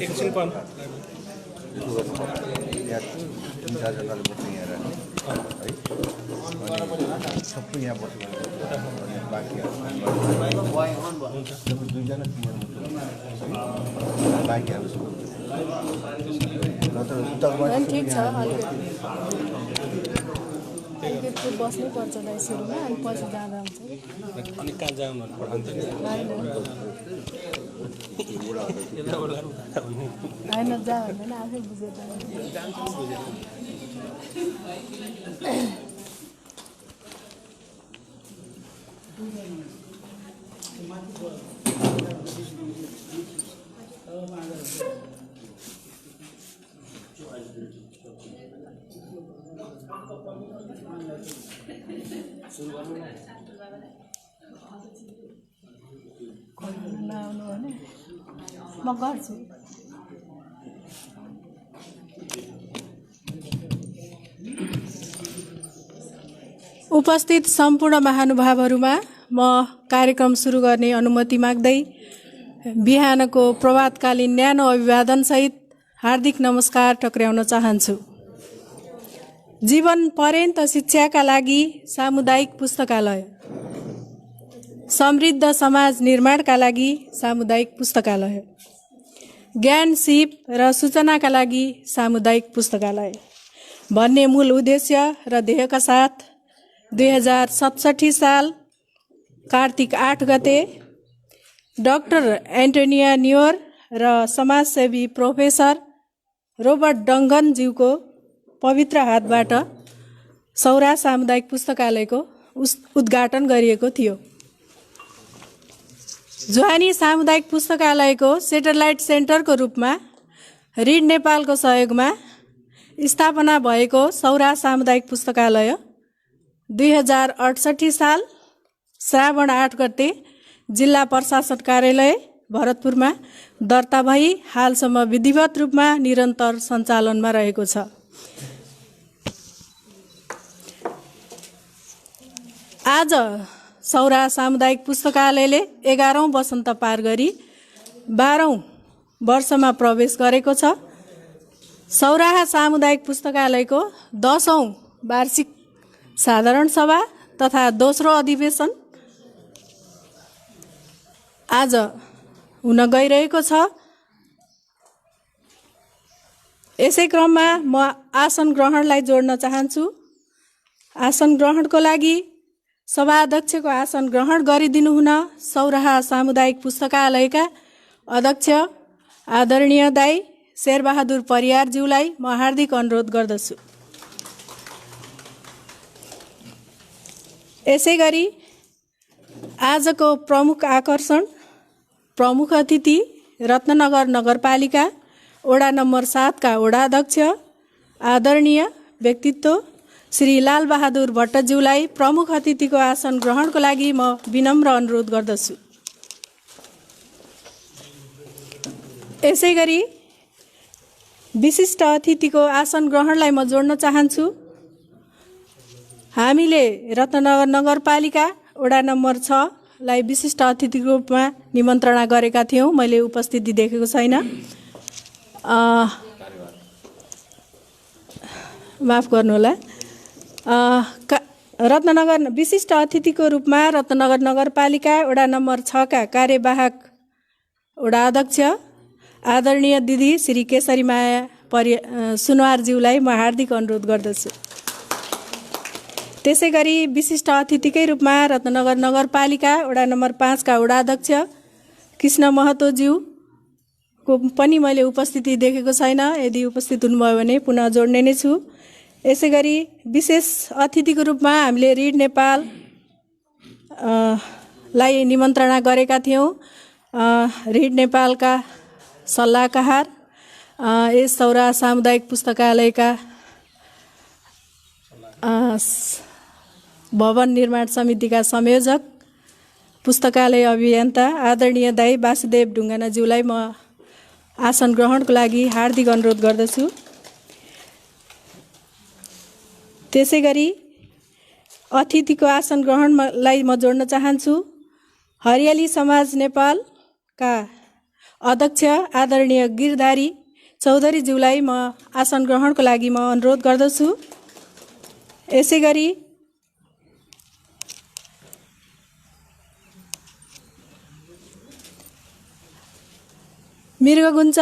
एकछिन पाउनु यहाँ 3-4 जनाले बस्ने यहाँ है सबै यहाँ बस्नु बाँकी 2जना 3जना बाँकी बस्नै पर्छ दाइ सुरुमा अनि पछि जाँदा हुन्छ अनि कहाँ जानु होइन जा भन्दैन आफै बुझेर नआउनु भने म गर्छु उपस्थित सम्पूर्ण महानुभावहरूमा म कार्यक्रम सुरु गर्ने अनुमति माग्दै बिहानको प्रभातकालीन न्यानो अभिवादनसहित हार्दिक नमस्कार टक्र्याउन चाहन्छु। जीवन पर्यन्त शिक्षाका लागि सामुदायिक पुस्तकालय, समृद्ध समाज निर्माणका लागि सामुदायिक पुस्तकालय, ज्ञान सिप र सूचनाका लागि सामुदायिक पुस्तकालय भन्ने मूल उद्देश्य र ध्येयका साथ 2067 साल कार्तिक 8 गते डाक्टर एन्टोनिया न्योर र समाजसेवी प्रोफेसर रोबर्ट डङ्गनज्यूको पवित्र हातबाट सौरा सामुदायिक पुस्तकालयको उद्घाटन गरिएको थियो। जुहानी सामुदायिक पुस्तकालयको सेटेलाइट सेन्टरको रूपमा रिड नेपालको सहयोगमा स्थापना भएको सौरा सामुदायिक पुस्तकालय 2068 साल श्रावण 8 गते जिल्ला प्रशासन कार्यालय भरतपुरमा दर्ता भई हालसम्म विधिवत रूपमा निरन्तर सञ्चालनमा रहेको छ। आज सौरा सामुदायिक पुस्तकालयले 11औं वसन्त पार गरी 12औं वर्षमा प्रवेश गरेको छ। सौराहा सामुदायिक पुस्तकालयको 10औं वार्षिक साधारण सभा तथा दोस्रो अधिवेशन आज हुन गइरहेको छ। यसै क्रममा म आसन ग्रहणलाई जोड्न चाहन्छु। आसन ग्रहणको लागि सभाध्यक्षको आसन ग्रहण गरिदिनु हुन सौराहा सामुदायिक पुस्तकालयका अध्यक्ष आदरणीय दाई शेरबहादुर परियारज्यूलाई म हार्दिक अनुरोध गर्दछु। यसै गरी आजको प्रमुख आकर्षण प्रमुख अतिथि रत्ननगर नगरपालिका वडा नम्बर 7 का वडाध्यक्ष आदरणीय व्यक्तित्व श्री लालबहादुर भट्टज्यूलाई प्रमुख अतिथिको आसन ग्रहणको लागि म विनम्र अनुरोध गर्दछु। यसै गरी विशिष्ट अतिथिको आसन ग्रहणलाई म जोड्न चाहन्छु। हामीले रत्ननगर नगरपालिका वडा नम्बर 6 लाई विशिष्ट अतिथिको रूपमा निमन्त्रणा गरेका थियौँ। मैले उपस्थिति देखेको छैन, माफ गर्नुहोला। रत्ननगर विशिष्ट अतिथिको रूपमा रत्ननगर नगरपालिका वडा नम्बर 6 का कार्यवाहक वडा अध्यक्ष आदरणीय दिदी श्री केशरीमाया सुनवारज्यूलाई म हार्दिक अनुरोध गर्दछु। त्यसै गरी विशिष्ट अतिथिकै रूपमा रत्ननगर नगरपालिका वडा नम्बर 5 का वडाध्यक्ष कृष्ण महतोज्यूको पनि मैले उपस्थिति देखेको छैन। यदि उपस्थित हुनुभयो भने पुनः जोड्ने नै छु। यसै गरी विशेष अतिथिको रूपमा हामीले रिड नेपाल लाई निमन्त्रणा गरेका थियौँ। रिड नेपालका सल्लाहकार यस सौरा सामुदायिक पुस्तकालयका भवन निर्माण समितिका संयोजक पुस्तकालय अभियन्ता आदरणीय दाई वासुदेव ढुङ्गानाज्यूलाई म आसन ग्रहणको लागि हार्दिक अनुरोध गर्दछु। त्यसै गरी अतिथिको आसन ग्रहणलाई म जोड्न चाहन्छु। हरियाली समाज नेपालका अध्यक्ष आदरणीय गिरधारी चौधरीज्यूलाई म आसन ग्रहणको लागि म अनुरोध गर्दछु। यसै गरी मृगगुञ्च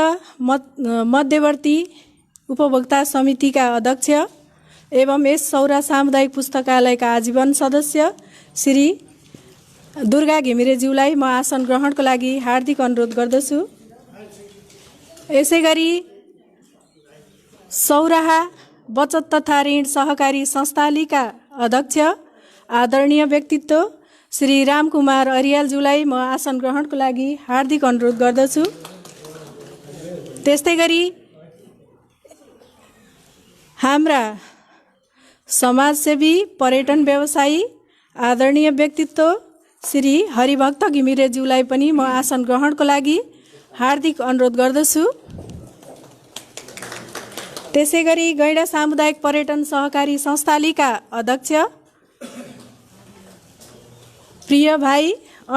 मध्यवर्ती उपभोक्ता समितिका अध्यक्ष एवं यस सौरा सामुदायिक पुस्तकालयका आजीवन सदस्य श्री दुर्गा घिमिरेज्यूलाई म आसन ग्रहणको लागि हार्दिक अनुरोध गर्दछु। यसै गरी सौराहा बचत तथा ऋण सहकारी संस्थालीका अध्यक्ष आदरणीय व्यक्तित्व श्री रामकुमार अरियालज्यूलाई म आसन ग्रहणको लागि हार्दिक अनुरोध गर्दछु। त्यस्तै गरी हाम्रा समाजसेवी पर्यटन व्यवसायी आदरणीय व्यक्तित्व श्री हरिभक्त घिमिरेज्यूलाई पनि म आसन ग्रहणको लागि हार्दिक अनुरोध गर्दछु। त्यसै गरी गैंडा सामुदायिक पर्यटन सहकारी संस्थालीका अध्यक्ष प्रिय भाइ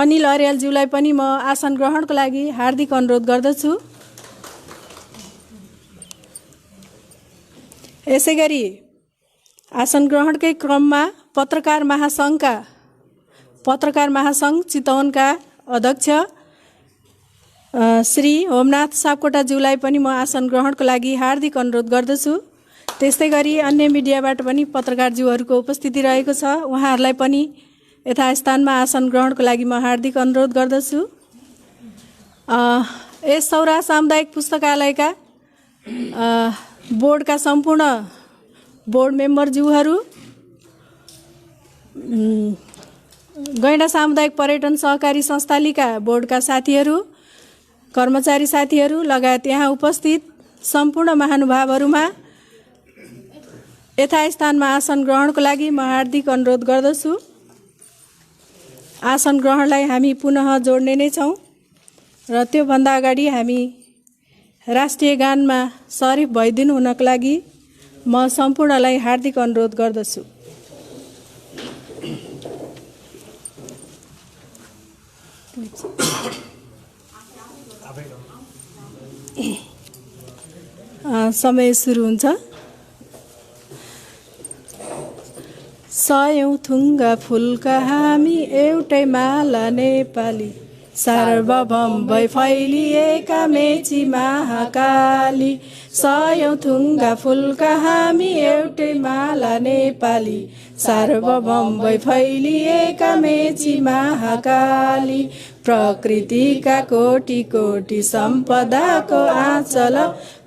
अनिल अर्यालज्यूलाई पनि म आसन ग्रहणको लागि हार्दिक अनुरोध गर्दछु। यसै गरी आसन ग्रहणकै क्रममा पत्रकार महासङ्घ चितवनका अध्यक्ष श्री होमनाथ सापकोटाज्यूलाई पनि म आसन ग्रहणको लागि हार्दिक अनुरोध गर्दछु। त्यस्तै गरी अन्य मिडियाबाट पनि पत्रकारज्यूहरूको उपस्थिति रहेको छ, उहाँहरूलाई पनि यथास्थानमा आसन ग्रहणको लागि म हार्दिक अनुरोध गर्दछु। यस सौरा सामुदायिक पुस्तकालयका बोर्डका सम्पूर्ण बोर्ड मेम्बरज्यूहरू, गैंडा सामुदायिक पर्यटन सहकारी संस्थालीका बोर्डका साथीहरू, कर्मचारी साथीहरू लगायत यहाँ उपस्थित सम्पूर्ण महानुभावहरूमा यथास्थानमा आसन ग्रहणको लागि म हार्दिक अनुरोध गर्दछु। आसन ग्रहणलाई हामी पुनः जोड्ने नै छौँ र त्योभन्दा अगाडि हामी राष्ट्रिय गानमा सरिफ भइदिनु हुनको लागि म सम्पूर्णलाई हार्दिक अनुरोध गर्दछु। समय सुरु हुन्छ। सयौं थुङ्गा फुलका हामी एउटै माला नेपाली, सार्वभौम भई फैलिएका मेची महाकाली। सयौं थुङ्गा फुलका हामी एउटै माला नेपाली, सार्वभौम भई फैलिएका मेची महाकाली। प्रकृतिका कोटि कोटि सम्पदाको आँचल,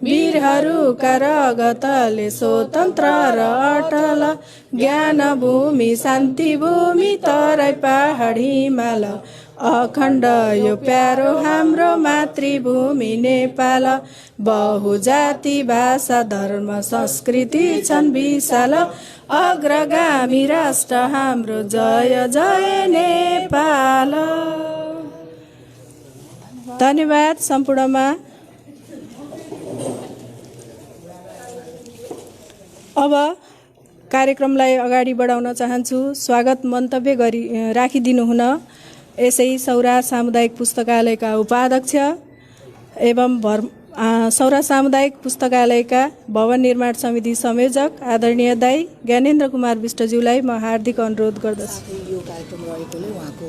वीरहरूका रगतले स्वतन्त्र र अटल। ज्ञान भूमि शान्ति भूमि तराई पहाड हिमाल, अखण्ड यो प्यारो हाम्रो मातृभूमि नेपाल। बहुजाति भाषा धर्म संस्कृति छन् विशाल, अग्रगामी राष्ट्र हाम्रो जय जय नेपाल। धन्यवाद सम्पूर्णमा। अब कार्यक्रमलाई अगाडि बढाउन चाहन्छु। स्वागत मन्तव्य राखिदिनु हुन यसै सौरा सामुदायिक पुस्तकालयका उपाध्यक्ष एवं सौरा सामुदायिक पुस्तकालयका भवन निर्माण समिति संयोजक आदरणीय दाई ज्ञानेन्द्र कुमार विष्टज्यूलाई म हार्दिक अनुरोध गर्दछु। यो कार्यक्रम रहेकोले उहाँको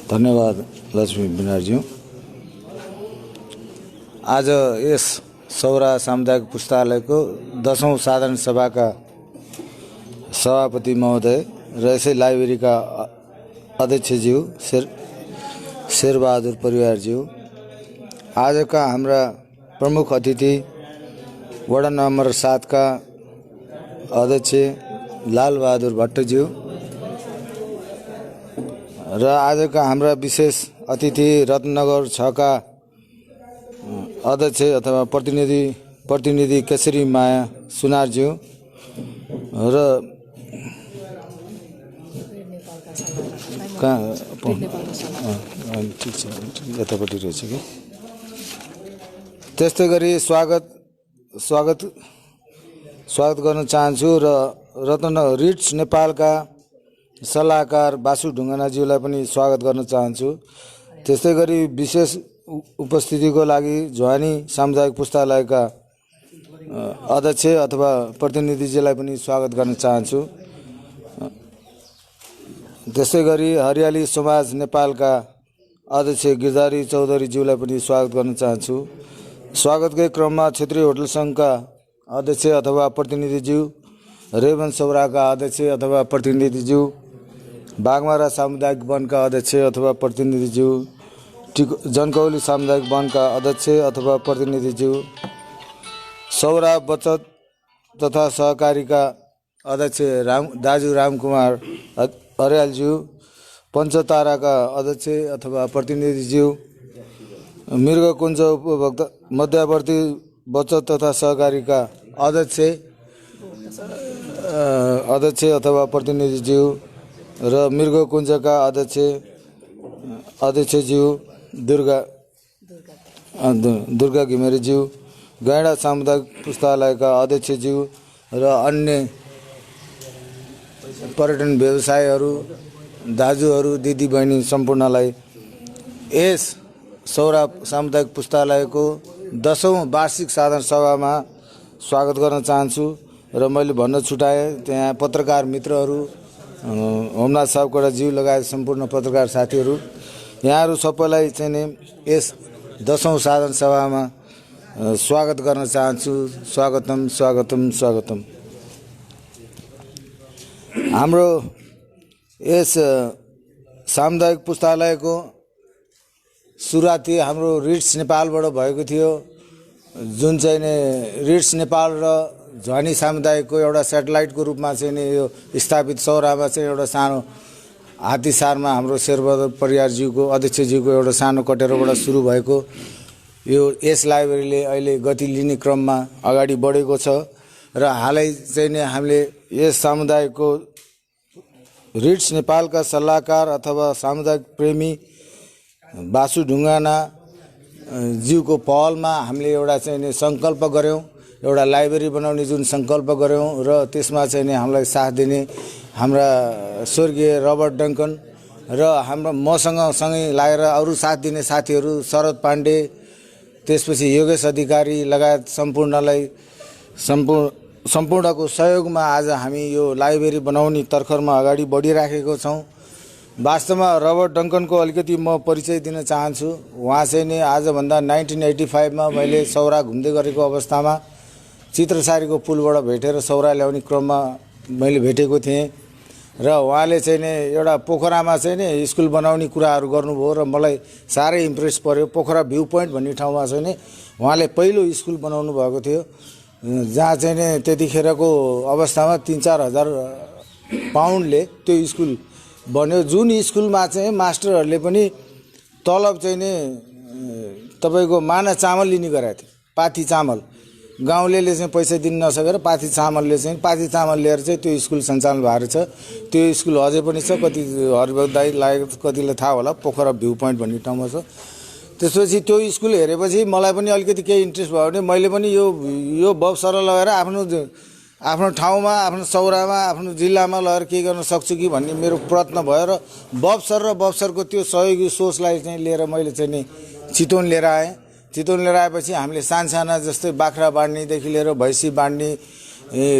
धन्यवाद लक्ष्मी बिनारज्यू। आज यस सौरा सामुदायिक पुस्तकालयको 10औं साधारण सभाका सभापति महोदय र यसै लाइब्रेरीका अध्यक्षज्यू शेरबहादुर परिवारज्यू, आजका हाम्रा प्रमुख अतिथि वडा नम्बर 7 का अध्यक्ष लालबहादुर भट्टज्यू र आजका हाम्रा विशेष अतिथि रत्नगर 6 का अध्यक्ष अथवा प्रतिनिधि केशरी माया सुनारज्यू र ठिक छ यतापट्टि रहेछ कि। त्यस्तै गरी स्वागत गर्न चाहन्छु र रत्न रिट्स नेपालका सल्लाहकार बासु ढुङ्गानाज्यूलाई पनि स्वागत गर्न चाहन्छु। त्यस्तै गरी विशेष उपस्थितिको लागि झ्वानी सामुदायिक पुस्तकालयका अध्यक्ष अथवा प्रतिनिधिजीलाई पनि स्वागत गर्न चाहन्छु। त्यसै गरी हरियाली समाज नेपालका अध्यक्ष गिरधारी चौधरीज्यूलाई पनि स्वागत गर्न चाहन्छु। स्वागतकै क्रममा क्षेत्रीय होटल सङ्घका अध्यक्ष अथवा प्रतिनिधिज्यू, रेवन सौराका अध्यक्ष अथवा प्रतिनिधिज्यू, बागमारा सामुदायिक वनका अध्यक्ष अथवा प्रतिनिधिज्यू, जनकौली सामुदायिक वनका अध्यक्ष अथवा प्रतिनिधिज्यू, सौरा बचत तथा सहकारीका अध्यक्ष दाजु रामकुमार अर्यालज्यू, पञ्चताराका अध्यक्ष अथवा प्रतिनिधिज्यू, मृगकुञ्ज उपभोक्ता मध्यवर्ती बचत तथा सहकारीका अध्यक्ष अथवा प्रतिनिधिज्यू र मृगकुञ्जका अध्यक्षज्यू दुर्गा घिमिरेज्यू, गैँडा सामुदायिक पुस्तकालयका अध्यक्षज्यू र अन्य पर्यटन व्यवसायहरू, दाजुहरू, दिदीबहिनी सम्पूर्णलाई यस सौरा सामुदायिक पुस्तकालयको 10औं वार्षिक साधारण सभामा स्वागत गर्न चाहन्छु। र मैले भन्न छुटाएँ, त्यहाँ पत्रकार मित्रहरू, होमनाथ सापकोटाज्यू लगायत सम्पूर्ण पत्रकार साथीहरू, यहाँहरू सबैलाई चाहिँ नि यस 10औं साधारण सभामा स्वागत गर्न चाहन्छु। स्वागतम स्वागतम स्वागतम। हाम्रो यस सामुदायिक पुस्तकालयको सुरुवाती हाम्रो रिट्स नेपालबाट भएको थियो, जुन चाहिँ नि रिट्स नेपाल र झ्वानी सामुदायिकको एउटा सेटेलाइटको रूपमा चाहिँ नि यो स्थापित सौरामा चाहिँ एउटा सानो हात्तीसारमा हाम्रो शेरबहादुर परियारज्यूको अध्यक्षज्यूको एउटा सानो कटेरोबाट सुरु भएको यो यस लाइब्रेरीले अहिले गति लिने क्रममा अगाडि बढेको छ। र हालै चाहिँ नि हामीले यस सामुदायिकको रिट्स नेपालका सल्लाहकार अथवा सामुदायिक प्रेमी बासु ढुङ्गाना ज्यूको पहलमा हामीले एउटा चाहिँ नि सङ्कल्प गऱ्यौँ, एउटा लाइब्रेरी बनाउने जुन सङ्कल्प गऱ्यौँ र त्यसमा चाहिँ नि हामीलाई साथ दिने हाम्रा स्वर्गीय रबर्ट डङ्कन र हाम्रो मसँग सँगै लागेर अरू साथ दिने साथीहरू शरद पाण्डे, त्यसपछि योगेश अधिकारी लगायत सम्पूर्णको सहयोगमा आज हामी यो लाइब्रेरी बनाउने तर्खरमा अगाडि बढिराखेको छौँ। वास्तवमा रबर्ट डङ्कनको अलिकति म परिचय दिन चाहन्छु। उहाँ चाहिँ नि आजभन्दा 1985मा मैले सौरा घुम्दै गरेको अवस्थामा चित्रसारीको पुलबाट भेटेर सौरा ल्याउने क्रममा मैले भेटेको थिएँ र उहाँले चाहिँ नि एउटा पोखरामा चाहिँ नि स्कुल बनाउने कुराहरू गर्नुभयो र मलाई साह्रै इम्प्रेस पर्यो। पोखरा भ्यू पोइन्ट भन्ने ठाउँमा चाहिँ नि उहाँले पहिलो स्कुल बनाउनु भएको थियो, जहाँ चाहिँ नि त्यतिखेरको अवस्थामा 3-4 हजार पाउन्डले त्यो स्कुल बन्यो, जुन स्कुलमा चाहिँ मास्टरहरूले पनि तलब चाहिँ नि तपाईँको माना चामल लिने गरेको थियो, पाथी चामल। गाउँलेले चाहिँ पैसा दिन नसकेर पाथी चामल लिएर चाहिँ त्यो स्कुल सञ्चालन भएको छ। त्यो स्कुल अझै पनि छ, कति हरिबहादुर दाइ लागेको कतिलाई थाहा होला, पोखरा भ्यू पोइन्ट भन्ने ठाउँमा छ। त्यसपछि त्यो स्कुल हेरेपछि मलाई पनि अलिकति केही इन्ट्रेस्ट भयो भने मैले पनि यो बक्सर लगाएर आफ्नो ठाउँमा, आफ्नो सौरामा, आफ्नो जिल्लामा लगेर के गर्न सक्छु कि भन्ने मेरो प्रयत्न भयो र बक्सरको त्यो सहयोगी सोचलाई चाहिँ लिएर मैले चाहिँ नि चितवन लिएर आएँ। चितवन लिएर आएपछि हामीले साना जस्तै बाख्रा बाँड्नेदेखि लिएर भैँसी बाँड्ने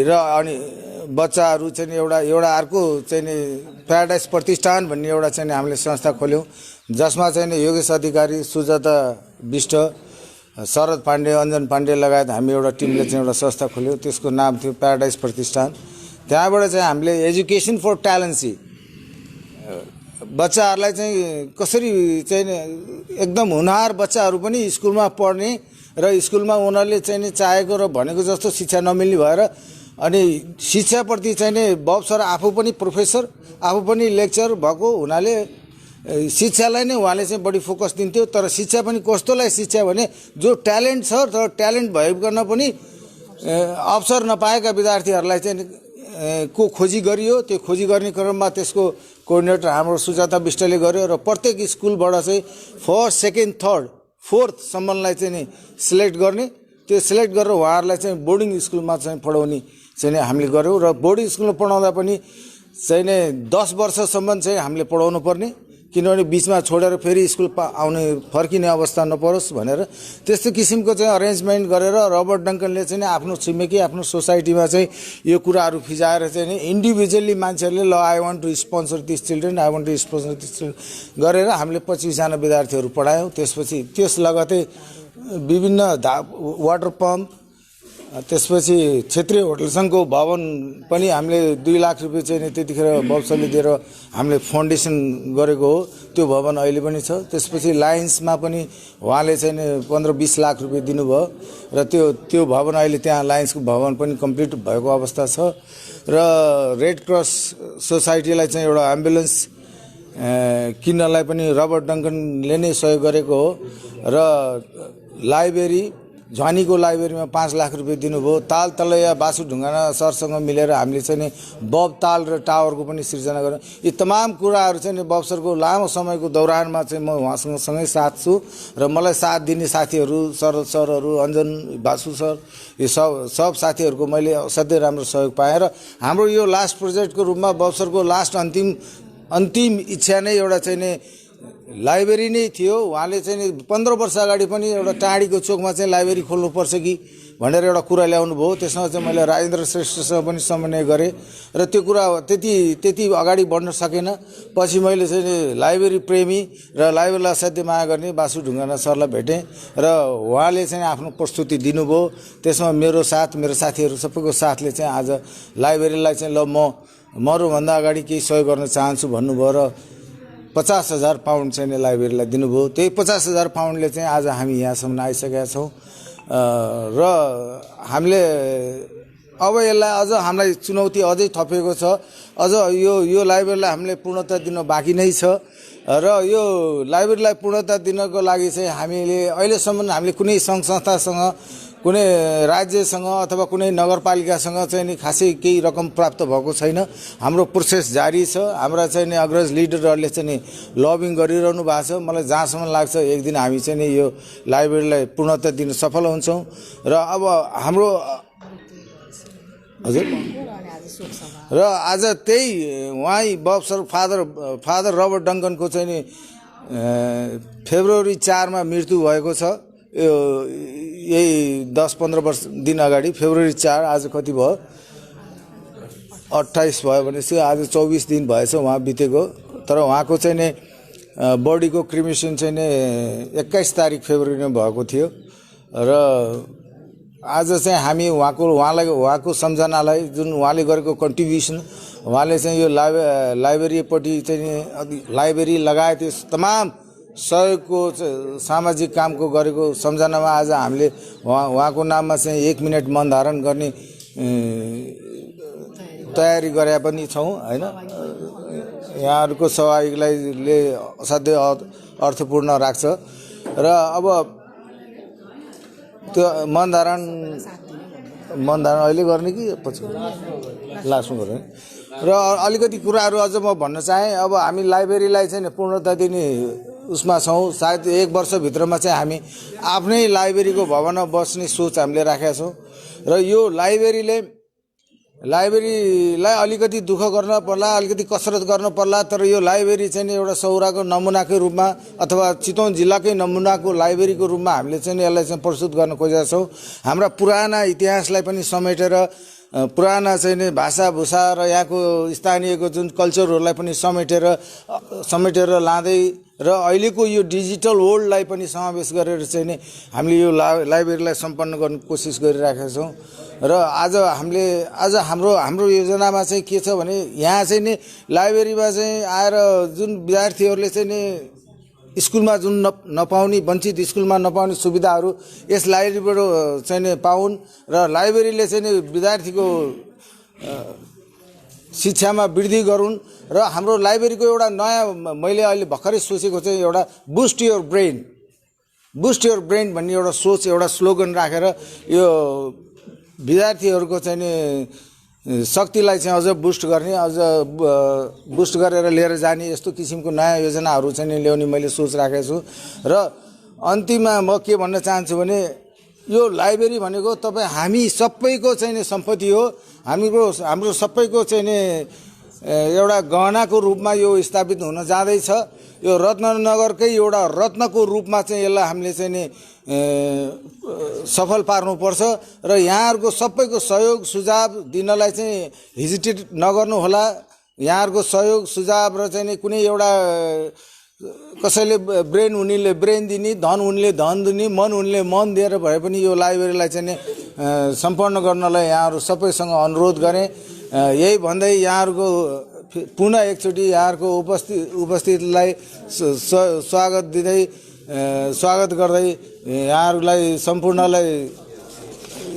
र अनि बच्चाहरू चाहिँ एउटा अर्को चाहिँ नि प्याराडाइस प्रतिष्ठान भन्ने एउटा चाहिँ हामीले संस्था खोल्यौँ, जसमा चाहिँ नि योगेश अधिकारी, सुजाता विष्ट, शरद पाण्डे, अञ्जन पाण्डे लगायत हामी एउटा टिमले चाहिँ एउटा संस्था खोल्यौँ। त्यसको नाम थियो प्याराडाइस प्रतिष्ठान। त्यहाँबाट चाहिँ हामीले एजुकेसन फर ट्यालेन्सी, बच्चाहरूलाई चाहिँ कसरी चाहिँ एकदम हुनहार बच्चाहरू पनि स्कुलमा पढ्ने र स्कुलमा उनीहरूले चाहिँ नि चाहेको र भनेको जस्तो शिक्षा नमिल्ने भएर अनि शिक्षाप्रति चाहिँ नि बब सर आफू पनि प्रोफेसर, आफू पनि लेक्चर भएको हुनाले शिक्षालाई नै उहाँले चाहिँ बढी फोकस दिन्थ्यो। तर शिक्षा पनि कस्तोलाई शिक्षा भने जो ट्यालेन्ट छ तर ट्यालेन्ट भइकन पनि अवसर नपाएका विद्यार्थीहरूलाई चाहिँ को खोजी गरियो। त्यो खोजी गर्ने क्रममा त्यसको कोअर्डिनेटर हाम्रो सुजाता विष्टले गर्यो र प्रत्येक स्कुलबाट चाहिँ फर्स्ट, सेकेन्ड, थर्ड, फोर्थसम्मलाई चाहिँ नि सिलेक्ट गर्ने, त्यो सिलेक्ट गरेर उहाँहरूलाई चाहिँ बोर्डिङ स्कुलमा चाहिँ पढाउने चाहिँ हामीले गऱ्यौँ र बोर्डिङ स्कुलमा पढाउँदा पनि चाहिँ नि 10 वर्षसम्म चाहिँ हामीले पढाउनु पर्ने, किनभने बिचमा छोडेर फेरि स्कुल आउने फर्किने अवस्था नपरोस् भनेर त्यस्तो किसिमको चाहिँ अरेन्जमेन्ट गरेर रबर्ट डङ्कनले चाहिँ आफ्नो छिमेकी आफ्नो सोसाइटीमा चाहिँ यो कुराहरू फिजाएर चाहिँ नि इन्डिभिजुअली मान्छेहरूले ल I want to sponsor this children, I want to sponsor this children गरेर हामीले 25 जना विद्यार्थीहरू पढायौँ। त्यसपछि त्यस लगतै विभिन्न वाटर पम्प, त्यसपछि क्षेत्रीय होटल सङ्घको भवन पनि हामीले 2 लाख रुपियाँ चाहिँ त्यतिखेर बक्सले दिएर हामीले फाउन्डेसन गरेको हो, त्यो भवन अहिले पनि छ। त्यसपछि लायन्समा पनि उहाँले चाहिँ 15-20 लाख रुपियाँ दिनुभयो र त्यो भवन अहिले त्यहाँ लायन्सको भवन पनि कम्प्लिट भएको अवस्था छ र रेड क्रस सोसाइटीलाई चाहिँ एउटा एम्बुलेन्स किन्नलाई पनि रबर्ट डङ्कनले नै सहयोग गरेको हो र लाइब्रेरी झ्वानीको लाइब्रेरीमा 5 लाख रुपियाँ दिनुभयो। ताल तलैया बासु ढुङ्गाना सरसँग मिलेर हामीले चाहिँ नि बब ताल र टावरको पनि सिर्जना गऱ्यौँ। यी तमाम कुराहरू चाहिँ नि बब सरको लामो समयको दौरानमा चाहिँ म उहाँसँग सँगै साथ छु र मलाई साथ दिने साथीहरू शरद सरहरू, अञ्जन बासु सर, यो सब साथीहरूको मैले असाध्यै राम्रो सहयोग पाएँ र हाम्रो यो लास्ट प्रोजेक्टको रूपमा बब सरको लास्ट अन्तिम इच्छा नै एउटा चाहिँ नि लाइब्रेरी नै थियो। उहाँले चाहिँ 15 वर्ष अगाडि पनि एउटा टाढीको चोकमा चाहिँ लाइब्रेरी खोल्नुपर्छ कि भनेर एउटा कुरा ल्याउनु भयो। त्यसमा चाहिँ मैले राजेन्द्र श्रेष्ठसँग पनि समन्वय गरेँ र त्यो कुरा त्यति अगाडि बढ्न सकेन। पछि मैले चाहिँ लाइब्रेरी प्रेमी र लाइब्रेरीलाई असाध्यै माया गर्ने बासु ढुङ्गाना सरलाई भेटेँ र उहाँले चाहिँ आफ्नो प्रस्तुति दिनुभयो। त्यसमा मेरो साथीहरू सबैको साथले चाहिँ आज लाइब्रेरीलाई चाहिँ ल म मरुभन्दा अगाडि केही सहयोग गर्न चाहन्छु भन्नुभयो र 50,000 पाउन्ड चाहिँ लाइब्रेरीलाई दिनुभयो। त्यही 50,000 पाउन्डले चाहिँ आज हामी यहाँसम्म आइसकेका छौँ र हामीले अब यसलाई अझ हामीलाई चुनौती अझै थपिएको छ। अझ यो लाइब्रेरीलाई हामीले पूर्णता दिन बाँकी नै छ र यो लाइब्रेरीलाई पूर्णता दिनको लागि चाहिँ हामीले अहिलेसम्म हामीले कुनै सङ्घ संस्थासँग, कुनै राज्यसँग अथवा कुनै नगरपालिकासँग चाहिँ नि खासै केही रकम प्राप्त भएको छैन। हाम्रो प्रोसेस जारी छ। हाम्रा चाहिँ नि अग्रज लिडरहरूले चाहिँ नि लबिङ गरिरहनु भएको छ। मलाई जहाँसम्म लाग्छ एक दिन हामी चाहिँ नि यो लाइब्रेरीलाई पूर्णता दिन सफल हुन्छौँ र अब हाम्रो हजुर र आज त्यही उहाँ बब सर फादर रबर्ट डङ्कनको चाहिँ नि फेब्रुअरी 4 मा मृत्यु भएको छ। यो यही 10-15 दिन अगाडि फेब्रुअरी 4, आज कति भयो 28 भयो भनेपछि आज 24 दिन भएछ उहाँ बितेको। तर उहाँको चाहिँ नि बडीको क्रिमेसन चाहिँ नि 21 तारिक फेब्रुअरीमा भएको थियो र आज चाहिँ हामी उहाँको सम्झनालाई जुन उहाँले गरेको कन्ट्रिब्युसन, उहाँले चाहिँ यो लाइब्रेरीपट्टि चाहिँ लाइब्रेरी लगायत यो तमाम सहयोगको सामाजिक कामको गरेको सम्झनामा आज हामीले उहाँको नाममा चाहिँ 1 मिनट मन धारण गर्ने तयारी गरे पनि छौँ हैन। यहाँहरूको सहभागीले असाध्यै अर्थपूर्ण राख्छ र अब त्यो मन धारण अहिले गर्ने कि पछि लास्टमा गर्ने र अलिकति कुराहरू अझ म भन्न चाहेँ। अब हामी लाइब्रेरीलाई चाहिँ पूर्णता दिने उसमा छौँ। सायद 1 वर्षभित्रमा चाहिँ हामी आफ्नै लाइब्रेरीको भवनमा बस्ने सोच हामीले राखेका छौँ र यो लाइब्रेरीलाई अलिकति दुःख गर्न पर्ला, अलिकति कसरत गर्न पर्ला, तर यो लाइब्रेरी चाहिँ एउटा सौराको नमुनाकै रूपमा अथवा चितवन जिल्लाकै नमुनाको लाइब्रेरीको रूपमा हामीले चाहिँ यसलाई चाहिँ प्रस्तुत गर्न खोजेका छौँ। हाम्रा पुराना इतिहासलाई पनि समेटेर, पुराना चाहिँ नि भाषाभूषा र यहाँको स्थानीयको जुन कल्चरहरूलाई पनि समेटेर लाँदै र अहिलेको यो डिजिटल वर्ल्डलाई पनि समावेश गरेर चाहिँ नि हामीले यो लाइब्रेरीलाई सम्पन्न गर्ने कोसिस गरिरहेका छौँ र आज हाम्रो योजनामा चाहिँ के छ भने यहाँ चाहिँ नि लाइब्रेरीमा चाहिँ आएर जुन विद्यार्थीहरूले चाहिँ नि स्कुलमा जुन नपाउने, वञ्चित स्कुलमा नपाउने सुविधाहरू यस लाइब्रेरीबाट चाहिँ नि पाउन् र लाइब्रेरीले चाहिँ नि विद्यार्थीको शिक्षामा वृद्धि गरून् र हाम्रो लाइब्रेरीको एउटा नयाँ मैले अहिले भर्खरै सोचेको चाहिँ एउटा बुस्ट योर ब्रेन भन्ने एउटा सोच, एउटा स्लोगन राखेर यो विद्यार्थीहरूको चाहिँ नि शक्तिलाई चाहिँ अझ बुस्ट गर्ने, अझ बुस्ट गरेर लिएर जाने यस्तो किसिमको नयाँ योजनाहरू चाहिँ ल्याउने मैले सोच राखेको छु। र अन्तिममा म के भन्न चाहन्छु भने यो लाइब्रेरी भनेको तपाईँ हामी सबैको चाहिँ सम्पत्ति हो। हाम्रो सबैको चाहिँ नि एउटा गहनाको रूपमा यो स्थापित हुन जाँदैछ। यो रत्ननगरकै एउटा रत्नको रूपमा चाहिँ यसलाई हामीले चाहिँ नि सफल पार्नुपर्छ र यहाँहरूको सबैको सहयोग सुझाव दिनलाई चाहिँ हेजिटेट नगर्नु होला। यहाँहरूको सहयोग सुझाव र चाहिँ नि कुनै एउटा कसैले ब्रेन हुनेले ब्रेन दिने, धन हुनेले धन दिने, मन हुनेले मन दिएर भए पनि यो लाइब्रेरीलाई चाहिँ नि सम्पन्न गर्नलाई यहाँहरू सबैसँग अनुरोध गरेँ। यही भन्दै यहाँहरूको पुनः एकचोटि यहाँहरूको उपस्थितिलाई स्वागत गर्दै यहाँहरूलाई सम्पूर्णलाई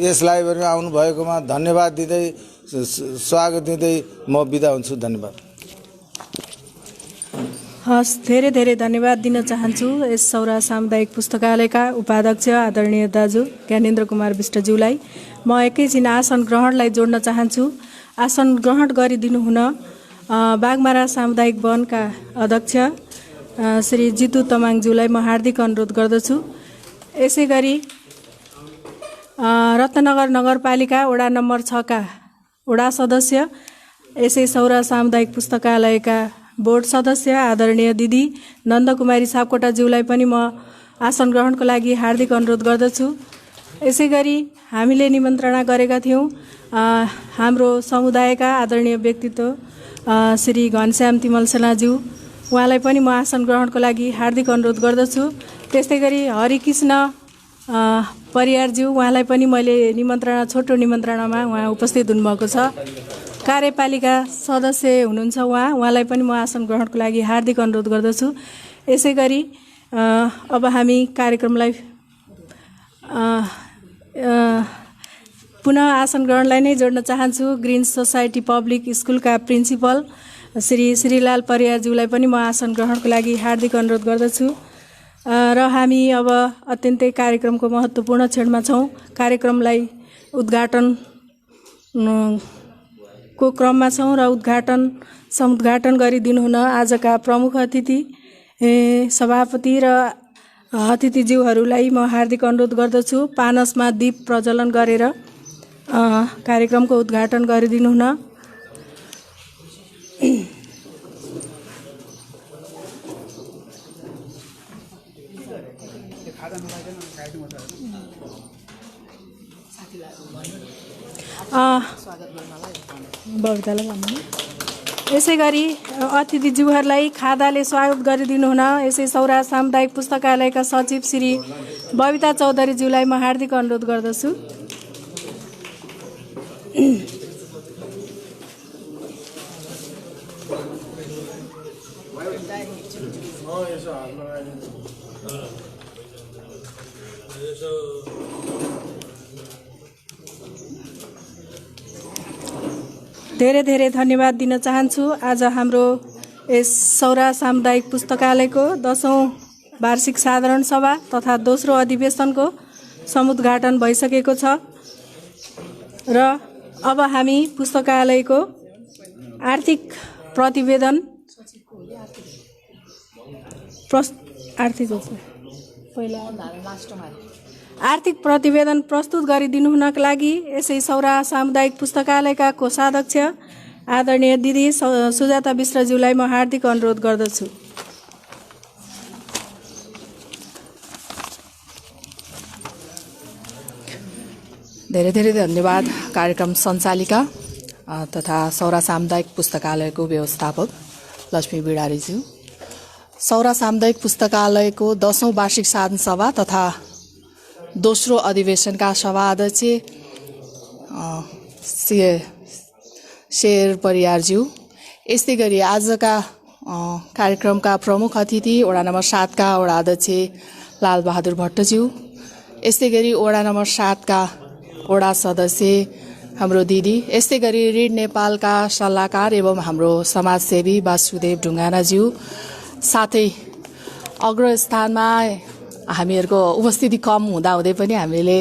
यस लाइब्रेरीमा आउनुभएकोमा धन्यवाद दिँदै स्वागत दिँदै म बिदा हुन्छु। धन्यवाद। हस्, धेरै धेरै धन्यवाद दिन चाहन्छु यस सौरा सामुदायिक पुस्तकालयका उपाध्यक्ष आदरणीय दाजु ज्ञानेन्द्र कुमार विष्टज्यूलाई। म एकैछिन आसन ग्रहणलाई जोड्न चाहन्छु। आसन ग्रहण गरिदिनु हुन बागमारा सामुदायिक वनका अध्यक्ष श्री जितु तमाङज्यूलाई म हार्दिक अनुरोध गर्दछु। यसै गरी रत्ननगर नगरपालिका वडा नम्बर 6 का वडा सदस्य, यसै सौरा सामुदायिक पुस्तकालयका बोर्ड सदस्य आदरणीय दिदी नन्दकुमारी सापकोटाज्यूलाई पनि म आसन ग्रहणको लागि हार्दिक अनुरोध गर्दछु। यसै गरी हामीले निमन्त्रणा गरेका थियौँ हाम्रो समुदायका आदरणीय व्यक्तित्व श्री घनश्याम तिमल सेनाज्यू, उहाँलाई पनि म आसन ग्रहणको लागि हार्दिक अनुरोध गर्दछु। त्यस्तै गरी हरिकृष्ण परियारज्यू, उहाँलाई पनि मैले छोटो निमन्त्रणामा उहाँ उपस्थित हुनुभएको छ। कार्यपालिका सदस्य हुनुहुन्छ उहाँलाई पनि म आसन ग्रहणको लागि हार्दिक अनुरोध गर्दछु। यसै गरी अब हामी कार्यक्रमलाई पुनः आसन ग्रहणलाई नै जोड्न चाहन्छु। ग्रिन सोसाइटी पब्लिक स्कुलका प्रिन्सिपल श्री श्रीलाल परियारज्यूलाई पनि म आसन ग्रहणको लागि हार्दिक अनुरोध गर्दछु। र हामी अब अत्यन्तै कार्यक्रमको महत्त्वपूर्ण क्षणमा छौँ। कार्यक्रमलाई उद्घाटनको क्रममा छौँ र समुद्घाटन गरिदिनु हुन आजका प्रमुख अतिथि सभापति र अतिथिज्यूहरूलाई म हार्दिक अनुरोध गर्दछु। पानसमा दीप प्रज्वलन गरेर कार्यक्रमको उद्घाटन गरिदिनु हुन। यसै गरी अतिथिज्यूहरूलाई खादाले स्वागत गरिदिनु हुन यसै सौरा सामुदायिक पुस्तकालयका सचिव श्री बबिता चौधरीज्यूलाई म हार्दिक अनुरोध गर्दछु। धेरै धेरै धन्यवाद दिन चाहन्छु। आज हाम्रो यस सौरा सामुदायिक पुस्तकालयको 10औं वार्षिक साधारण सभा तथा दोस्रो अधिवेशनको समुद्घाटन भइसकेको छ र अब हामी पुस्तकालयको आर्थिक प्रतिवेदन आर्थिक प्रतिवेदन प्रस्तुत गरिदिनु हुनका लागि यसै सौरा सामुदायिक पुस्तकालयका कोषाध्यक्ष आदरणीय दिदी सुजाता विष्टज्यूलाई म हार्दिक अनुरोध गर्दछु। धेरै धेरै धन्यवाद कार्यक्रम सञ्चालिका तथा सौरा सामुदायिक पुस्तकालयको व्यवस्थापक लक्ष्मी बिडारीज्यू। सौरा सामुदायिक पुस्तकालयको 10औं वार्षिक साधारण सभा तथा दोस्रो अधिवेशनका सभा अध्यक्ष शेर परियारज्यू, यस्तै गरी आजका कार्यक्रमका प्रमुख अतिथि वडा नम्बर 7 का वडा अध्यक्ष लालबहादुर भट्टज्यू, यस्तै गरी वडा नम्बर 7 का वडा सदस्य हाम्रो दिदी, यस्तै गरी ऋण नेपालका सल्लाहकार एवं हाम्रो समाजसेवी वासुदेव ढुङ्गानाज्यू, साथै अग्रस्थानमा हामीहरूको उपस्थिति कम हुँदाहुँदै पनि हामीले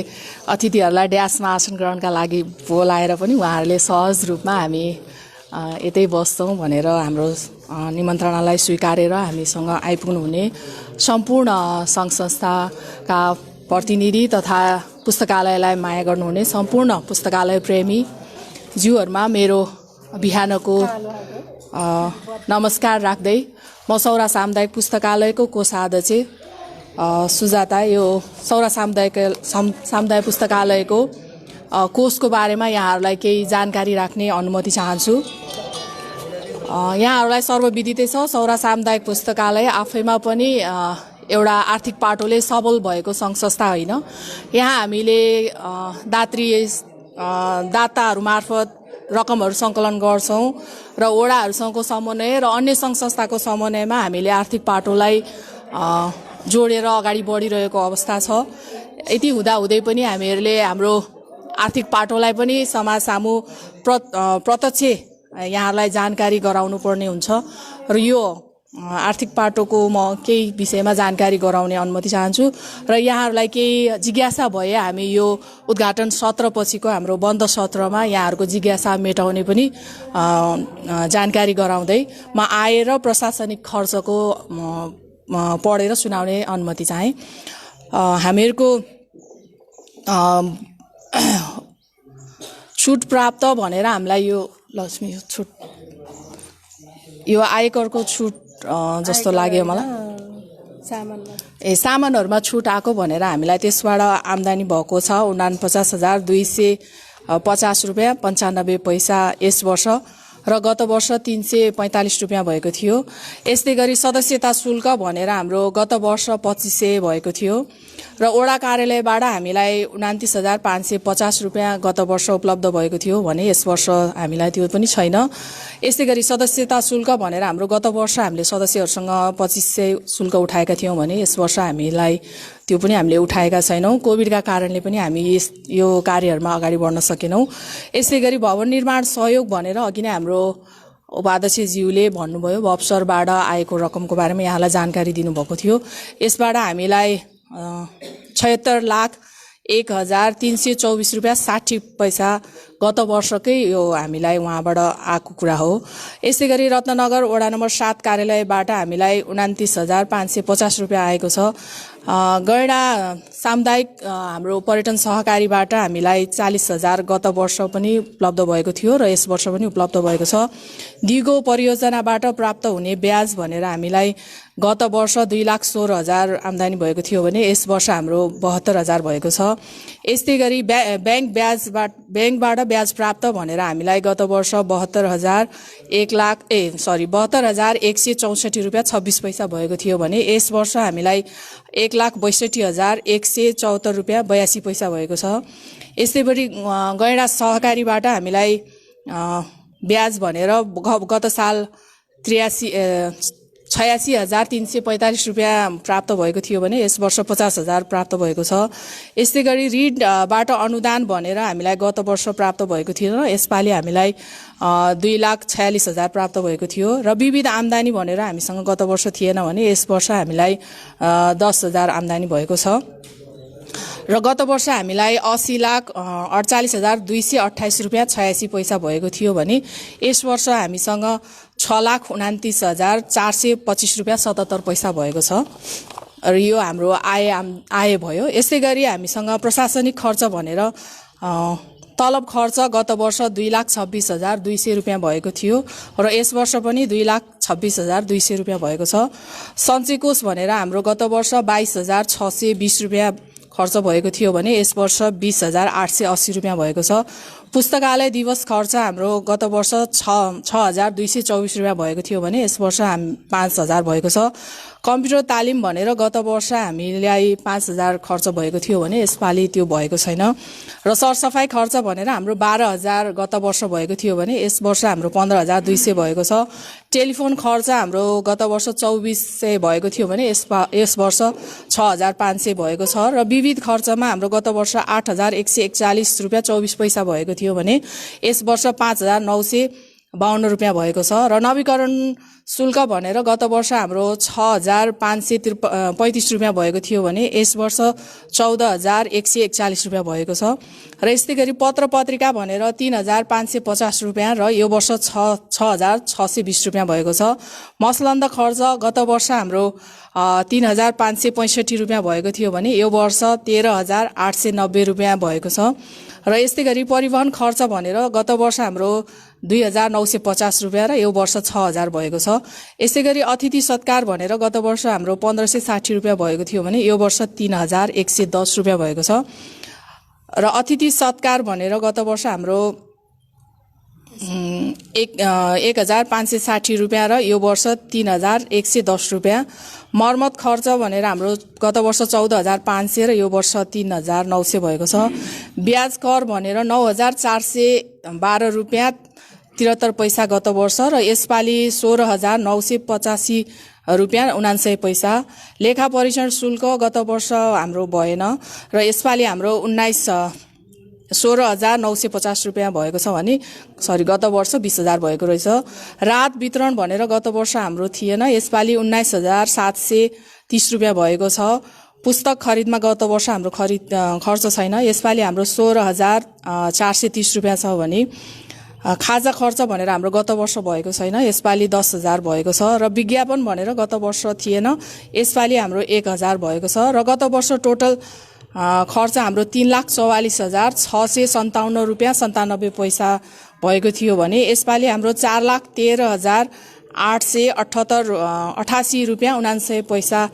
अतिथिहरूलाई ड्यासमा आसन ग्रहणका लागि बोलाएर पनि उहाँहरूले सहज रूपमा हामी यतै बस्छौँ भनेर हाम्रो निमन्त्रणालाई स्वीकारेर हामीसँग आइपुग्नुहुने सम्पूर्ण सङ्घ संस्थाका प्रतिनिधि तथा पुस्तकालयलाई माया गर्नुहुने सम्पूर्ण पुस्तकालय प्रेमी ज्यूहरूमा मेरो बिहानको नमस्कार राख्दै म सौरा सामुदायिक पुस्तकालयको कोषाध्यक्ष सुजाता यो सौरा सामुदायिक पुस्तकालयको कोषको बारेमा यहाँहरूलाई केही जानकारी राख्ने अनुमति चाहन्छु। यहाँहरूलाई सर्वविदितै छ सौरा सामुदायिक पुस्तकालय आफैमा पनि एउटा आर्थिक पाटोले सबल भएको सङ्घ संस्था होइन। यहाँ हामीले दाताहरू मार्फत रकमहरू सङ्कलन गर्छौँ र वडाहरूसँगको समन्वय र अन्य सङ्घ संस्थाको समन्वयमा हामीले आर्थिक पाटोलाई जोडेर अगाडि बढिरहेको अवस्था छ। यति हुँदाहुँदै पनि हामीहरूले हाम्रो आर्थिक पाटोलाई पनि समाज सामु प्रत्यक्ष यहाँहरूलाई जानकारी गराउनु पर्ने हुन्छ र यो आर्थिक पाटोको म केही विषयमा जानकारी गराउने अनुमति चाहन्छु र यहाँहरूलाई केही जिज्ञासा भए हामी यो उद्घाटन सत्रपछिको हाम्रो बन्द सत्रमा यहाँहरूको जिज्ञासा मेटाउने पनि जानकारी गराउँदै म आएर प्रशासनिक खर्चको पढेर सुनाउने अनुमति चाहे। हामीहरूको छुट प्राप्त भनेर हामीलाई यो लक्ष्मी छुट यो आयकरको छुट जस्तो लाग्यो मलाई। सामानहरूमा छुट आएको भनेर हामीलाई त्यसबाट आम्दानी भएको छ 49,250 रुपियाँ 95 पैसा यस वर्ष र गत वर्ष 345 रुपियाँ भएको थियो। यस्तै गरी सदस्यता शुल्क भनेर हाम्रो गत वर्ष 2500 भएको थियो र वडा कार्यालयबाट हामीलाई 29,550 रुपियाँ गत वर्ष उपलब्ध भएको थियो भने यस वर्ष हामीलाई त्यो पनि छैन। यस्तै गरी सदस्यता शुल्क भनेर हाम्रो गत वर्ष हामीले सदस्यहरूसँग 2500 शुल्क उठाएका थियौँ भने यस वर्ष हामीलाई त्यो पनि हामीले उठाएका छैनौँ। कोभिडका कारणले पनि हामी यो कार्यहरूमा अगाडि बढ्न सकेनौँ। यसै गरी भवन निर्माण सहयोग भनेर अघि नै हाम्रो उपाध्यक्षज्यूले भन्नुभयो अफसरबाट आएको रकमको बारेमा यहाँलाई जानकारी दिनुभएको थियो। यसबाट हामीलाई 76,01,324 रुपियाँ 60 पैसा गत वर्षकै यो हामीलाई उहाँबाट आएको कुरा हो। यसै गरी रत्ननगर वडा नम्बर 7 कार्यालयबाट हामीलाई 29,550 रुपियाँ आएको छ। गैडा सामुदायिक हाम्रो पर्यटन सहकारीबाट हामीलाई 40,000 गत वर्ष पनि उपलब्ध भएको थियो र यस वर्ष पनि उपलब्ध भएको छ। दिगो परियोजनाबाट प्राप्त हुने ब्याज भनेर हामीलाई गत वर्ष 2,16,000 आम्दानी भएको थियो भने यस वर्ष हाम्रो 72,000 भएको छ। यस्तै गरी ब्याङ्कबाट ब्याज प्राप्त भनेर हामीलाई गत वर्ष 72,164 रुपियाँ 26 पैसा भएको थियो भने यस वर्ष हामीलाई 1,62,174 रुपियाँ 82 पैसा भएको छ। यस्तै गरी गैडा सहकारीबाट हामीलाई ब्याज भनेर गत साल 86,345 रुपियाँ प्राप्त भएको थियो भने यस वर्ष 50,000 प्राप्त भएको छ। यस्तै गरी ऋणबाट अनुदान भनेर हामीलाई गत वर्ष प्राप्त भएको थियो र यसपालि हामीलाई 2,46,000 प्राप्त भएको थियो र विविध आम्दानी भनेर हामीसँग गत वर्ष थिएन भने यस वर्ष हामीलाई 10,000 आम्दानी भएको छ र गत वर्ष हामीलाई 80,48,228 रुपियाँ 86 पैसा भएको थियो भने यस वर्ष हामीसँग 6,29,425 रुपियाँ 77 पैसा भएको छ र यो हाम्रो आय भयो। यसै गरी हामीसँग प्रशासनिक खर्च भनेर तलब खर्च गत वर्ष 2,26,200 रुपियाँ भएको थियो र यस वर्ष पनि 2,26,200 रुपियाँ भएको छ। सञ्चय कोष भनेर हाम्रो गत वर्ष 22,620 रुपियाँ खर्च भएको थियो भने यस वर्ष 20,880 रुपियाँ भएको छ। पुस्तकालय दिवस खर्च हाम्रो गत वर्ष 6,224 रुपियाँ भएको थियो भने यस वर्ष 5,000 भएको छ। कम्प्युटर तालिम भनेर गत वर्ष हामीलाई 5,000 खर्च भएको थियो भने यसपालि त्यो भएको छैन र सरसफाई खर्च भनेर हाम्रो 12,000 गत वर्ष भएको थियो भने यस वर्ष हाम्रो 15,200 भएको छ। टेलिफोन खर्च हाम्रो गत वर्ष 2,400 भएको थियो भने यस वर्ष 6,500 भएको छ र विविध खर्चमा हाम्रो गत वर्ष 8,141 रुपियाँ 24 पैसा भएको थियो भने यस वर्ष 5,900 52 रुपियाँ भएको छ र नवीकरण शुल्क भनेर गत वर्ष हाम्रो 6,535 रुपियाँ भएको थियो भने यस वर्ष 14,141 रुपियाँ भएको छ र यस्तै गरी पत्र पत्रिका भनेर 3,550 रुपियाँ र यो वर्ष 6,620 रुपियाँ भएको छ। मसलन्द खर्च गत वर्ष हाम्रो 3,565 रुपियाँ भएको थियो भने यो वर्ष 13,890 रुपियाँ भएको छ र यस्तै गरी परिवहन खर्च भनेर गत वर्ष हाम्रो 2,950 रुपियाँ र यो वर्ष 6,000 भएको छ। यसै गरी अतिथि सत्कार भनेर गत वर्ष हाम्रो 1,560 रुपियाँ भएको थियो भने यो वर्ष 3,110 रुपियाँ भएको छ र अतिथि सत्कार भनेर गत वर्ष हाम्रो 1,560 रुपियाँ र यो वर्ष 3,110 रुपियाँ। मर्मत खर्च भनेर हाम्रो गत वर्ष 14,500 र यो वर्ष 3,900 भएको छ। ब्याज कर भनेर 9,412 रुपियाँ 73 पैसा गत वर्ष र यसपालि 16,985 रुपियाँ 99 पैसा। लेखा परीक्षण शुल्क गत वर्ष हाम्रो भएन र यसपालि हाम्रो 16,950 रुपियाँ भएको छ भने गत वर्ष 20,000 भएको रहेछ। राहत वितरण भनेर गत वर्ष हाम्रो थिएन, यसपालि 19,730 रुपियाँ भएको छ। पुस्तक खरिदमा गत वर्ष हाम्रो खर्च छैन, यसपालि हाम्रो 16,430 रुपियाँ छ भने खाजा खर्च भनेर हाम्रो गत वर्ष भएको छैन, यसपालि 10,000 भएको छ र विज्ञापन भनेर गत वर्ष थिएन, यसपालि हाम्रो 1,000 भएको छ र गत वर्ष टोटल खर्च हाम्रो 3,44,657 रुपियाँ 97 पैसा भएको थियो भने यसपालि हाम्रो 4,13,888 रुपियाँ 99 पैसा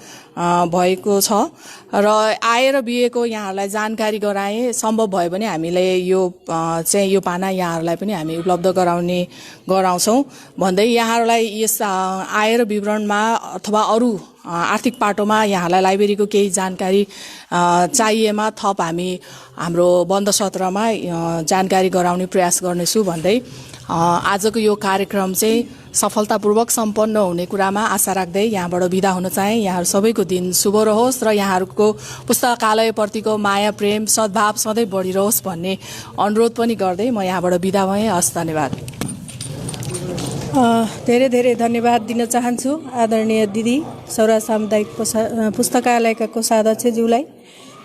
भएको छ र आएर बिहेको यहाँहरूलाई जानकारी गराएँ। सम्भव भयो भने हामीले यो पाना यहाँहरूलाई पनि हामी उपलब्ध गराउँछौँ भन्दै यहाँहरूलाई यस आएर विवरणमा अथवा अरू आर्थिक पाटोमा यहाँलाई लाइब्रेरीको केही जानकारी चाहिएमा थप हामी हाम्रो बन्द सत्रमा जानकारी गराउने प्रयास गर्नेछु भन्दै आजको यो कार्यक्रम चाहिँ सफलतापूर्वक सम्पन्न हुने कुरामा आशा राख्दै यहाँबाट बिदा हुन चाहे। यहाँहरू सबैको दिन शुभ रहोस् र यहाँहरूको पुस्तकालयप्रतिको माया प्रेम सद्भाव सधैँ बढिरहोस् भन्ने अनुरोध पनि गर्दै म यहाँबाट बिदा भएँ। हस्, धन्यवाद। धेरै धेरै धन्यवाद दिन चाहन्छु आदरणीय दिदी सौरा सामुदायिक पुस्तकालयका कोषाध्यक्षज्यूलाई।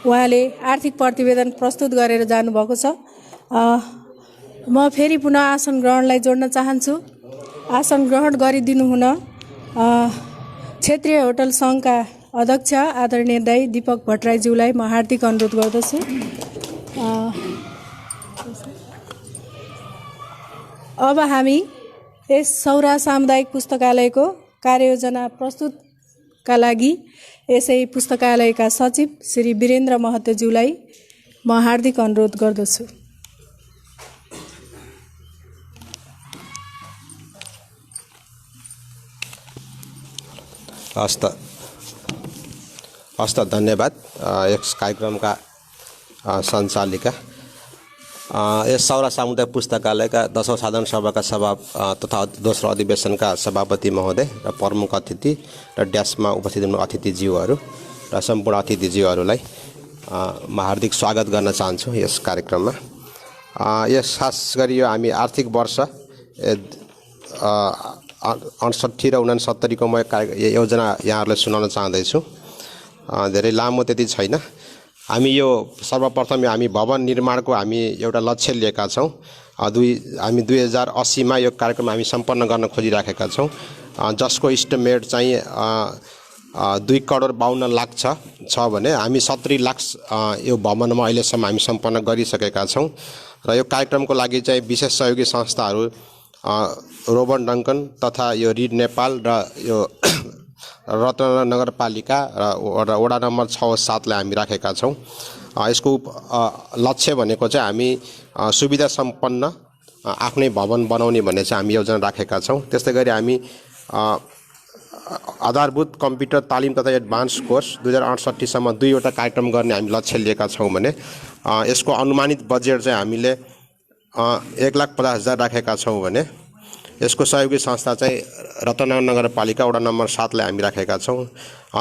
उहाँले आर्थिक प्रतिवेदन प्रस्तुत गरेर जानुभएको छ। म फेरि पुनः आसन ग्रहणलाई जोड्न चाहन्छु। आसन ग्रहण गरिदिनु हुन क्षेत्रीय होटल सङ्घका अध्यक्ष आदरणीय दाई दीपक भट्टराईज्यूलाई म हार्दिक अनुरोध गर्दछु। अब हामी यस सौरा सामुदायिक पुस्तकालयको कार्ययोजना प्रस्तुतका लागि यसै पुस्तकालयका सचिव श्री वीरेन्द्र महतोज्यूलाई म हार्दिक अनुरोध गर्दछु। हस्त धन्यवाद। यस कार्यक्रमका सञ्चालिका यस सौरा सामुदायिक पुस्तकालयका 10औं साधारण सभाका सभा तथा दोस्रो अधिवेशनका सभापति महोदय र प्रमुख अतिथि र ड्यासमा उपस्थित हुनु अतिथिज्यूहरू र सम्पूर्ण अतिथिज्यूहरूलाई म हार्दिक स्वागत गर्न चाहन्छु यस कार्यक्रममा। यस खास गरी यो हामी आर्थिक वर्ष 68 र 69 को म योजना यहाँहरूलाई सुनाउन चाहदैछु। धेरै लामो त्यति छैन। हामी यो सर्वप्रथम हामी भवन निर्माणको हामी एउटा लक्ष्य लिएका छौँ। हामी 2080 मा यो कार्यक्रम हामी सम्पन्न गर्न खोजिराखेका छौँ, जसको इस्टिमेट चाहिँ 2,52,00,000 छ भने हामी 70 लाख यो भवनमा अहिलेसम्म हामी सम्पन्न गरिसकेका छौँ। र यो कार्यक्रमको लागि चाहिँ विशेष सहयोगी संस्थाहरू रोबन डङ्कन तथा यो रिड नेपाल र यो रत्न नगरपालिका र वडा नम्बर 6 वा 7 लाई हामी राखेका छौँ। यसको लक्ष्य भनेको चाहिँ हामी सुविधा सम्पन्न आफ्नै भवन बनाउने भन्ने चाहिँ हामी योजना राखेका छौँ। त्यस्तै गरी हामी आधारभूत कम्प्युटर तालिम तथा एडभान्स कोर्स 2068 सम्म 2वटा कार्यक्रम गर्ने हामी लक्ष्य लिएका छौँ भने यसको अनुमानित बजेट चाहिँ हामीले 1,50,000 राखेका छौँ भने यसको सहयोगी संस्था चाहिँ रत्न नगरपालिका वडा नम्बर 7 लाई हामी राखेका छौँ।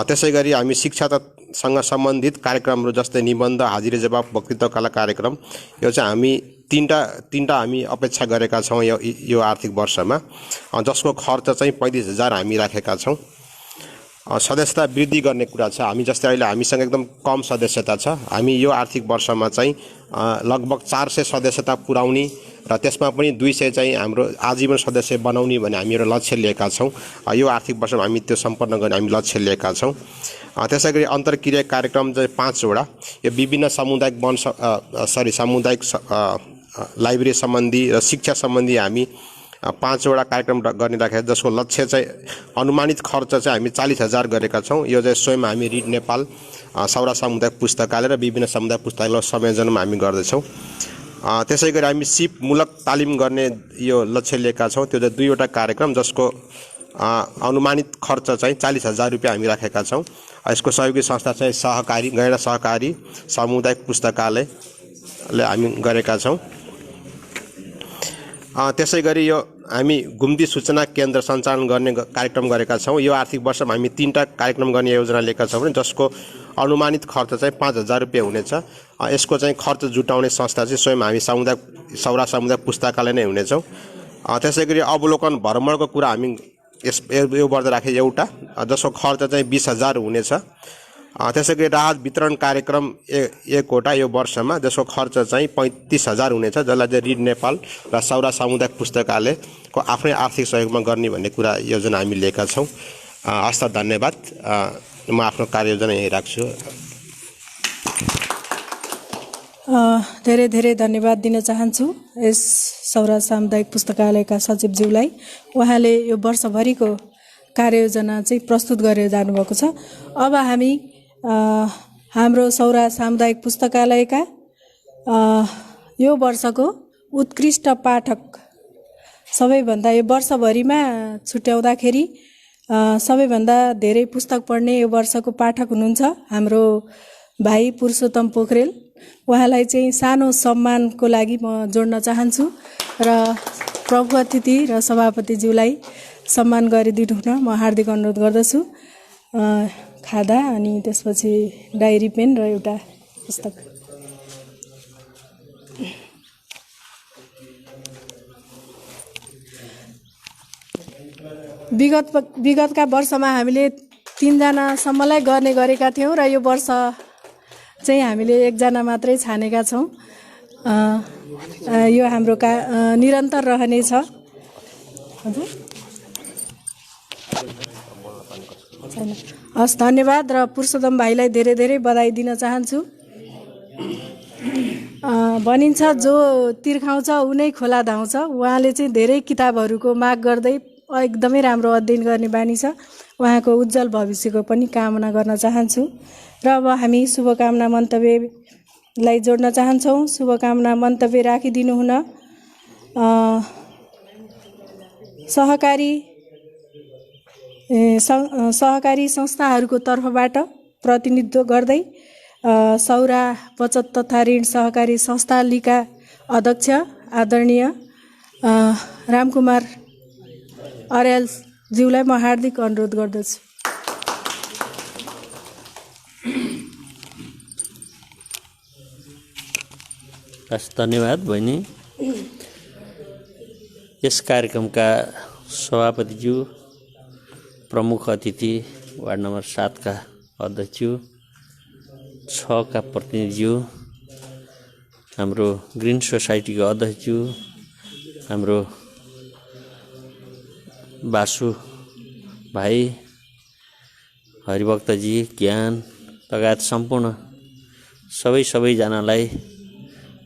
त्यसै गरी हामी शिक्षासँग सम्बन्धित कार्यक्रमहरू जस्तै निबन्ध, हाजिरी जवाब, वक्तृत्व कला कार्यक्रम यो चाहिँ हामी तीनटा हामी अपेक्षा गरेका छौँ यो आर्थिक वर्षमा, जसको खर्च चाहिँ 35,000 हामी राखेका छौँ। सदस्यता वृद्धि गर्ने कुरा छ। हामी जस्तै अहिले हामीसँग एकदम कम सदस्यता छ। हामी यो आर्थिक वर्षमा चाहिँ लगभग 400 सदस्यता पुर्याउने र त्यसमा पनि 200 चाहिँ हाम्रो आजीवन सदस्य बनाउने भन्ने हामी एउटा लक्ष्य लिएका छौँ। यो आर्थिक वर्षमा हामी त्यो सम्पन्न गर्ने हामी लक्ष्य लिएका छौँ। त्यसै गरी अन्तर्क्रिया कार्यक्रम चाहिँ 5वटा, यो विभिन्न सामुदायिक लाइब्रेरी सम्बन्धी र शिक्षा सम्बन्धी हामी 5वटा कार्यक्रम गर्ने राखेका, जसको लक्ष्य चाहिँ अनुमानित खर्च चाहिँ हामी 40,000 गरेका छौँ। यो चाहिँ स्वयं हामी रिड नेपाल, सौरा सामुदायिक पुस्तकालय र विभिन्न सामुदायिक पुस्तकालय संयोजनमा हामी गर्दैछौँ। त्यसै गरी हामी सिपमूलक तालिम गर्ने यो लक्ष्य लिएका छौँ। त्यो चाहिँ 2वटा कार्यक्रम, जसको अनुमानित खर्च चाहिँ 40,000 रुपियाँ हामी राखेका छौँ। यसको सहयोगी संस्था चाहिँ सहकारी, गैर सहकारी सामुदायिक पुस्तकालयले हामी गरेका छौँ। त्यसै गरी यो हामी घुम्ती सूचना केन्द्र सञ्चालन गर्ने कार्यक्रम गरेका छौँ। यो आर्थिक वर्षमा हामी 3टा कार्यक्रम गर्ने योजना लिएका छौँ भने जसको अनुमानित खर्च चाहिँ 5,000 रुपियाँ हुनेछ। यसको चाहिँ खर्च जुटाउने संस्था चाहिँ स्वयं हामी सौरा सामुदायिक पुस्तकालय नै हुनेछौँ। त्यसै गरी अवलोकन भ्रमणको कुरा हामी यो वर्ष राखे एउटा, जसको खर्च चाहिँ 20,000 हुनेछ। त्यसै गरी राहत वितरण कार्यक्रम एकवटा यो वर्षमा, जसको खर्च चाहिँ 35,000 हुनेछ, जसलाई चाहिँ रिड नेपाल र सौरा सामुदायिक पुस्तकालयको आफ्नै आर्थिक सहयोगमा गर्ने भन्ने कुरा योजना हामी लिएका छौँ। हस्त धन्यवाद। म आफ्नो कार्ययोजना यही राख्छु। धेरै धेरै धन्यवाद दिन चाहन्छु यस सौरा सामुदायिक पुस्तकालयका सचिवज्यूलाई। उहाँले यो वर्षभरिको कार्ययोजना चाहिँ प्रस्तुत गरेर जानुभएको छ। अब हामी हाम्रो सौरा सामुदायिक पुस्तकालयका यो वर्षको उत्कृष्ट पाठक, सबैभन्दा यो वर्षभरिमा छुट्याउँदाखेरि सबैभन्दा धेरै पुस्तक पढ्ने यो वर्षको पाठक हुनुहुन्छ हाम्रो भाइ पुरुषोत्तम पोखरेल। उहाँलाई चाहिँ सानो सम्मानको लागि म जोड्न चाहन्छु र प्रमुख अतिथि र सभापतिज्यूलाई सम्मान गरिदिनु हुन म हार्दिक अनुरोध गर्दछु। खादा अनि त्यसपछि डायरी पेन र एउटा पुस्तक। विगतका वर्षमा हामीले 3जनासम्मलाई गर्ने गरेका थियौँ र यो वर्ष चाहिँ हामीले 1जना मात्रै छानेका छौँ। यो हाम्रो निरन्तर रहनेछ। हजुर हस्, धन्यवाद। र पुरुषोत्तम भाइलाई धेरै धेरै बधाई दिन चाहन्छु। भनिन्छ जो तिर्खाउँछ उनै खोला धाउँछ। उहाँले चाहिँ धेरै किताबहरूको माग गर्दै एकदमै राम्रो अध्ययन गर्ने बानी छ। उहाँको उज्जवल भविष्यको पनि कामना गर्न चाहन्छु। र अब हामी शुभकामना मन्तव्यलाई जोड्न चाहन्छौँ। शुभकामना मन्तव्य राखिदिनु हुन सहकारी संस्थाहरूको तर्फबाट प्रतिनिधित्व गर्दै सौरा बचत तथा ऋण सहकारी संस्थालीका अध्यक्ष आदरणीय रामकुमार अर्यालज्यूलाई म हार्दिक अनुरोध गर्दछु। हस्, धन्यवाद बहिनी। यस कार्यक्रमका सभापतिज्यू, प्रमुख अतिथि, वार्ड नम्बर 7 का अध्यक्ष, 6 का प्रतिनिधिज्यू, हाम्रो ग्रिन सोसाइटीको अध्यक्ष, हाम्रो बासु भाइ, हरिभक्तजी, ज्ञान लगायत सम्पूर्ण सबैजनालाई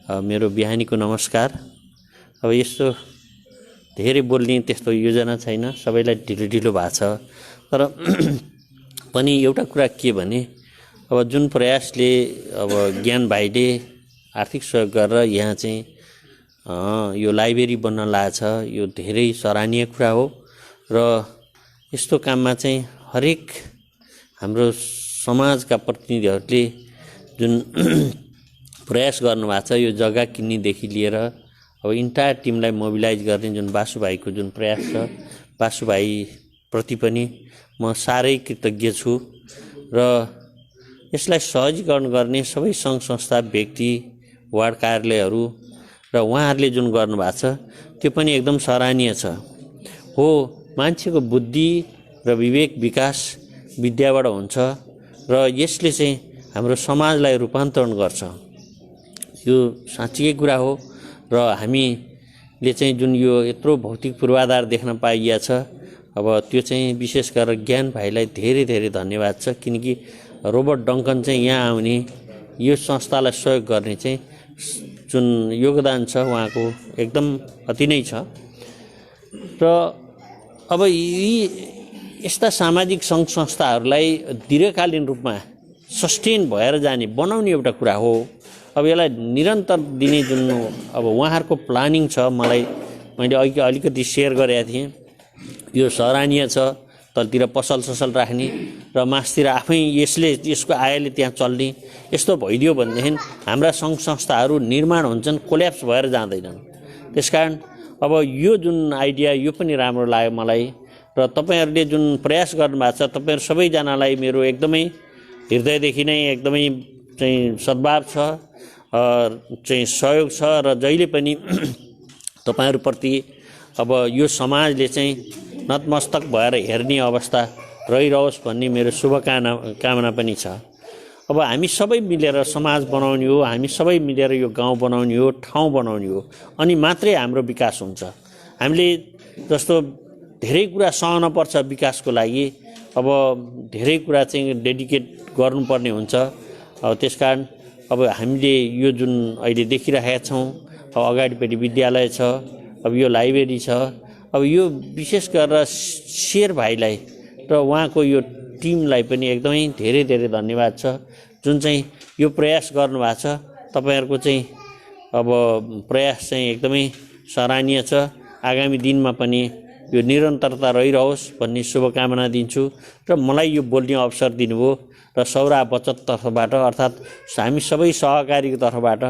मेरो बिहानीको नमस्कार। अब यस्तो धेरै बोल्ने त्यस्तो योजना छैन, सबैलाई ढिलो भएको छ। तर पनि एउटा कुरा के भने, अब जुन प्रयासले अब ज्ञान भाइले आर्थिक सहयोग गरेर यहाँ चाहिँ यो लाइब्रेरी बन्न लागेको छ, यो धेरै सराहनीय कुरा हो। र यस्तो काममा चाहिँ हरेक हाम्रो समाजका प्रतिनिधिहरूले जुन प्रयास गर्नुभएको छ, यो जग्गा किन्नेदेखि लिएर अब इन्टायर टिमलाई मोबिलाइज गर्ने जुन बासुभाइको जुन प्रयास छ, बासुभाइप्रति पनि म साह्रै कृतज्ञ छु। र यसलाई सहजीकरण गर्ने सबै सङ्घ संस्था, व्यक्ति, वार्ड कार्यालयहरू र उहाँहरूले जुन गर्नुभएको छ त्यो पनि एकदम सराहनीय छ। हो, मान्छेको बुद्धि र विवेक विकास विद्याबाट हुन्छ र यसले चाहिँ हाम्रो समाजलाई रूपान्तरण गर्छ। यो साँच्चीकै कुरा हो र हामीले चाहिँ जुन यो यत्रो भौतिक पूर्वाधार देख्न पाइया छ, अब त्यो चाहिँ विशेष गरेर ज्ञान भाइलाई धेरै धेरै धन्यवाद छ, किनकि रोबर्ट डङ्कन चाहिँ यहाँ आउने यो संस्थालाई सहयोग गर्ने चाहिँ जुन योगदान छ उहाँको एकदम अति नै छ। र अब यी यस्ता सामाजिक सङ्घ संस्थाहरूलाई दीर्घकालीन रूपमा सस्टेन भएर जाने बनाउने एउटा कुरा हो। अब यसलाई निरन्तर दिने जुन अब उहाँहरूको प्लानिङ छ, मैले अघि अलिकति सेयर गरेका थिएँ, यो सराहनीय छ। तलतिर पसल ससल राख्ने र मासतिर आफै यसको आयले त्यहाँ चल्ने यस्तो भइदियो भनेदेखि हाम्रा सङ्घ संस्थाहरू निर्माण हुन्छन्, कोल्याप्स भएर जाँदैनन्। त्यसकारण अब यो जुन आइडिया यो पनि राम्रो लाग्यो मलाई र तपाईँहरूले जुन प्रयास गर्नुभएको छ तपाईँहरू सबैजनालाई मेरो एकदमै हृदयदेखि नै एकदमै चाहिँ सद्भाव छ, चाहिँ सहयोग छ र जहिले पनि तपाईँहरूप्रति अब यो समाजले चाहिँ नतमस्तक भएर हेर्ने अवस्था रहिरहोस् भन्ने मेरो शुभकामना पनि छ। अब हामी सबै मिलेर समाज बनाउने हो, हामी सबै मिलेर यो गाउँ बनाउने हो, ठाउँ बनाउने हो, अनि मात्रै हाम्रो विकास हुन्छ। हामीले जस्तो धेरै कुरा सहनुपर्छ विकासको लागि, अब धेरै कुरा चाहिँ डेडिकेट गर्नुपर्ने हुन्छ। अब त्यसकारण अब हामीले यो जुन अहिले देखिरहेका छौँ, अब अगाडिपट्टि विद्यालय छ, अब यो लाइब्रेरी छ, अब यो विशेष गरेर शेर भाइलाई र उहाँको यो टिमलाई पनि एकदमै धेरै धेरै धन्यवाद छ, जुन चाहिँ यो प्रयास गर्नुभएको छ। तपाईँहरूको चाहिँ अब प्रयास चाहिँ एकदमै सराहनीय छ। आगामी दिनमा पनि यो निरन्तरता रहिरहोस् भन्ने शुभकामना दिन्छु र मलाई यो बोल्ने अवसर दिनुभयो र सौरा बचत तर्फबाट अर्थात् हामी सबै सहकारीको तर्फबाट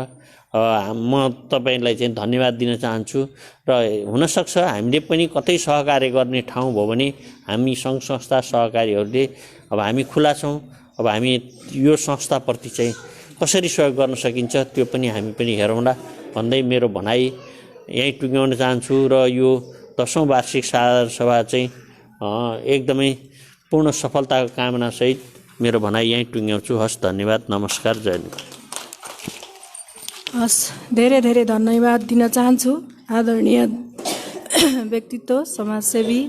म तपाईँलाई चाहिँ धन्यवाद दिन चाहन्छु। र हुनसक्छ हामीले पनि कतै सहकार्य गर्ने ठाउँ भयो भने हामी सङ्घ संस्था सहकारीहरूले अब हामी खुला छौँ। अब हामी यो संस्थाप्रति चाहिँ कसरी सहयोग गर्न सकिन्छ त्यो पनि हामी पनि हेरौँला भन्दै मेरो भनाइ यहीँ टुङ्ग्याउन चाहन्छु र यो 10औं वार्षिक साधारण सभा चाहिँ एकदमै पूर्ण सफलताको कामनासहित मेरो भनाइ यहीँ टुङ्ग्याउँछु। हस्, धन्यवाद, नमस्कार, जय नेपाल। हस्, धेरै धेरै धन्यवाद दिन चाहन्छु आदरणीय व्यक्तित्व समाजसेवी।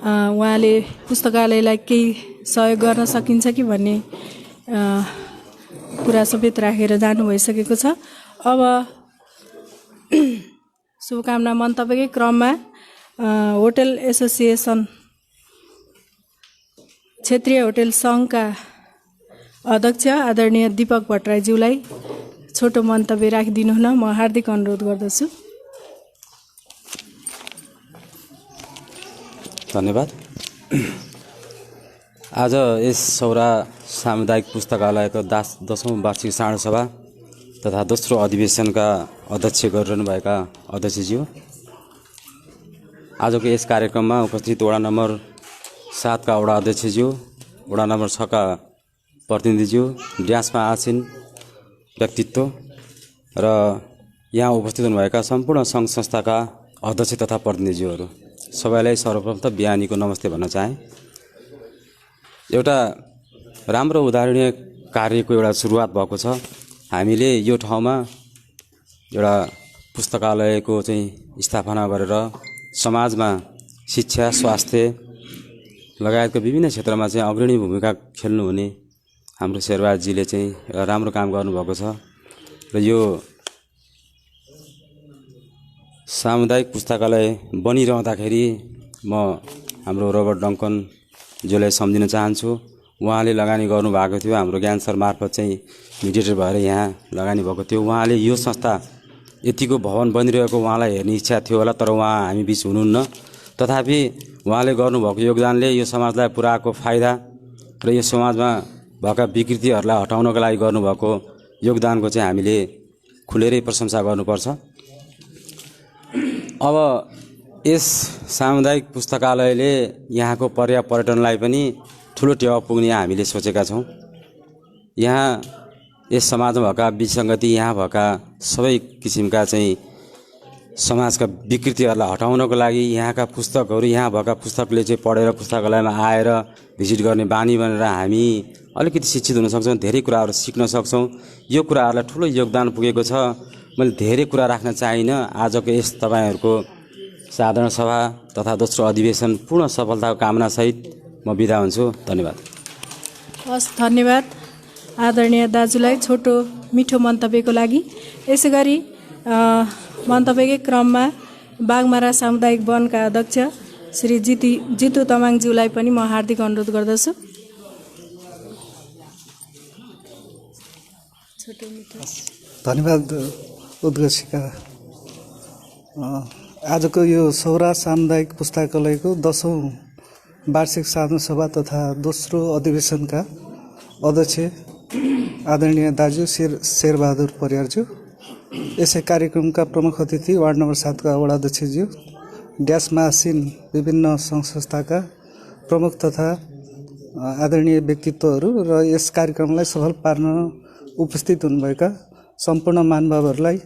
उहाँले पुस्तकालयलाई केही सहयोग गर्न सकिन्छ कि भन्ने कुरा समेत राखेर जानु भइसकेको छ। अब शुभकामना मन्तव्यकै क्रममा होटल एसोसिएसन क्षेत्रीय होटल सङ्घका अध्यक्ष आदरणीय दीपक भट्टराईज्यूलाई छोटो मन्तव्य राखिदिनु हुन म हार्दिक अनुरोध गर्दछु। धन्यवाद। आज यस सौरा सामुदायिक पुस्तकालयको 10औं वार्षिक साधारण सभा तथा दोस्रो अधिवेशनका अध्यक्ष गरिरहनुभएका अध्यक्षज्यू, आजको यस कार्यक्रममा उपस्थित वडा नम्बर 7 का वडा अध्यक्षज्यू, वडा नम्बर 6 का प्रतिनिधिज्यू, ड्यासमा आसीन व्यक्तित्व र यहाँ उपस्थित हुनुभएका सम्पूर्ण सङ्घ संस्थाका अध्यक्ष तथा प्रतिनिधिज्यूहरू सबैलाई सर्वप्रथम त बिहानीको नमस्ते भन्न चाहे। एउटा राम्रो उदाहरणीय कार्यको एउटा सुरुवात भएको छ। हामीले यो ठाउँमा एउटा पुस्तकालयको चाहिँ स्थापना गरेर समाजमा शिक्षा, स्वास्थ्य लगायतको विभिन्न क्षेत्रमा चाहिँ अग्रणी भूमिका खेल्नुहुने हाम्रो शेरबहादुरजीले चाहिँ एउटा राम्रो काम गर्नुभएको छ र यो सामुदायिक पुस्तकालय बनिरहँदाखेरि म हाम्रो रोबर्ट डङ्कनज्यूलाई सम्झिन चाहन्छु। उहाँले लगानी गर्नुभएको थियो, हाम्रो ज्ञान सर मार्फत चाहिँ मिडिएटर भएर यहाँ लगानी भएको थियो। उहाँले यो संस्था यतिको भवन बनिरहेको उहाँलाई हेर्ने इच्छा थियो होला, तर उहाँ हामी बिच हुनुहुन्न। तथापि उहाँले गर्नुभएको योगदानले यो समाजलाई पुऱ्याएको फाइदा र यो समाजमा भएका विकृतिहरूलाई हटाउनको लागि गर्नुभएको योगदानको चाहिँ हामीले खुलेरै प्रशंसा गर्नुपर्छ। अब यस सामुदायिक पुस्तकालयले यहाँको पर्यटनलाई पनि ठुलो टेवा पुग्ने हामीले सोचेका छौँ। यहाँ यस समाजमा भएका विसङ्गति, यहाँ भएका सबै किसिमका चाहिँ समाजका विकृतिहरूलाई हटाउनको लागि यहाँका पुस्तकहरू यहाँ भएका पुस्तकले चाहिँ पढेर पुस्तकालयमा आएर भिजिट गर्ने बानी बनेर हामी अलिकति शिक्षित हुन सक्छौँ, धेरै कुराहरू सिक्न सक्छौँ। यो कुराहरूलाई ठुलो योगदान पुगेको छ। मैले धेरै कुरा राख्न चाहिनँ। आजको यस तपाईँहरूको साधारण सभा तथा दोस्रो अधिवेशन पूर्ण सफलताको कामनासहित म बिदा हुन्छु। धन्यवाद। हस्, धन्यवाद आदरणीय दाजुलाई छोटो मिठो मन्तव्यको लागि। यसै गरी मन्तव्यकै क्रममा बाघमारा सामुदायिक वनका अध्यक्ष श्री जितु तमाङज्यूलाई पनि म हार्दिक अनुरोध गर्दछु। धन्यवाद उद्घोषिका। आजको यो सौरा सामुदायिक पुस्तकालयको 10औं वार्षिक साधारण सभा तथा दोस्रो अधिवेशनका अध्यक्ष आदरणीय दाजु शेरबहादुर परियारज्यू, यसै कार्यक्रमका प्रमुख अतिथि वार्ड नम्बर 7 का वडा अध्यक्षज्यू, ड्यासमा आसीन विभिन्न सङ्घ संस्थाका प्रमुख तथा आदरणीय व्यक्तित्वहरू र यस कार्यक्रमलाई सफल पार्न उपस्थित हुनुभएका सम्पूर्ण महानुभावहरूलाई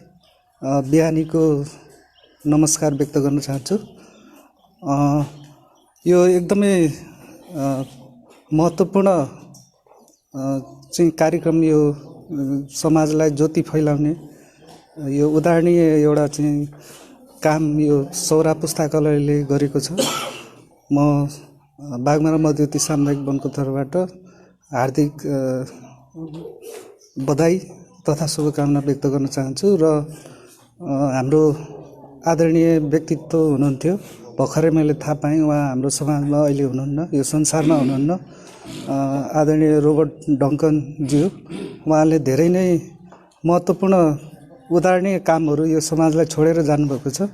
बिहानीको नमस्कार व्यक्त गर्न चाहन्छु। यो एकदमै महत्त्वपूर्ण चाहिँ कार्यक्रम, यो समाजलाई ज्योति फैलाउने यो उदाहरणीय एउटा चाहिँ काम यो सौरा पुस्तकालयले गरेको छ। म बाघमारा मध्यवर्ती सामुदायिक वनको तर्फबाट हार्दिक बधाई तथा शुभकामना व्यक्त गर्न चाहन्छु। र हाम्रो आदरणीय व्यक्तित्व हुनुहुन्थ्यो, भर्खरै मैले थाहा पाएँ उहाँ हाम्रो समाजमा अहिले हुनुहुन्न, यो संसारमा हुनुहुन्न, आदरणीय रोबर्ट डङ्कनज्यू। उहाँले धेरै नै महत्त्वपूर्ण उदाहरणीय कामहरू यो समाजलाई छोडेर जानुभएको छ।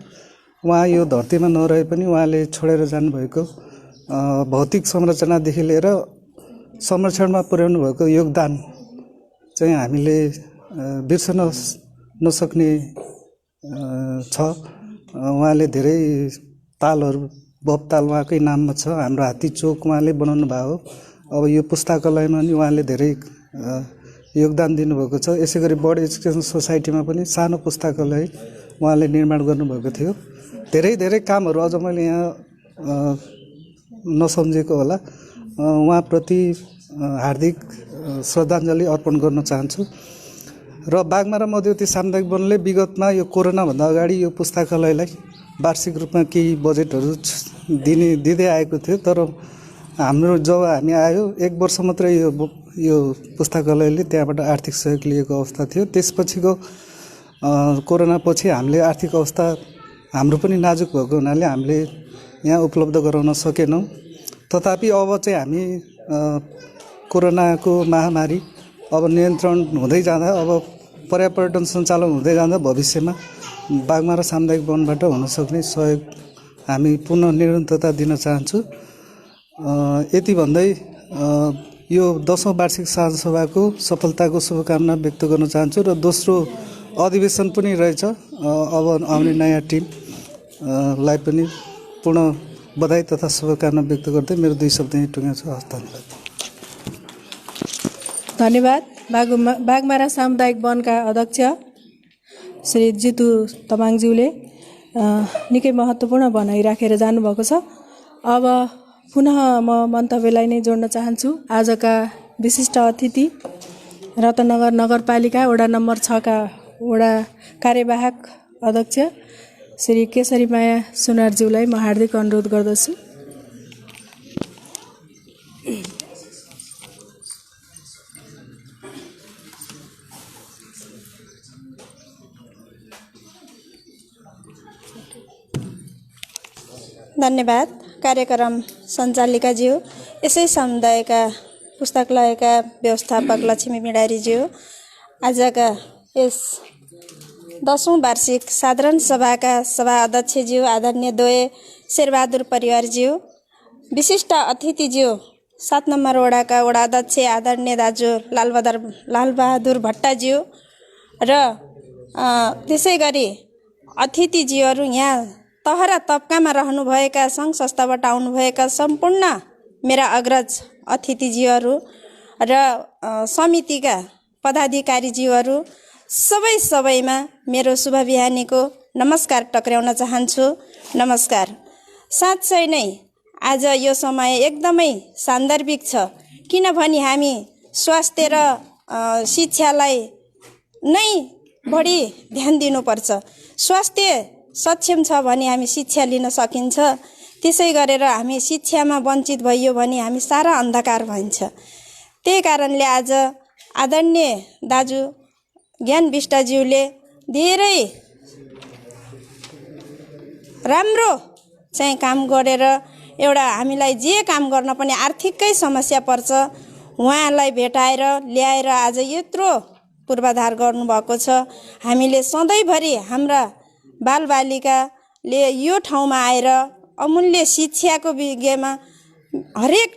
उहाँ यो धरतीमा नरहे पनि उहाँले छोडेर जानुभएको भौतिक संरचनादेखि लिएर संरक्षणमा पुर्याउनु भएको योगदान चाहिँ हामीले बिर्सन नसक्ने छ। उहाँले धेरै तालहरू बबताल उहाँकै नाममा छ। हाम्रो हात्ती चोक उहाँले बनाउनु भएको हो। अब यो पुस्तकालयमा नि उहाँले धेरै योगदान दिनुभएको छ। यसै गरी बर्ड एजुकेसन सोसाइटीमा पनि सानो पुस्तकालय उहाँले निर्माण गर्नुभएको थियो। धेरै धेरै कामहरू अझ मैले यहाँ नसम्झेको होला। उहाँप्रति हार्दिक श्रद्धाञ्जली अर्पण गर्न चाहन्छु। र बाघमारा मध्यवर्ती सामुदायिक वनले विगतमा यो कोरोनाभन्दा अगाडि यो पुस्तकालयलाई वार्षिक रूपमा केही बजेटहरू दिँदै आएको थियो। तर हाम्रो जब हामी आयो 1 वर्ष मात्रै यो पुस्तकालयले त्यहाँबाट आर्थिक सहयोग लिएको अवस्था थियो। त्यसपछिको कोरोना पछि हामीले आर्थिक अवस्था हाम्रो पनि नाजुक भएको हुनाले हामीले यहाँ उपलब्ध गराउन सकेनौँ। तथापि अब चाहिँ हामी कोरोनाको महामारी अब नियन्त्रण हुँदै जाँदा, अब पर्यटन सञ्चालन हुँदै जाँदा भविष्यमा बाघमारा सामुदायिक वनबाट हुनसक्ने सहयोग हामी पुनः निरन्तरता दिन चाहन्छु। यति भन्दै यो 10औं वार्षिक साधारण सभाको सफलताको शुभकामना व्यक्त गर्न चाहन्छु। र दोस्रो अधिवेशन पनि रहेछ। अब आउने नयाँ टिमलाई पनि पूर्ण बधाई तथा शुभकामना व्यक्त गर्दै मेरो 2 शब्द यहीँ टुङ्ग्याउँछु। धन्यवाद। धन्यवाद। बाघमारा सामुदायिक वनका अध्यक्ष श्री जितु तमाङज्यूले निकै महत्त्वपूर्ण भनाइ राखेर जानुभएको छ। अब पुनः म मन्तव्यलाई नै जोड्न चाहन्छु। आजका विशिष्ट अतिथि रत्नगर नगरपालिका वडा नम्बर 6 का वडा कार्यवाहक अध्यक्ष श्री केशरीमाया सुनारज्यूलाई म हार्दिक अनुरोध गर्दछु। धन्यवाद। कार्यक्रम सञ्चालिकाज्यू, यसै समुदायका पुस्तकालयका व्यवस्थापक लक्ष्मी मिडारीज्यू, आजका यस 10औं वार्षिक साधारण सभाका सभा अध्यक्षज्यू आदरणीय दोय शेरबहादुर परियारज्यू, विशिष्ट अतिथिज्यू 7 नम्बर वडाका वडा अध्यक्ष आदरणीय दाजु लालबहादुर भट्टज्यू र त्यसै गरी अतिथिज्यूहरू यहाँ तह र तबकामा रहनुभएका सङ्घ संस्थाबाट आउनुभएका सम्पूर्ण मेरा अग्रज अतिथिज्यूहरू र समितिका पदाधिकारीज्यूहरू सबैमा मेरो शुभ बिहानीको नमस्कार टक्र्याउन चाहन्छु। नमस्कार। साँच्चै नै आज यो समय एकदमै सान्दर्भिक छ, किनभने हामी स्वास्थ्य र शिक्षालाई नै बढी ध्यान दिनुपर्छ। स्वास्थ्य सक्षम छ भने हामी शिक्षा लिन सकिन्छ। त्यसै गरेर हामी शिक्षामा वञ्चित भइयो भने हामी सारा अन्धकार भइन्छ। त्यही कारणले आज आदरणीय दाजु ज्ञान विष्टज्यूले धेरै राम्रो चाहिँ काम गरेर एउटा हामीलाई जे काम गर्न पनि आर्थिकै समस्या पर्छ, उहाँलाई भेटाएर ल्याएर आज यत्रो पूर्वाधार गर्नुभएको छ। हामीले सधैँभरि हाम्रा बालबालिकाले यो ठाउँमा आएर अमूल्य शिक्षाको विषयमा हरेक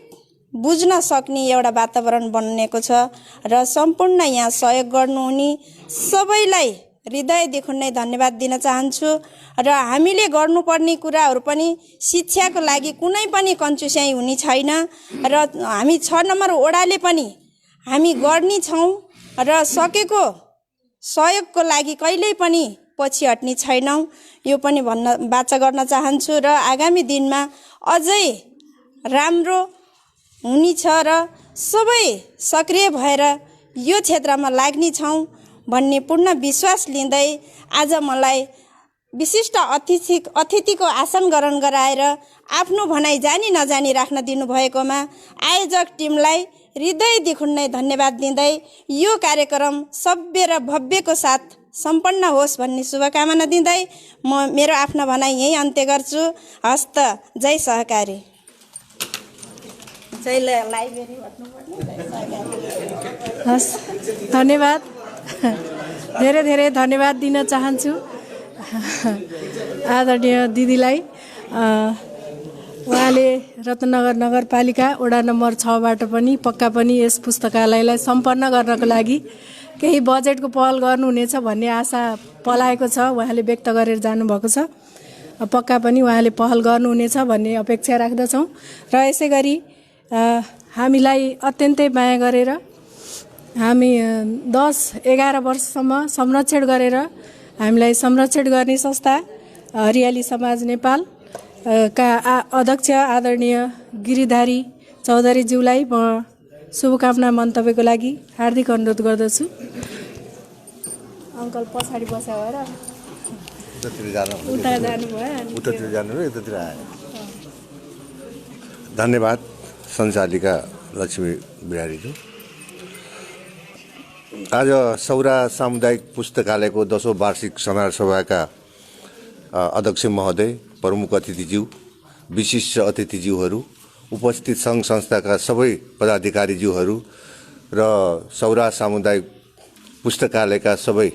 बुझ्न सक्ने एउटा वातावरण बनेको छ र सम्पूर्ण यहाँ सहयोग गर्नुहुने सबैलाई हृदयदेखि नै धन्यवाद दिन चाहन्छु। र हामीले गर्नुपर्ने कुराहरू पनि शिक्षाको लागि कुनै पनि कन्जुस्याइ हुने छैन र हामी 6 नम्बर वडाले पनि हामी गर्ने छौँ र सकेको सहयोगको लागि कहिल्यै पनि पछि हट्ने छैनौँ, यो पनि भन्न वाचा गर्न चाहन्छु। र आगामी दिनमा अझै राम्रो हुनेछ र सबै सक्रिय भएर यो क्षेत्रमा लाग्ने छौँ भन्ने पूर्ण विश्वास लिँदै आज मलाई विशिष्ट अतिथिको आसन ग्रहण गराएर आफ्नो भनाइ जानी नजानी राख्न दिनुभएकोमा आयोजक टिमलाई हृदयदेखि नै धन्यवाद दिँदै यो कार्यक्रम सभ्य र भव्यको साथ सम्पन्न होस् भन्ने शुभकामना दिँदै म मेरो आफ्नो भनाइ यही अन्त्य गर्छु। हस्त। जय सहकारी। जय लाइब्रेरी हस्, धन्यवाद। धेरै धेरै धन्यवाद दिन चाहन्छु आदरणीय दिदीलाई। उहाँले रत्नगर नगरपालिका वडा नम्बर 6बाट पनि पक्का पनि यस पुस्तकालयलाई सम्पन्न गर्नको लागि केही बजेटको पहल गर्नुहुनेछ भन्ने आशा पलाएको छ, उहाँले व्यक्त गरेर जानुभएको छ। पक्का पनि उहाँले पहल गर्नुहुनेछ भन्ने अपेक्षा राख्दछौँ। र यसै गरी हामीलाई अत्यन्तै माया गरेर हामी 10-11 वर्षसम्म संरक्षण गरेर हामीलाई संरक्षण गर्ने संस्था हरियाली समाज नेपाल का अध्यक्ष आदरणीय गिरिधारी चौधरीज्यूलाई म शुभकामना मन्तव्यको लागि हार्दिक अनुरोध गर्दछु। अङ्कल पछाडि बस्या भएर उता जानुभयो, उतातिर जानु यतातिर आयो। धन्यवाद सञ्चालिका लक्ष्मी बिहारीज्यू। आज सौरा सामुदायिक पुस्तकालयको 10औं वार्षिक समारोह सभाका अध्यक्ष महोदय, प्रमुख अतिथिज्यू, विशिष्ट अतिथिज्यूहरू, उपस्थित सङ्घ संस्थाका सबै पदाधिकारीज्यूहरू र सौरा सामुदायिक पुस्तकालयका सबै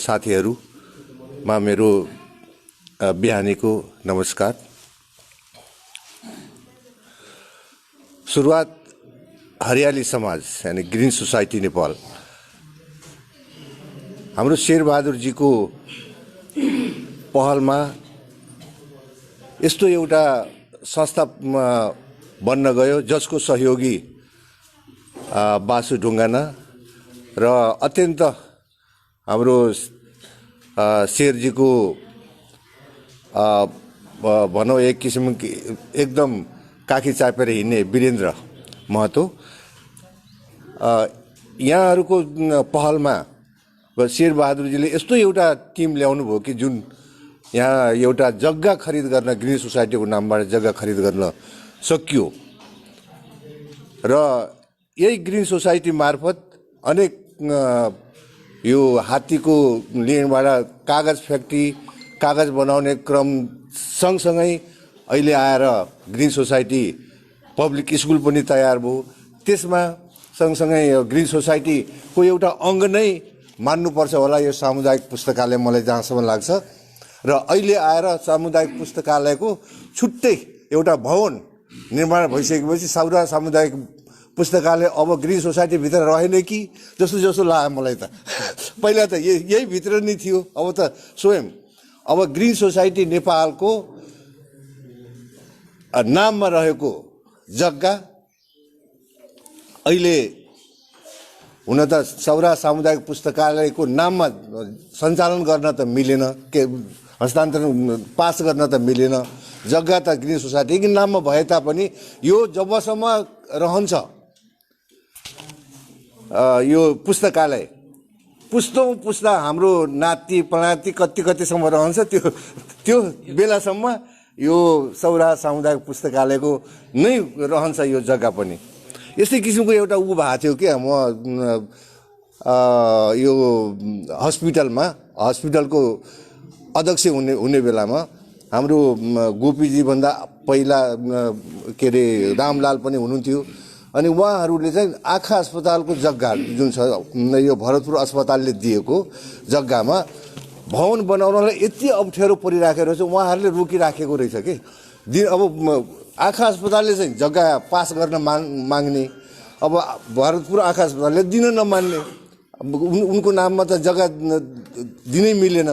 साथीहरूमा मेरो बिहानीको नमस्कार। सुरुवात हरियाली समाज यानी ग्रीन सोसाइटी नेपाल, हाम्रो शेरबहादुरजीको पहलमा यस्तो एउटा संस्था बन्न गयो जसको सहयोगी बासु ढुङ्गाना र अत्यन्त हाम्रो शेरजीको भनौँ एक किसिमको एकदम काखी चापेर हिँड्ने वीरेन्द्र महतो, यहाँहरूको पहलमा शेरबहादुरजीले यस्तो एउटा टिम ल्याउनु भयो कि जुन यहाँ एउटा जग्गा खरिद गर्न ग्रिन सोसाइटीको नामबाट जग्गा खरिद गर्न सकियो र यही ग्रिन सोसाइटी मार्फत अनेक यो हात्तीको लिँडबाट कागज फ्याक्ट्री, कागज बनाउने क्रम सँगसँगै अहिले आएर ग्रिन सोसाइटी पब्लिक स्कुल पनि तयार भयो। त्यसमा सँगसँगै ग्रिन सोसाइटीको एउटा अङ्ग नै मान्नुपर्छ होला यो सामुदायिक पुस्तकालय, मलाई जहाँसम्म लाग्छ। र अहिले आएर सामुदायिक पुस्तकालयको छुट्टै एउटा भवन निर्माण भइसकेपछि सौरा सामुदायिक पुस्तकालय अब ग्रिन सोसाइटीभित्र रहेन कि जस्तो लाग्यो मलाई त। पहिला त यही भित्र नै थियो, अब त स्वयं अब ग्रिन सोसाइटी नेपालको नाममा रहेको जग्गा अहिले हुन त सौरा सामुदायिक पुस्तकालयको नाममा सञ्चालन गर्न त मिलेन, के हस्तान्तरण पास गर्न त मिलेन। जग्गा त ग्रिन सोसाइटीको नाममा भए तापनि यो जबसम्म रहन्छ यो पुस्तकालय, पुस्तौँ पुस्ता हाम्रो नाति प्रणाति कतिसम्म रहन्छ, त्यो बेलासम्म यो सौरा सामुदायिक पुस्तकालयको नै रहन्छ यो जग्गा पनि। यस्तै किसिमको एउटा भएको थियो कि म यो हस्पिटलको अध्यक्ष हुने बेलामा हाम्रो गोपीजीभन्दा पहिला के अरे रामलाल पनि हुनुहुन्थ्यो। अनि उहाँहरूले चाहिँ आँखा अस्पतालको जग्गा जुन छ यो भरतपुर अस्पतालले दिएको जग्गामा भवन बनाउनलाई यति अप्ठ्यारो परिराखेको रहेछ, उहाँहरूले रोकिराखेको रहेछ कि अब आँखा अस्पतालले चाहिँ जग्गा पास गर्न माग्ने, अब भरतपुर आँखा अस्पतालले दिन नमान्ने, उनको नाममा त जग्गा दिनै मिलेन।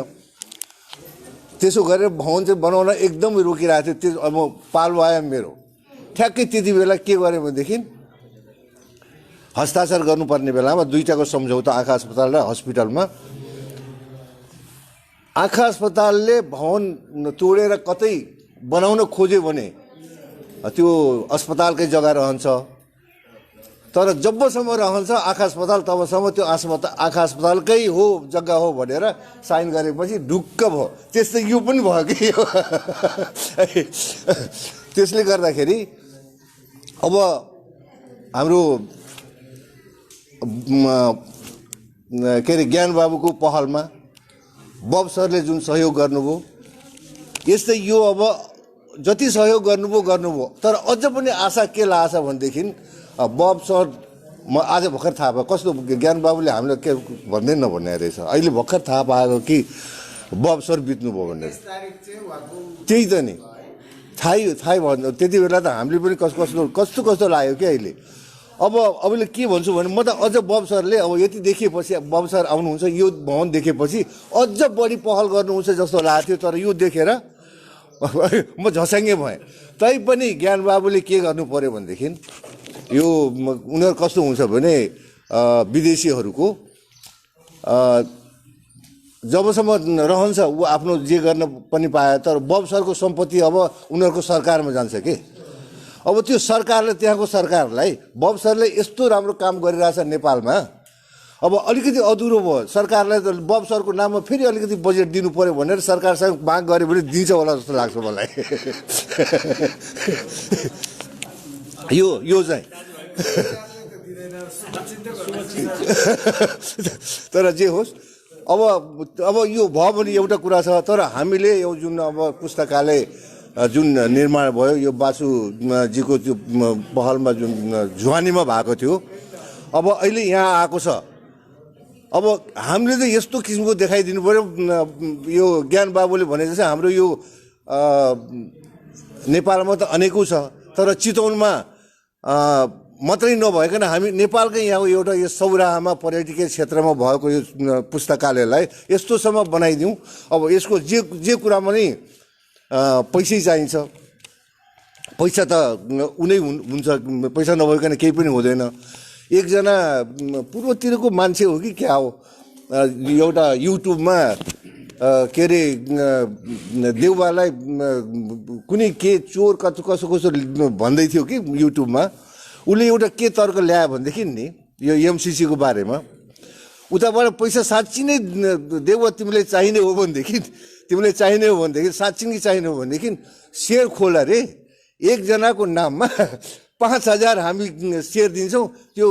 त्यसो गरेर भवन चाहिँ बनाउन एकदमै रोकिरहेको थियो। त्यो अब पालो आयो मेरो। ठ्याक्कै त्यति बेला के गरेँ भनेदेखि हस्ताक्षर गर्नुपर्ने बेलामा दुईटाको सम्झौता आँखा अस्पताल र हस्पिटलमा, आँखा अस्पतालले भवन तोडेर कतै बनाउन खोज्यो भने त्यो अस्पतालकै जग्गा रहन्छ, तर जबसम्म रहन्छ आँखा अस्पताल तबसम्म त्यो आँखा अस्पतालकै हो जग्गा हो भनेर साइन गरेपछि ढुक्क भयो। त्यस्तै यो पनि भयो कि त्यसले गर्दाखेरि अब हाम्रो के अरे ज्ञान बाबुको पहलमा बब सरले जुन सहयोग गर्नुभयो, यस्तै यो अब जति सहयोग गर्नुभयो, तर अझ पनि आशा के लाग्छ भनेदेखि बब सर म आज भर्खर थाहा भयो कस्तो ज्ञान बाबुले हामीलाई के भन्दै नभन्ने रहेछ। अहिले भर्खर थाहा पाएको कि बब सर बित्नुभयो भनेर। त्यही त नि थाहै भन्नु, त्यति बेला त हामीले पनि कस्तो लाग्यो कि अहिले। अबले के भन्छु भने म त अझ बब सरले अब यति देखेपछि, बब सर आउनुहुन्छ यो भवन देखेपछि अझ बढी पहल गर्नुहुन्छ जस्तो लागेको थियो। तर यो देखेर म झस्याङ्गे भएँ। तैपनि ज्ञान बाबुले के गर्नु पर्यो भनेदेखि यो उनीहरू कस्तो हुन्छ भने विदेशीहरूको जबसम्म रहन्छ ऊ आफ्नो जे गर्न पनि पायो, तर बब सरको सम्पत्ति अब उनीहरूको सरकारमा जान्छ कि। अब त्यो सरकारले त्यहाँको सरकारलाई बब सरले यस्तो राम्रो काम गरिरहेछ नेपालमा, अब अलिकति अधुरो भयो, सरकारलाई त बब सरको नाममा फेरि अलिकति बजेट दिनु पर्यो भनेर सरकारसँग माग गऱ्यो भने दिन्छ होला जस्तो लाग्छ मलाई। यो चाहिँ तर जे होस्, अब यो भयो भने एउटा कुरा छ। तर हामीले यो जुन अब पुस्तकालय जुन निर्माण भयो यो बासुजीको त्यो पहलमा जुन जुवानीमा भएको थियो, अब अहिले यहाँ आएको छ। अब हामीले चाहिँ यस्तो किसिमको देखाइदिनु पर्यो। यो ज्ञान बाबुले भने जस्तै हाम्रो यो नेपालमा त अनेकौँ छ, तर चितवनमा मात्रै नभइकन हामी नेपालकै यहाँ एउटा यो सौराहामा पर्यटकीय क्षेत्रमा भएको यो पुस्तकालयलाई यस्तोसम्म बनाइदिउँ। अब यसको जे कुरामा नै पैसै चाहिन्छ, पैसा त उनै हुन्छ, पैसा नभइकन केही पनि हुँदैन। एकजना पूर्वतिरको मान्छे हो कि क्या हो, एउटा युट्युबमा के अरे देउबालाई कुनै के चोर कसो भन्दै थियो कि युट्युबमा। उसले एउटा के तर्क ल्यायो भनेदेखि नि यो एमसिसीको बारेमा, उताबाट पैसा साँच्ची नै देउबा तिमीलाई चाहिने हो भनेदेखि साँच्ची नै चाहिने हो भनेदेखि सेयर खोल अरे, एकजनाको नाममा 5,000 हामी सेयर दिन्छौँ, त्यो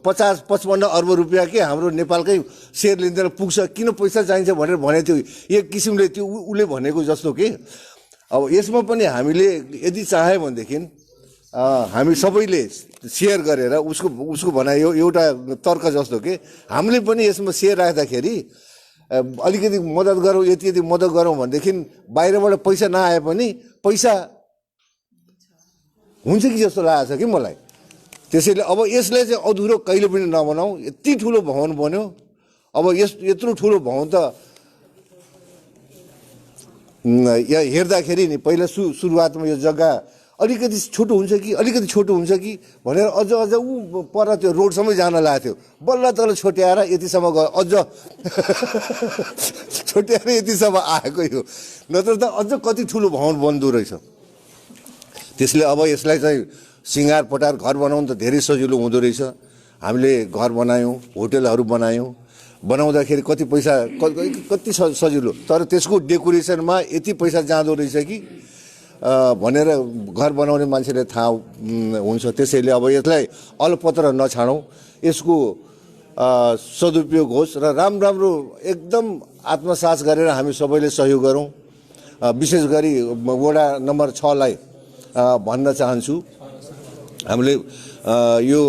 50-55 अर्ब रुपियाँ के हाम्रो नेपालकै सेयर लिँदैन पुग्छ, किन पैसा चाहिन्छ भनेर भनेको थियो एक किसिमले। त्यो उसले भनेको जस्तो कि अब यसमा पनि हामीले यदि चाह्यो भनेदेखि हामी सबैले सेयर गरेर उसको भनाइ एउटा तर्क जस्तो कि हामीले पनि यसमा सेयर राख्दाखेरि अलिकति मद्दत गरौँ, यति मद्दत गरौँ भनेदेखि बाहिरबाट पैसा नआए पनि पैसा हुन्छ कि जस्तो लागेको छ कि मलाई। त्यसैले अब यसलाई चाहिँ अधुरो कहिले पनि नबनाऊ। यति ठुलो भवन बन्यो, अब यत्रो ठुलो भवन त हेर्दाखेरि नि पहिला सुरुवातमा यो जग्गा अलिकति छोटो हुन्छ कि अलिकति छोटो हुन्छ कि भनेर अझ ऊ पर त्यो रोडसम्म जान लागेको थियो। बल्ल तल छोट्याएर यतिसम्म गयो, अझ छोट्याएर यतिसम्म आएको यो, नत्र त अझ कति ठुलो भवन बन्दो रहेछ। त्यसले अब यसलाई चाहिँ सिँगार पटार घर बनाउनु त धेरै सजिलो हुँदो रहेछ। हामीले घर बनायौँ, होटलहरू बनायौँ, बनाउँदाखेरि कति पैसा कति सजिलो, तर त्यसको डेकोरेसनमा यति पैसा जाँदो रहेछ कि भनेर घर बनाउने मान्छेले थाहा हुन्छ। त्यसैले अब यसलाई अलपत्र नछाडौँ, यसको सदुपयोग होस् र राम्रो एकदम आत्मसात गरेर हामी सबैले सहयोग गरौँ। विशेष गरी वडा नम्बर 6 लाई भन्न चाहन्छु, हामीले यो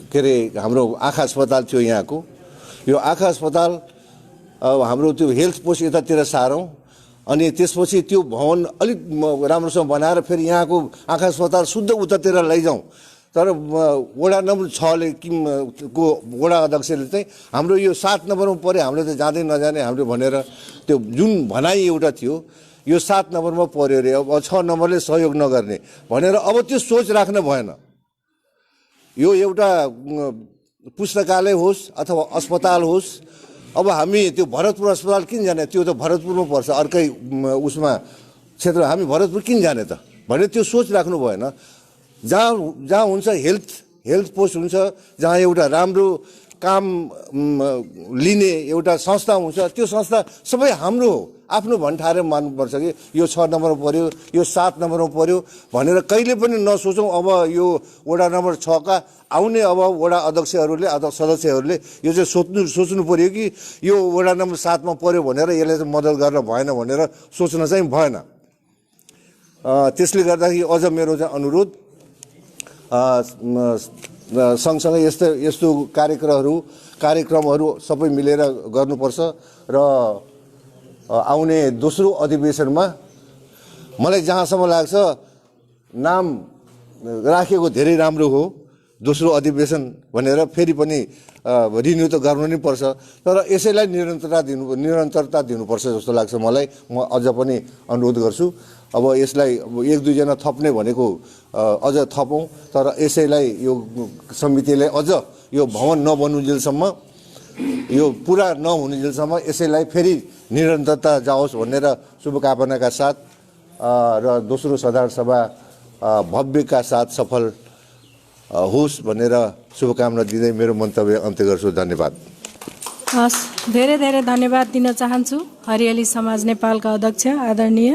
के अरे हाम्रो आँखा अस्पताल थियो यहाँको, यो आँखा अस्पताल हाम्रो त्यो हेल्थ पोस्ट यतातिर सारौँ, अनि त्यसपछि त्यो भवन अलिक राम्रोसँग बनाएर फेरि यहाँको आँखा अस्पताल शुद्ध उतातिर लैजाउँ। तर वडा नम्बर 6 को वडा अध्यक्षले चाहिँ हाम्रो यो 7 नम्बरमा पऱ्यो, हामीले त जाँदै नजाने हामीले भनेर त्यो जुन भनाइ एउटा थियो यो 7 नम्बरमा पऱ्यो अरे, अब 6 नम्बरले सहयोग नगर्ने भनेर अब त्यो सोच राख्न भएन। यो एउटा पुस्तकालय होस् अथवा अस्पताल होस्, अब हामी त्यो भरतपुर अस्पताल किन जाने, त्यो त भरतपुरमा पर्छ अर्कै उसमा क्षेत्र, हामी भरतपुर किन जाने त भनेर त्यो सोच राख्नु भएन। जहाँ हुन्छ हेल्थ पोस्ट हुन्छ, जहाँ एउटा राम्रो काम लिने एउटा संस्था हुन्छ, त्यो संस्था सबै हाम्रो हो, आफ्नो भन्ठाएर मान्नुपर्छ कि यो 6 नम्बरमा पऱ्यो, यो 7 नम्बरमा पऱ्यो भनेर कहिले पनि नसोचौँ। अब यो वडा नम्बर 6 का आउने अब वडा अध्यक्षहरूले सदस्यहरूले यो चाहिँ सोच्नु पऱ्यो कि यो वडा नम्बर 7 मा पऱ्यो भनेर यसले चाहिँ मद्दत गर्न भएन भनेर सोच्न चाहिँ भएन। त्यसले गर्दाखेरि अझ मेरो चाहिँ अनुरोध, सँगसँगै यस्तो कार्यक्रमहरू सबै मिलेर गर्नुपर्छ र आउने दोस्रो अधिवेशनमा मलाई जहाँसम्म लाग्छ नाम राखेको धेरै राम्रो हो। दोस्रो अधिवेशन भनेर फेरि पनि रिन्यू त गर्नु नै पर्छ, तर यसैलाई निरन्तरता दिनुपर्छ जस्तो लाग्छ मलाई। म अझ पनि अनुरोध गर्छु, अब यसलाई 1-2 जना थप्ने भनेको अझ थपौँ, तर यसैलाई यो समितिले अझ यो भवन नबनुन्जेलसम्म, यो पुरा नहुनेजेलसम्म यसैलाई फेरि निरन्तरता जाओस् भनेर शुभकामनाका साथ र दोस्रो साधारण सभा भव्यका साथ सफल होस् भनेर शुभकामना दिँदै मेरो मन्तव्य अन्त्य गर्छु। धन्यवाद। हस्, धेरै धेरै धन्यवाद दिन चाहन्छु हरियाली समाज नेपालका अध्यक्ष आदरणीय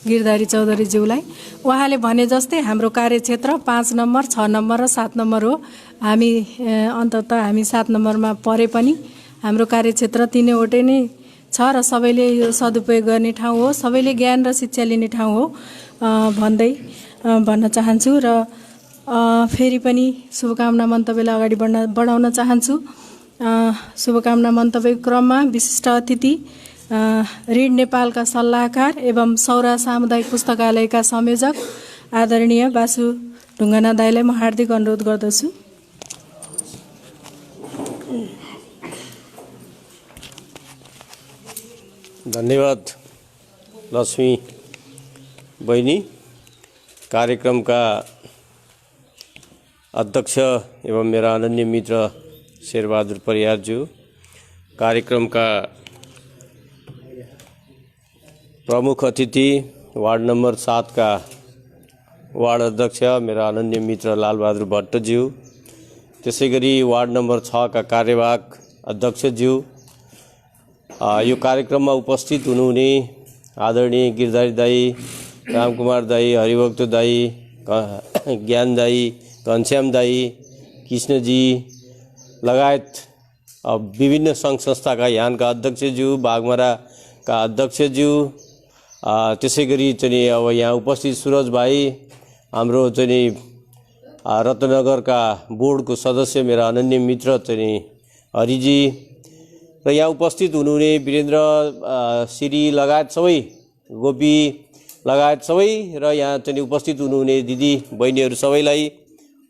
गिरधारी चौधरीज्यूलाई। उहाँले भने जस्तै हाम्रो कार्यक्षेत्र 5 नम्बर, 6 नम्बर र 7 नम्बर हो। हामी अन्ततः हामी 7 नम्बरमा परे पनि हाम्रो कार्यक्षेत्र तीनैवटै नै छ र सबैले यो सदुपयोग गर्ने ठाउँ हो, सबैले ज्ञान र शिक्षा लिने ठाउँ हो भन्न चाहन्छु। र फेरि पनि शुभकामना मन्तव्यलाई अगाडि बढाउन चाहन्छु। शुभकामना मन्तव्य क्रममा विशिष्ट अतिथि ऋण नेपालका सल्लाहकार एवं सौरा सामुदायिक पुस्तकालयका संयोजक आदरणीय बासु ढुङ्गाना दाइलाई म हार्दिक अनुरोध गर्दछु। धन्यवाद लक्ष्मी बहिनी। कार्यक्रमका अध्यक्ष एवं मेरा अनन्य मित्र शेरबहादुर परियारज्यू, कार्यक्रमका प्रमुख अतिथि वार्ड नम्बर 7 का वार्ड अध्यक्ष मेरा अनन्य मित्र लालबहादुर भट्टज्यू, त्यसै गरी वार्ड नम्बर 6 का कार्यवाहक अध्यक्षज्यू, यो कार्यक्रममा उपस्थित हुनुहुने आदरणीय गिरधारी दाई, रामकुमार दाई, हरिभक्त दाई, ज्ञान दाई, घनश्याम दाई, कृष्णजी लगायत विभिन्न सङ्घ संस्थाका यहाँका अध्यक्षज्यू, बागमराका अध्यक्षज्यू, त्यसै गरी चाहिँ अब यहाँ उपस्थित सुरज भाइ, हाम्रो चाहिँ रत्नगरका बोर्डको सदस्य मेरा अनन्य मित्र चाहिँ हरिजी, र यहाँ उपस्थित हुनुहुने वीरेन्द्र श्री लगायत सबै, गोपी लगायत सबै, र यहाँ चाहिँ उपस्थित हुनुहुने दिदी बहिनीहरू सबैलाई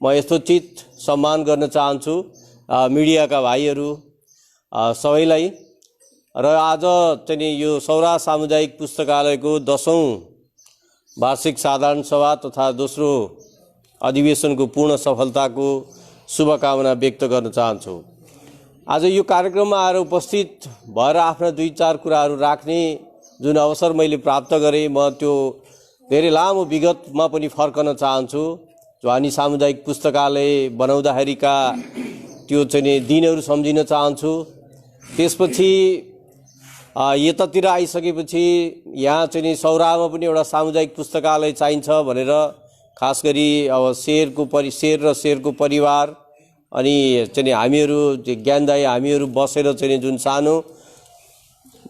म यथोचित सम्मान गर्न चाहन्छु। मिडियाका भाइहरू सबैलाई, र आज चाहिँ यो सौरा सामुदायिक पुस्तकालयको 10औं वार्षिक साधारण सभा तथा दोस्रो अधिवेशनको पूर्ण सफलताको शुभकामना व्यक्त गर्न चाहन्छु। आज यो कार्यक्रममा आएर उपस्थित भएर आफ्ना 2-4 कुराहरू राख्ने जुन अवसर मैले प्राप्त गरेँ, म त्यो धेरै लामो विगतमा पनि फर्कन चाहन्छु। झ्वानी सामुदायिक पुस्तकालय बनाउँदाखेरिका त्यो चाहिँ दिनहरू सम्झिन चाहन्छु। त्यसपछि यतातिर आइसकेपछि यहाँ चाहिँ सौरामा पनि एउटा सामुदायिक पुस्तकालय चाहिन्छ भनेर खास गरी अब शेर र शेरको परिवार अनि चाहिँ हामीहरू ज्ञानदायी हामीहरू बसेर चाहिँ जुन सानो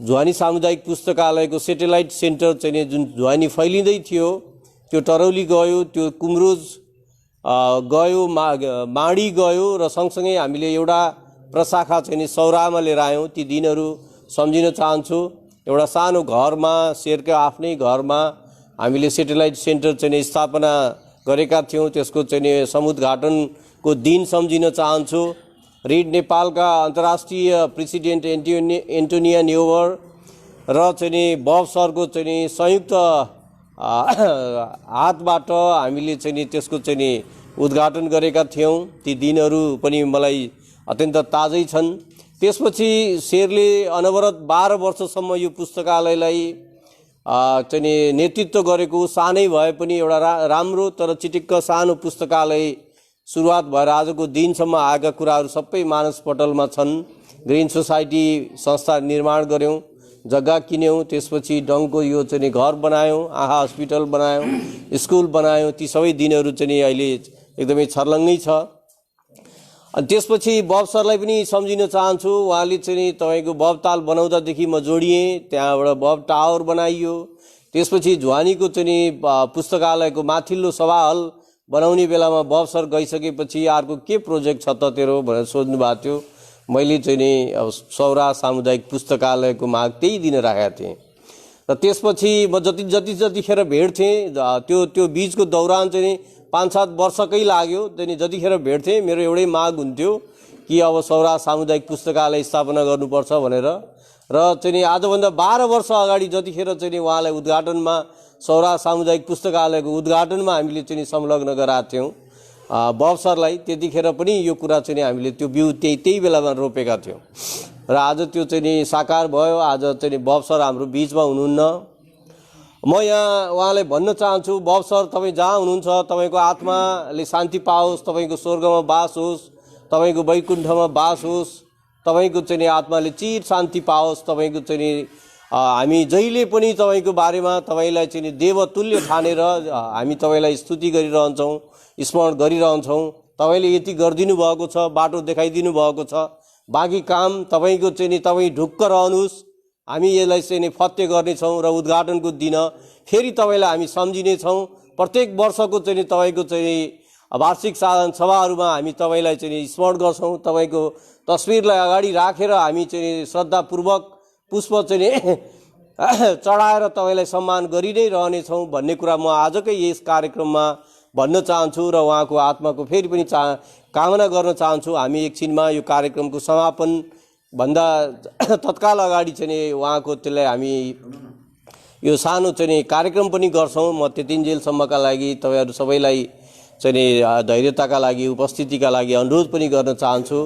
झ्वानी सामुदायिक पुस्तकालयको सेटेलाइट सेन्टर चाहिँ जुन झ्वानी फैलिँदै थियो त्यो टरौली गयो, त्यो कुमरुज गयो, माडी गयो र सँगसँगै हामीले एउटा प्रशाखा चाहिँ सौरामा लिएर आयौँ। ती दिनहरू सम्झिन चाहन्छु। एउटा सानो घरमा, शेरको आफ्नै घरमा हामीले सेटेलाइट सेन्टर चाहिँ स्थापना गरेका थियौँ। त्यसको चाहिँ समुद्घाटनको दिन सम्झिन चाहन्छु। रिड नेपालका अन्तर्राष्ट्रिय प्रेसिडेन्ट एन्टोनिया न्योवर र चाहिँ बब सरको चाहिँ संयुक्त हातबाट हामीले चाहिँ त्यसको चाहिँ उद्घाटन गरेका थियौँ। ती दिनहरू पनि मलाई अत्यन्त ताजै छन्। त्यसपछि शेरले अनवरत 12 वर्षसम्म यो पुस्तकालयलाई चाहिँ नेतृत्व गरेको, सानै भए पनि एउटा राम्रो तर चिटिक्क सानो पुस्तकालय सुरुवात भएर आजको दिनसम्म आएका कुराहरू सबै मानसपटलमा छन्। ग्रिन सोसाइटी संस्था निर्माण गऱ्यौँ, जग्गा किन्यौँ, त्यसपछि डङको यो चाहिँ घर बनायौँ, आहा हस्पिटल बनायौँ, स्कुल बनायौँ। ती सबै दिनहरू चाहिँ अहिले एकदमै छर्लङ्गै छ। अनि त्यसपछि बब सरलाई पनि सम्झिन चाहन्छु। उहाँले चाहिँ तपाईँको बब ताल बनाउँदादेखि म जोडिएँ, त्यहाँबाट बब टावर बनाइयो। त्यसपछि झ्वानीको चाहिँ पुस्तकालयको माथिल्लो सभा हल बनाउने बेलामा बब सर गइसकेपछि अर्को के प्रोजेक्ट छ त तेरो भनेर सोध्नु भएको थियो। मैले चाहिँ नि अब सौरा सामुदायिक पुस्तकालयको माग त्यही दिन राखेका थिएँ। र त्यसपछि म जतिखेर भेट्थेँ त्यो बिचको दौरान चाहिँ 5-7 वर्षकै लाग्यो। त्यहाँदेखि जतिखेर भेट्थेँ मेरो एउटै माग हुन्थ्यो कि अब सौरा सामुदायिक पुस्तकालय स्थापना गर्नुपर्छ भनेर। र चाहिँ आजभन्दा 12 वर्ष अगाडि जतिखेर चाहिँ उहाँलाई उद्घाटनमा सौरा सामुदायिक पुस्तकालयको उद्घाटनमा हामीले चाहिँ संलग्न गराएको थियौँ बब सरलाई, त्यतिखेर पनि यो कुरा चाहिँ हामीले त्यो बिउ त्यही बेलामा रोपेका थियौँ। र आज त्यो चाहिँ साकार भयो। आज चाहिँ बब सर हाम्रो बिचमा हुनुहुन्न। म यहाँ उहाँलाई भन्न चाहन्छु, बब सर तपाईँ जहाँ हुनुहुन्छ तपाईँको आत्माले शान्ति पाओस्, तपाईँको स्वर्गमा बास होस्, तपाईँको वैकुण्ठमा बास होस्, तपाईँको चाहिँ आत्माले चिर शान्ति पाओस्। तपाईँको चाहिँ हामी जहिले पनि तपाईँको बारेमा तपाईँलाई चाहिँ देवतुल्य ठानेर हामी तपाईँलाई स्तुति गरिरहन्छौँ, स्मरण गरिरहन्छौँ। तपाईँले यति गरिदिनु भएको छ, बाटो देखाइदिनु भएको छ, बाँकी काम तपाईँको चाहिँ तपाईँ ढुक्क रहनुहोस्। हामी यसलाई चाहिँ फत्ते गर्नेछौँ र उद्घाटनको दिन फेरि तपाईँलाई हामी सम्झिनेछौँ। प्रत्येक वर्षको चाहिँ तपाईँको चाहिँ वार्षिक साधारण सभाहरूमा हामी तपाईँलाई चाहिँ स्मरण गर्छौँ। तपाईँको तस्विरलाई अगाडि राखेर हामी चाहिँ श्रद्धापूर्वक पुष्प चाहिँ चढाएर तपाईँलाई सम्मान गरि नै रहनेछौँ भन्ने कुरा म आजकै यस कार्यक्रममा भन्न चाहन्छु र उहाँको आत्माको फेरि पनि कामना गर्न चाहन्छु। हामी एकछिनमा यो कार्यक्रमको समापन भन्दा तत्काल अगाडि चाहिँ उहाँको त्यसलाई हामी यो सानो चाहिँ कार्यक्रम पनि गर्छौँ। म त्यतिन्जेलसम्मका लागि तपाईँहरू सबैलाई चाहिँ धैर्यताका लागि, उपस्थितिका लागि अनुरोध पनि गर्न चाहन्छु।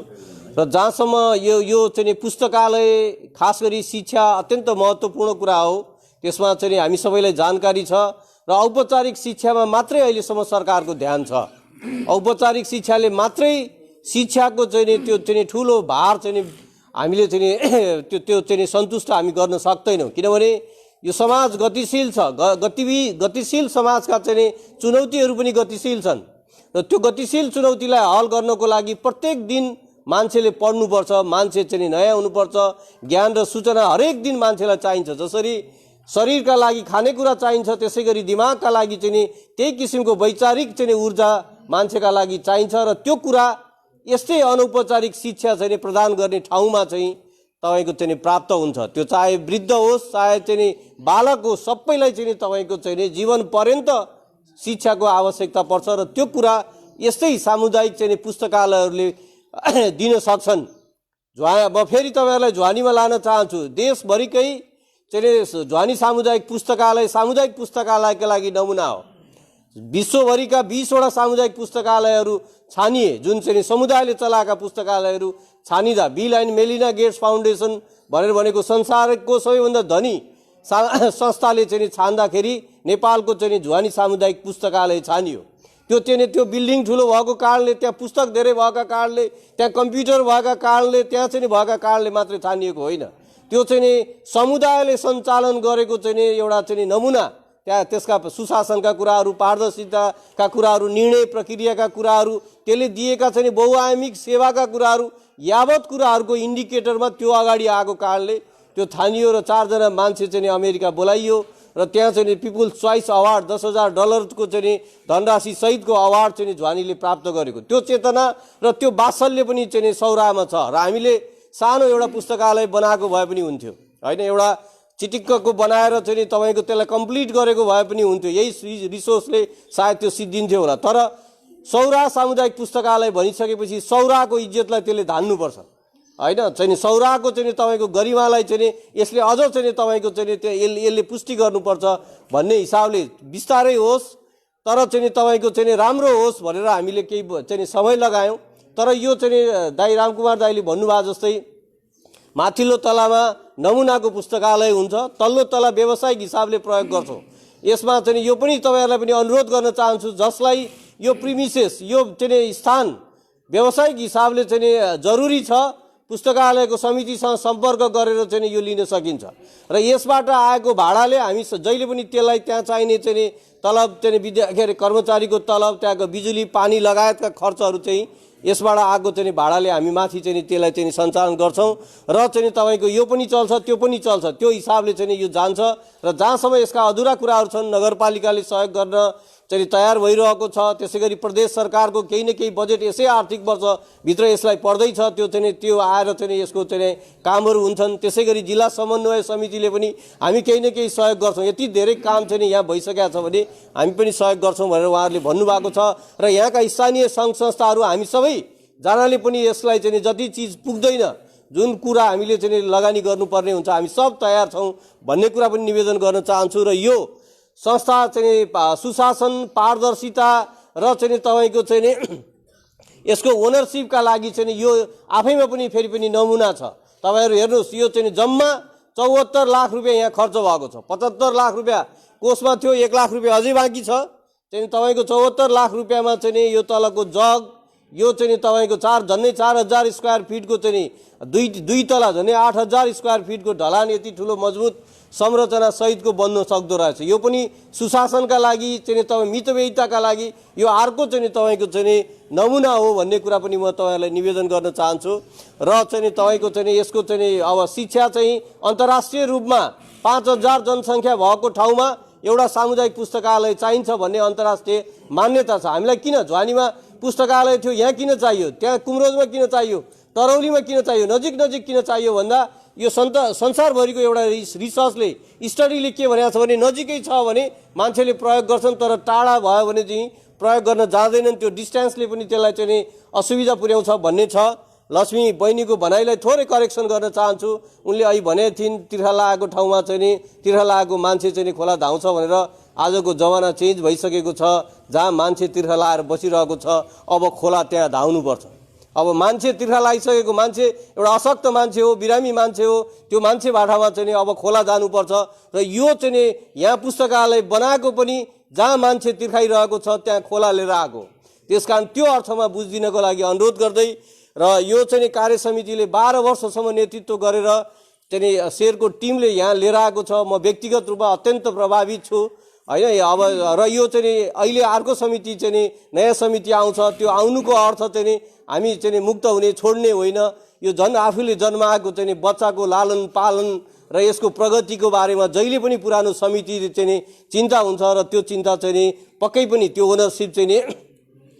र जहाँसम्म यो चाहिँ पुस्तकालय खास गरी शिक्षा अत्यन्त महत्त्वपूर्ण कुरा हो, त्यसमा चाहिँ हामी सबैलाई जानकारी छ। र औपचारिक शिक्षामा मात्रै अहिलेसम्म सरकारको ध्यान छ। औपचारिक शिक्षाले मात्रै शिक्षाको चाहिँ त्यो चाहिँ ठुलो भार चाहिँ हामीले चाहिँ त्यो चाहिँ सन्तुष्ट हामी गर्न सक्दैनौँ। किनभने यो समाज गतिशील छ, गतिशील समाजका चाहिँ चुनौतीहरू पनि गतिशील छन्। र त्यो गतिशील चुनौतीलाई हल गर्नको लागि प्रत्येक दिन मान्छेले पढ्नुपर्छ, मान्छे चाहिँ नयाँ हुनुपर्छ। ज्ञान र सूचना हरेक दिन मान्छेलाई चाहिन्छ। जसरी शरीरका लागि खानेकुरा चाहिन्छ, त्यसै गरी दिमागका लागि चाहिँ त्यही किसिमको वैचारिक चाहिँ ऊर्जा मान्छेका लागि चाहिन्छ। र त्यो कुरा यस्तै अनौपचारिक शिक्षा चाहिँ प्रदान गर्ने ठाउँमा चाहिँ तपाईँको चाहिँ प्राप्त हुन्छ। त्यो चाहे वृद्ध होस्, चाहे चाहिँ बालक होस्, सबैलाई चाहिँ तपाईँको चाहिँ जीवन पर्यन्त शिक्षाको आवश्यकता पर्छ। र त्यो कुरा यस्तै सामुदायिक चाहिँ पुस्तकालयहरूले दिन सक्छन्। म फेरि तपाईँहरूलाई झ्वानीमा लान चाहन्छु। देशभरिकै चाहिँ ध्वनि सामुदायिक पुस्तकालयका लागि नमुना हो। विश्वभरिका 20वटा सामुदायिक पुस्तकालयहरू छानिए, जुन चाहिँ समुदायले चलाएका पुस्तकालयहरू छानिँदा Bill and Melinda Gates foundation भनेर भनेको संसारको सबैभन्दा धनी संस्थाले चाहिँ छान्दाखेरि नेपालको चाहिँ ध्वनि सामुदायिक पुस्तकालय छानियो। त्यो बिल्डिङ ठुलो भएको कारणले, त्यहाँ पुस्तक धेरै भएका कारणले, त्यहाँ कम्प्युटर भएका कारणले, त्यहाँ चाहिँ भएका कारणले मात्रै छानिएको होइन। त्यो चाहिँ समुदायले सञ्चालन गरेको चाहिँ एउटा चाहिँ नमुना, त्यहाँ त्यसका सुशासनका कुराहरू, पारदर्शिताका कुराहरू, निर्णय प्रक्रियाका कुराहरू, त्यसले दिएका चाहिँ बहुआयामिक सेवाका कुराहरू, यावत कुराहरूको इन्डिकेटरमा त्यो अगाडि आएको कारणले त्यो थानियो र 4 जना मान्छे चाहिँ अमेरिका बोलाइयो र त्यहाँ चाहिँ पिपुल्स चोइस अवार्ड $10,000 चाहिँ धनराशि सहितको अवार्ड चाहिँ ध्वनिले प्राप्त गरेको। त्यो चेतना र त्यो वात्सल्य पनि चाहिँ सौरामा छ र हामीले सानो एउटा पुस्तकालय बनाएको भए पनि हुन्थ्यो होइन, एउटा चिटिक्कको बनाएर चाहिँ तपाईँको त्यसलाई कम्प्लिट गरेको भए पनि हुन्थ्यो, यही रिसोर्सले सायद त्यो सिद्धिन्थ्यो होला। तर सौरा सामुदायिक पुस्तकालय भनिसकेपछि सौराको इज्जतलाई त्यसले धान्नुपर्छ होइन, चाहिँ सौराको चाहिँ तपाईँको गरिमालाई चाहिँ यसले अझ चाहिँ तपाईँको चाहिँ त्यो यसले पुष्टि गर्नुपर्छ भन्ने हिसाबले बिस्तारै होस् तर चाहिँ तपाईँको चाहिँ राम्रो होस् भनेर हामीले केही चाहिँ समय लगायौँ। तर यो चाहिँ दाइ रामकुमार दाइले भन्नुभयो जस्तै माथिल्लो तलामा नमुनाको पुस्तकालय हुन्छ, तल्लो तला व्यावसायिक हिसाबले प्रयोग गर्छौँ। यसमा चाहिँ यो पनि तपाईँहरूलाई पनि अनुरोध गर्न चाहन्छु, जसलाई यो प्रिमिसेस, यो चाहिँ स्थान व्यावसायिक हिसाबले चाहिँ जरुरी छ, पुस्तकालयको समितिसँग सम्पर्क गरेर चाहिँ यो लिन सकिन्छ र यसबाट आएको भाडाले हामी जहिले पनि त्यसलाई त्यहाँ चाहिने चाहिँ तलब, चाहिँ कर्मचारीको तलब, त्यहाँको बिजुली पानी लगायतका खर्चहरू चाहिँ यसबाट आएको चाहिँ भाडाले हामी माथि चाहिँ त्यसलाई चाहिँ सञ्चालन गर्छौँ र चाहिँ तपाईँको यो पनि चल्छ त्यो पनि चल्छ, त्यो हिसाबले चाहिँ यो जान्छ र जहाँसम्म यसका अधुरा कुराहरू छन् नगरपालिकाले सहयोग गर्न चाहिँ तयार भइरहेको छ। त्यसै गरी प्रदेश सरकारको केही न केही बजेट यसै आर्थिक वर्षभित्र यसलाई पर्दैछ, त्यो आएर चाहिँ यसको चाहिँ कामहरू हुन्छन्। त्यसै गरी जिल्ला समन्वय समितिले पनि हामी केही न केही सहयोग गर्छौँ, यति धेरै काम चाहिँ यहाँ भइसकेको छ भने हामी पनि सहयोग गर्छौँ भनेर उहाँहरूले भन्नुभएको छ र यहाँका स्थानीय सङ्घ संस्थाहरू हामी सबैजनाले पनि यसलाई चाहिँ जति चिज पुग्दैन, जुन कुरा हामीले चाहिँ लगानी गर्नुपर्ने हुन्छ, हामी सब तयार छौँ भन्ने कुरा पनि निवेदन गर्न चाहन्छु। र यो संस्था चाहिँ सुशासन, पारदर्शिता र चाहिँ तपाईँको चाहिँ यसको ओनरसिपका लागि चाहिँ यो आफैमा पनि फेरि पनि नमुना छ। तपाईँहरू हेर्नुहोस्, यो चाहिँ जम्मा 74 लाख रुपियाँ यहाँ खर्च भएको छ। 75 लाख रुपियाँ कोषमा थियो, 1 लाख रुपियाँ अझै बाँकी छ। चाहिँ तपाईँको 74 लाख रुपियाँमा चाहिँ यो तलको जग, यो चाहिँ तपाईँको झन्डै 4000 स्क्वायर फिटको चाहिँ दुई तला झन्डै 8000 स्क्वायर फिटको ढलान यति ठुलो मजबुत संरचना सहितको बन्न सक्दो रहेछ। यो पनि सुशासनका लागि चाहिँ तपाईँ मितव्ययिताका लागि यो अर्को चाहिँ तपाईँको चाहिँ नमुना हो भन्ने कुरा पनि म तपाईँहरूलाई निवेदन गर्न चाहन्छु। र चाहिँ तपाईँको चाहिँ यसको चाहिँ अब शिक्षा चाहिँ अन्तर्राष्ट्रिय रूपमा 5000 जनसङ्ख्या भएको ठाउँमा एउटा सामुदायिक पुस्तकालय चाहिन्छ भन्ने अन्तर्राष्ट्रिय मान्यता छ। हामीलाई किन ध्वनिमा पुस्तकालय थियो, यहाँ किन चाहियो, त्यहाँ कुमरोजमा किन चाहियो, तरौलीमा किन चाहियो, नजिक किन चाहियो भन्दा यो संसारभरिको एउटा रिसर्चले, स्टडीले के भनेको छ भने नजिकै छ भने मान्छेले प्रयोग गर्छन्, तर टाढा भयो भने चाहिँ प्रयोग गर्न जाँदैनन्, त्यो डिस्टेन्सले पनि त्यसलाई चाहिँ असुविधा पुर्याउँछ भन्ने छ। लक्ष्मी बहिनीको भनाइलाई थोरै करेक्सन गर्न चाहन्छु। उनले अहिले भने थिइन् तिर्खा लागेको ठाउँमा चाहिँ तिर्खा लागेको मान्छे चाहिँ खोला धाउँछ भनेर। आजको जमाना चेन्ज भइसकेको छ, जहाँ मान्छे तिर्खा लाएर बसिरहेको छ अब खोला त्यहाँ धाउनुपर्छ। अब मान्छे तिर्खा लागिसकेको मान्छे एउटा अशक्त मान्छे हो, बिरामी मान्छे हो, त्यो मान्छे भाटामा चाहिँ अब खोला जानुपर्छ र यो चाहिँ यहाँ पुस्तकालय बनाएको पनि जहाँ मान्छे तिर्खाइरहेको छ त्यहाँ खोला लिएर आएको। त्यसकारण त्यो अर्थमा बुझिदिनको लागि अनुरोध गर्दै र यो चाहिँ कार्य समितिले 12 वर्षसम्म नेतृत्व गरेर चाहिँ शेरको टिमले यहाँ लिएर आएको छ। म व्यक्तिगत रूपमा अत्यन्त प्रभावित छु होइन। अब र यो चाहिँ अहिले अर्को समिति चाहिँ नयाँ समिति आउँछ, त्यो आउनुको अर्थ चाहिँ हामी चाहिँ मुक्त हुने छोड्ने होइन। यो आफूले जन्माएको चाहिँ बच्चाको लालन पालन र यसको प्रगतिको बारेमा जहिले पनि पुरानो समितिले चाहिँ चिन्ता हुन्छ र त्यो चिन्ता चाहिँ पक्कै पनि त्यो ओनरसिप चाहिँ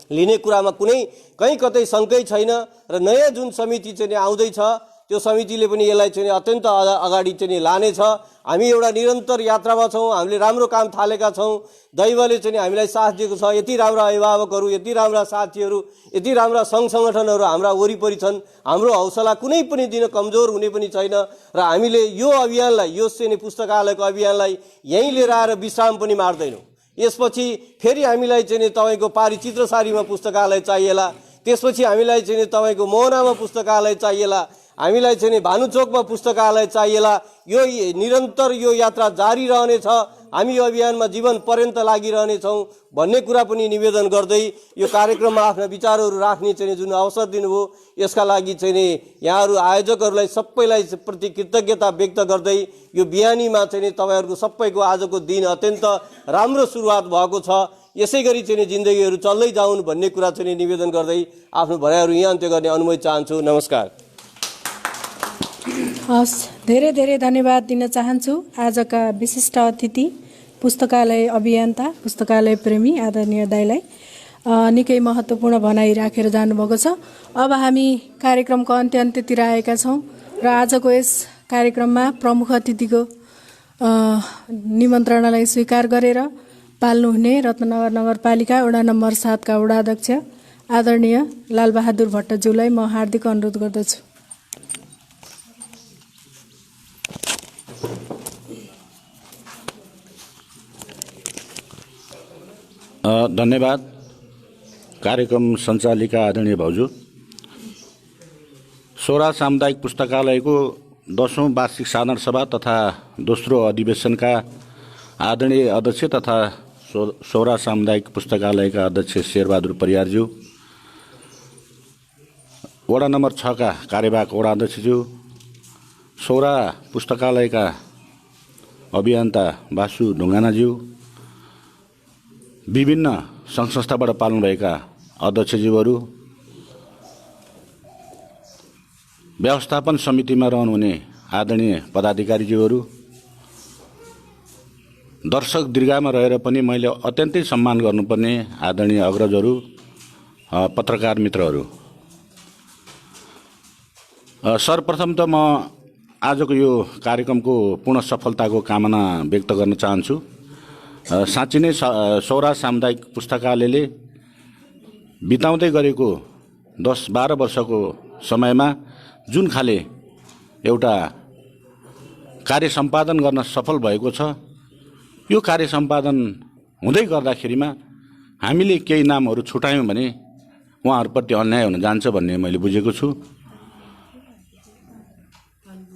लिने कुरामा कहीँ कतै शङ्कै छैन। र नयाँ जुन समिति चाहिँ आउँदैछ त्यो समितिले पनि यसलाई चाहिँ अत्यन्त अगाडि चाहिँ लानेछ। हामी एउटा निरन्तर यात्रामा छौँ, हामीले राम्रो काम थालेका छौँ, दैवले चाहिँ हामीलाई साथ दिएको छ। यति राम्रा अभिभावकहरू, यति राम्रा साथीहरू, यति राम्रा सङ्घ सङ्गठनहरू हाम्रा वरिपरि छन्। हाम्रो हौसला कुनै पनि दिन कमजोर हुने पनि छैन र हामीले यो अभियानलाई, यो चाहिँ पुस्तकालयको अभियानलाई यहीँ लिएर आएर विश्राम पनि मार्दैनौँ। यसपछि फेरि हामीलाई चाहिँ तपाईँको पारी चित्रसारीमा पुस्तकालय चाहिएला, त्यसपछि हामीलाई चाहिँ तपाईँको मोहनामा पुस्तकालय चाहिएला, हामीलाई चाहिँ भानुचोकमा पुस्तकालय चाहिएला। यो निरन्तर यो यात्रा जारी रहनेछ, हामी यो अभियानमा जीवन पर्यन्त लागिरहनेछौँ भन्ने कुरा पनि निवेदन गर्दै यो कार्यक्रममा आफ्ना विचारहरू राख्ने चाहिँ जुन अवसर दिनुभयो यसका लागि चाहिँ यहाँहरू आयोजकहरूलाई सबैलाई प्रति कृतज्ञता व्यक्त गर्दै यो बिहानीमा चाहिँ तपाईँहरूको सबैको आजको दिन अत्यन्त राम्रो सुरुवात भएको छ। यसै गरी चाहिँ जिन्दगीहरू चल्दै जाउन् भन्ने कुरा चाहिँ निवेदन गर्दै आफ्नो भनाइहरू यहाँ अन्त्य गर्ने अनुमति चाहन्छु। नमस्कार। हस्, धेरै धेरै धन्यवाद दिन चाहन्छु आजका विशिष्ट अतिथि पुस्तकालय अभियन्ता, पुस्तकालय प्रेमी आदरणीय दाइलाई। निकै महत्त्वपूर्ण भनाइ राखेर जानुभएको छ। अब हामी कार्यक्रमको अन्त्यतिर आएका छौँ र आजको यस कार्यक्रममा प्रमुख अतिथिको निमन्त्रणालाई स्वीकार गरेर पाल्नुहुने रत्नगर नगरपालिका वडा नम्बर 7 का वडा अध्यक्ष आदरणीय लालबहादुर भट्टज्यूलाई म हार्दिक अनुरोध गर्दछु। धन्यवाद। कार्यक्रम सञ्चालिका आदरणीय भाउजू, सोरा सामुदायिक पुस्तकालयको 10औं वार्षिक साधारण सभा तथा दोस्रो अधिवेशनका आदरणीय अध्यक्ष तथा सोरा सामुदायिक पुस्तकालयका अध्यक्ष शेरबहादुर परियारज्यू, वडा नम्बर 6 का कार्यवाहक वडा अध्यक्षज्यू, सोरा पुस्तकालयका अभियन्ता बासु ढुङ्गानाज्यू, विभिन्न सङ्घ संस्थाबाट पाल्नुभएका अध्यक्षज्यूहरू, व्यवस्थापन समितिमा रहनुहुने आदरणीय पदाधिकारीज्यूहरू, दर्शक दीर्घामा रहेर पनि मैले अत्यन्तै सम्मान गर्नुपर्ने आदरणीय अग्रजहरू, पत्रकार मित्रहरू, सर्वप्रथम त म आजको यो कार्यक्रमको पूर्ण सफलताको कामना व्यक्त गर्न चाहन्छु। साँच्चै नै सौरा सामुदायिक पुस्तकालयले बिताउँदै गरेको 10-12 वर्षको समयमा जुन खाले एउटा कार्य सम्पादन गर्न सफल भएको छ, यो कार्य सम्पादन हुँदै गर्दाखेरिमा हामीले केही नामहरू छुटायौँ भने उहाँहरूप्रति अन्याय हुन जान्छ भन्ने मैले बुझेको छु।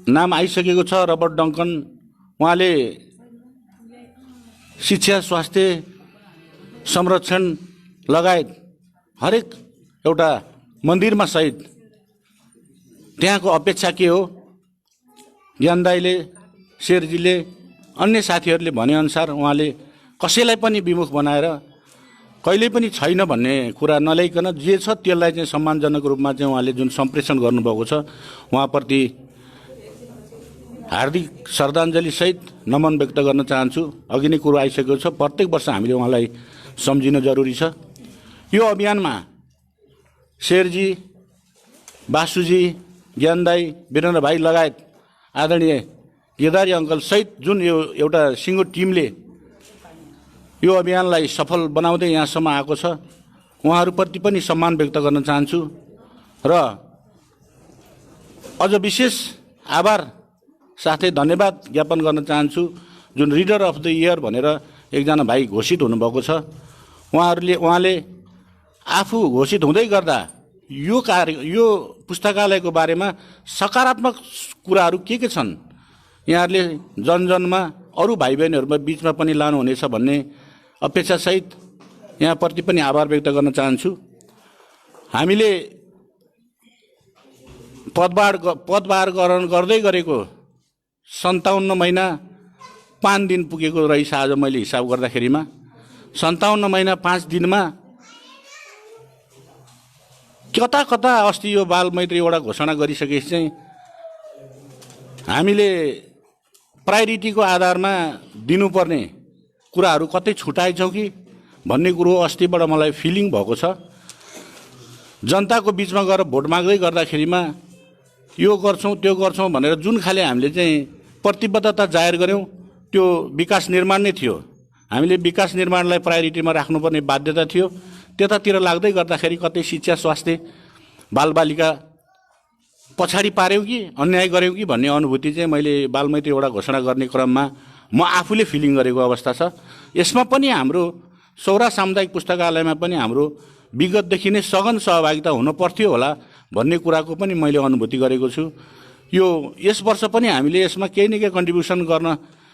नाम आइसकेको छ रबर्ट डङ्कन। उहाँले शिक्षा, स्वास्थ्य, संरक्षण लगायत हरेक एउटा मन्दिरमा सहित त्यहाँको अपेक्षा के हो, ज्ञान दाइले, शेरजीले, अन्य साथीहरूले भनेअनुसार उहाँले कसैलाई पनि विमुख बनाएर कहिल्यै पनि छैन भन्ने कुरा नल्याइकन जे छ त्यसलाई चाहिँ सम्मानजनक रूपमा चाहिँ उहाँले जुन सम्प्रेषण गर्नुभएको छ, उहाँप्रति हार्दिक श्रद्धाञ्जली सहित नमन व्यक्त गर्न चाहन्छु। अघि नै कुरो आइसकेको छ, प्रत्येक वर्ष हामीले उहाँलाई सम्झिन जरुरी छ। यो अभियानमा शेरजी, बासुजी, ज्ञान दाई, वीरेन्द्र भाइ लगायत आदरणीय केदारी अङ्कल सहित जुन यो एउटा सिङ्गो टिमले यो अभियानलाई सफल बनाउँदै यहाँसम्म आएको छ, उहाँहरूप्रति पनि सम्मान व्यक्त गर्न चाहन्छु र अझ विशेष आभार साथै धन्यवाद ज्ञापन गर्न चाहन्छु जुन रिडर अफ द इयर भनेर एकजना भाइ घोषित हुनुभएको छ। उहाँले आफू घोषित हुँदै गर्दा यो पुस्तकालयको बारेमा सकारात्मक कुराहरू के छन् यहाँहरूले जनजनमा अरू भाइ बहिनीहरूमा बिचमा पनि लानुहुनेछ भन्ने अपेक्षासहित यहाँप्रति पनि आभार व्यक्त गर्न चाहन्छु। हामीले पदभार ग्रहण गर्दै गरेको 57 महिना 5 दिन पुगेको रहेछ आज मैले हिसाब गर्दाखेरिमा। 57 महिना 5 दिनमा कता कता अस्ति यो बाल मैत्री एउटा घोषणा गरिसकेपछि चाहिँ हामीले प्रायोरिटीको आधारमा दिनुपर्ने कुराहरू कतै छुटाएछौँ कि भन्ने कुरो अस्तिबाट मलाई फिलिङ भएको छ। जनताको बिचमा गएर भोट माग्दै गर्दाखेरिमा यो गर्छौँ त्यो गर्छौँ भनेर जुन खाले हामीले चाहिँ प्रतिबद्धता जाहेर गऱ्यौँ त्यो विकास निर्माण नै थियो। हामीले विकास निर्माणलाई प्रायोरिटीमा राख्नुपर्ने बाध्यता थियो। त्यतातिर लाग्दै गर्दाखेरि कतै शिक्षा स्वास्थ्य बालबालिका पछाडि पार्यौँ कि अन्याय गऱ्यौँ कि भन्ने अनुभूति चाहिँ मैले बालमैत्री एउटा घोषणा गर्ने क्रममा म आफूले फिलिङ गरेको अवस्था छ। यसमा पनि हाम्रो सौरा सामुदायिक पुस्तकालयमा पनि हाम्रो विगतदेखि नै सघन सहभागिता हुन पर्थ्यो होला भन्ने कुराको पनि मैले अनुभूति गरेको छु। यस वर्ष पनि हामीले यसमा केही न केही कन्ट्रिब्युसन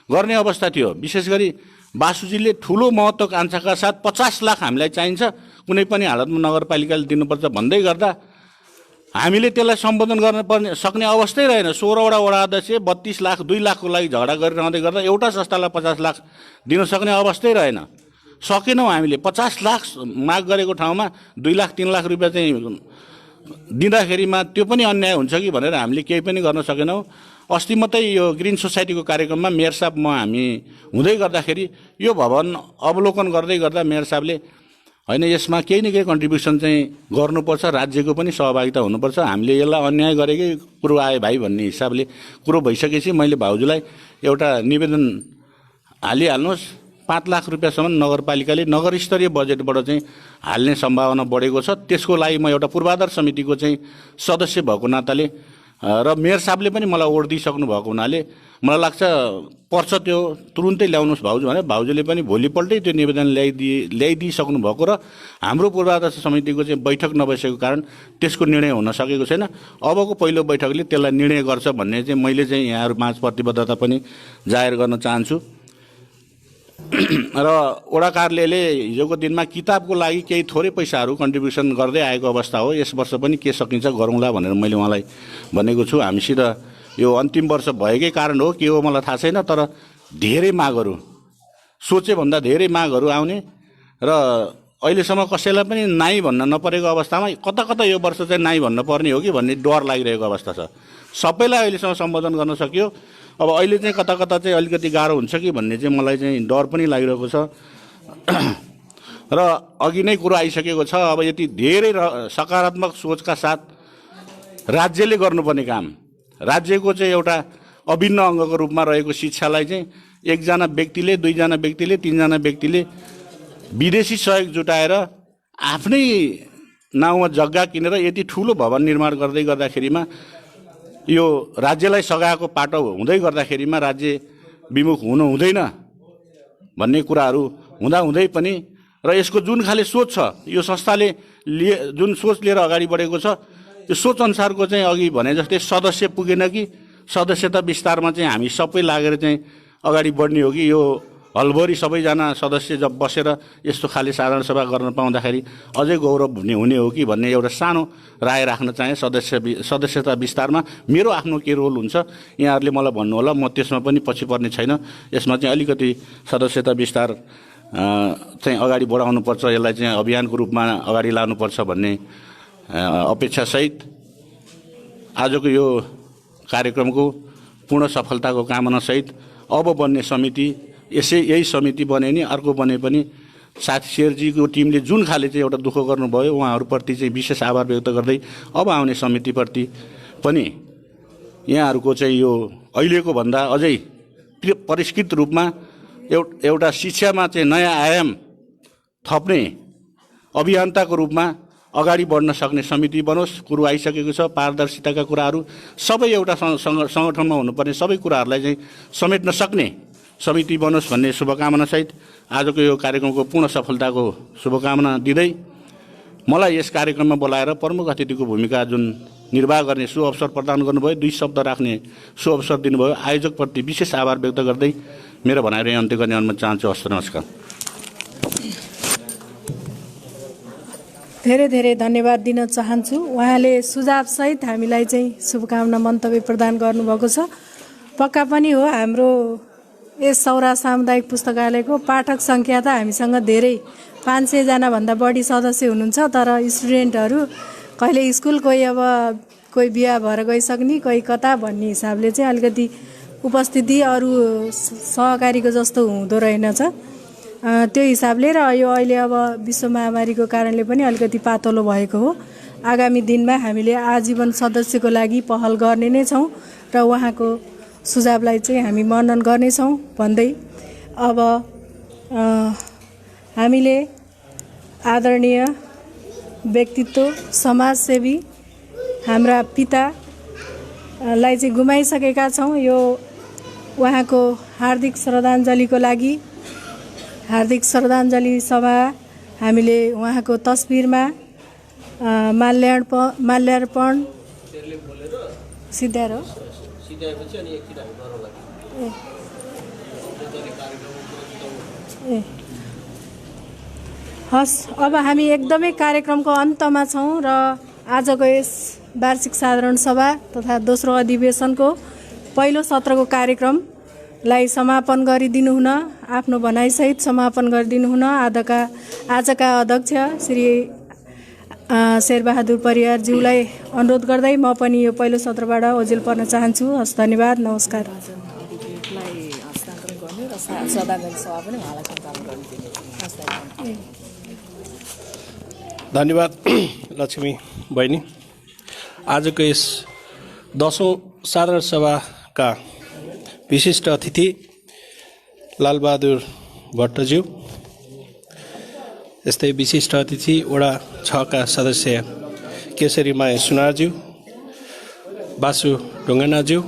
गर्ने अवस्था थियो। विशेष गरी बासुजीले ठुलो महत्त्वाकांक्षाका साथ 50 लाख हामीलाई चाहिन्छ कुनै पनि हालतमा नगरपालिकाले दिनुपर्छ भन्दै गर्दा हामीले त्यसलाई सम्बोधन गर्न पर्ने सक्ने अवस्थै रहेन। 16वटा वडा अध्यक्ष 32 लाख 2 लाखको लागि झगडा गरिरहँदै गर्दा एउटा संस्थालाई 50 लाख दिन सक्ने अवस्थै रहेन। सकेनौँ हामीले 50 लाख माग गरेको ठाउँमा 2 लाख 3 लाख रुपियाँ चाहिँ दिँदाखेरिमा त्यो पनि अन्याय हुन्छ कि भनेर हामीले केही पनि गर्न सकेनौँ। अस्ति मात्रै यो ग्रिन सोसाइटीको कार्यक्रममा मेयर साहब हामी हुँदै गर्दाखेरि यो भवन अवलोकन गर्दै गर्दा मेयर साहबले होइन यसमा केही न केही कन्ट्रिब्युसन चाहिँ गर्नुपर्छ, राज्यको पनि सहभागिता हुनुपर्छ, हामीले यसलाई अन्याय गरेकै कुरो आयो भाइ भन्ने हिसाबले कुरो भइसकेपछि मैले भाउजूलाई एउटा निवेदन हालिहाल्नुहोस्। 5 लाख रुपियाँसम्म नगरपालिकाले नगरस्तरीय बजेटबाट चाहिँ हाल्ने सम्भावना बढेको छ। त्यसको लागि म एउटा पूर्वाधार समितिको चाहिँ सदस्य भएको नाताले र मेयर साहबले पनि मलाई ओड दिइसक्नु भएको हुनाले मलाई लाग्छ पर्छ त्यो तुरुन्तै ल्याउनुहोस् भाउजू भने भाउजूले पनि भोलिपल्टै त्यो निवेदन ल्याइदिइसक्नु भएको र हाम्रो पूर्वाधार समितिको चाहिँ बैठक नबसेको कारण त्यसको निर्णय हुन सकेको छैन। अबको पहिलो बैठकले त्यसलाई निर्णय गर्छ भन्ने चाहिँ मैले चाहिँ यहाँहरू माझ प्रतिबद्धता पनि जाहेर गर्न चाहन्छु। र वडा कार्यालयले हिजोको दिनमा किताबको लागि केही थोरै पैसाहरू कन्ट्रिब्युसन गर्दै आएको अवस्था हो। यस वर्ष पनि के सकिन्छ गरौँला भनेर मैले उहाँलाई भनेको छु। हामीसित यो अन्तिम वर्ष भएकै कारण हो के हो मलाई थाहा छैन, तर धेरै मागहरू सोचेभन्दा धेरै मागहरू आउने र अहिलेसम्म कसैलाई पनि नाइ भन्न नपरेको अवस्थामा कता कता यो वर्ष चाहिँ नाइ भन्न पर्ने हो कि भन्ने डर लागिरहेको अवस्था छ। सबैलाई अहिलेसम्म सम्बोधन गर्न सकियो, अब अहिले चाहिँ कता कता चाहिँ अलिकति गाह्रो हुन्छ कि भन्ने चाहिँ मलाई चाहिँ डर पनि लागिरहेको छ। र अघि नै कुरो आइसकेको छ, अब यति धेरै सकारात्मक सोचका साथ राज्यले गर्नुपर्ने काम, राज्यको चाहिँ एउटा अभिन्न अङ्गको रूपमा रहेको शिक्षालाई चाहिँ एकजना व्यक्तिले 2 जना व्यक्तिले 3 जना व्यक्तिले विदेशी सहयोग जुटाएर आफ्नै नाउँमा जग्गा किनेर यति ठुलो भवन निर्माण गर्दै गर्दाखेरिमा यो राज्यलाई सघाएको पाटो हुँदै गर्दाखेरिमा राज्य विमुख हुनु हुँदैन भन्ने कुराहरू हुँदाहुँदै पनि र यसको जुन खाले सोच छ यो संस्थाले जुन सोच लिएर अगाडि बढेको छ यो सोच अनुसारको चाहिँ अघि भने जस्तै सदस्य पुगेन कि सदस्यता विस्तारमा चाहिँ हामी सबै लागेर चाहिँ अगाडि बढ्ने हो कि यो हलभरि सबैजना सदस्य जब बसेर यस्तो खाले साधारण सभा गर्न पाउँदाखेरि अझै गौरव हुने हो कि भन्ने एउटा सानो राय राख्न चाहे। सदस्यता विस्तारमा मेरो आफ्नो के रोल हुन्छ यहाँहरूले मलाई भन्नु होला, म त्यसमा पनि पछि पर्ने छैन। यसमा चाहिँ अलिकति सदस्यता विस्तार चाहिँ अगाडि बढाउनुपर्छ, यसलाई चाहिँ अभियानको रूपमा अगाडि लानुपर्छ भन्ने अपेक्षासहित आजको यो कार्यक्रमको पूर्ण सफलताको कामनासहित अब बन्ने समिति यही समिति बने नि अर्को बने पनि साथी शेरजीको टिमले जुन खाले चाहिँ एउटा दुःख गर्नुभयो उहाँहरूप्रति चाहिँ विशेष आभार व्यक्त गर्दै अब आउने समितिप्रति पनि यहाँहरूको चाहिँ यो अहिलेको भन्दा अझै परिष्कृत रूपमा एउटा शिक्षामा चाहिँ नयाँ आयाम थप्ने अभियन्ताको रूपमा अगाडि बढ्न सक्ने समिति बनोस्। कुरो आइसकेको छ, पारदर्शिताका कुराहरू सबै एउटा सङ्गठनमा हुनुपर्ने सबै कुराहरूलाई चाहिँ समेट्न सक्ने समिति बनोस् भन्ने शुभकामनासहित आजको यो कार्यक्रमको पूर्ण सफलताको शुभकामना दिँदै मलाई यस कार्यक्रममा बोलाएर प्रमुख अतिथिको भूमिका जुन निर्वाह गर्ने सुअवसर प्रदान गर्नुभयो, 2 शब्द राख्ने सुअवसर दिनुभयो, आयोजकप्रति विशेष आभार व्यक्त गर्दै मेरो भनाइहरू अन्त्य गर्ने अनुमति चाहन्छु। हस्त नमस्कार। धेरै धेरै धन्यवाद दिन चाहन्छु। उहाँले सुझावसहित हामीलाई चाहिँ शुभकामना मन्तव्य प्रदान गर्नुभएको छ। पक्का पनि हो हाम्रो यस सौरा सामुदायिक पुस्तकालयको पाठक सङ्ख्या त हामीसँग धेरै 500 जना भन्दा बढी सदस्य हुनुहुन्छ, तर स्टुडेन्टहरू कहिले स्कुल कोही बिहा भएर गइसक्ने कोही कता भन्ने हिसाबले चाहिँ अलिकति उपस्थिति अरू सहकारीको जस्तो हुँदो रहेनछ। त्यो हिसाबले र यो अहिले अब विश्व महामारीको कारणले पनि अलिकति पातलो भएको हो। आगामी दिनमा हामीले आजीवन सदस्यको लागि पहल गर्ने नै छौँ र उहाँको सुझावलाई चाहिँ हामी मनन गर्नेछौँ भन्दै अब हामीले आदरणीय व्यक्तित्व समाजसेवी हाम्रा पितालाई चाहिँ गुमाइसकेका छौँ। यो उहाँको हार्दिक श्रद्धाञ्जलीको लागि हार्दिक श्रद्धाञ्जली सभा हामीले उहाँको तस्बिरमा माल्यार्पण सिद्ध्याएर हस्, अब हामी एकदमै कार्यक्रमको अन्तमा छौँ र आजको यस वार्षिक साधारण सभा तथा दोस्रो अधिवेशनको पहिलो सत्रको कार्यक्रमलाई समापन गरिदिनु हुन, आफ्नो भनाइसहित समापन गरिदिनु हुन आजका अध्यक्ष श्री शेरबहादुर परियारज्यूलाई अनुरोध गर्दै म पनि यो पहिलो सत्रबाट ओझेल पर्न चाहन्छु। हस्, धन्यवाद, नमस्कार। धन्यवाद लक्ष्मी बहिनी। आजको यस 10औं साधारण सभाका विशिष्ट अतिथि लालबहादुर भट्टज्यू, यस्तै विशिष्ट अतिथि वडा 6 का सदस्य केशरीमाया सुनारज्यू, बासु ढुङ्गानाज्यू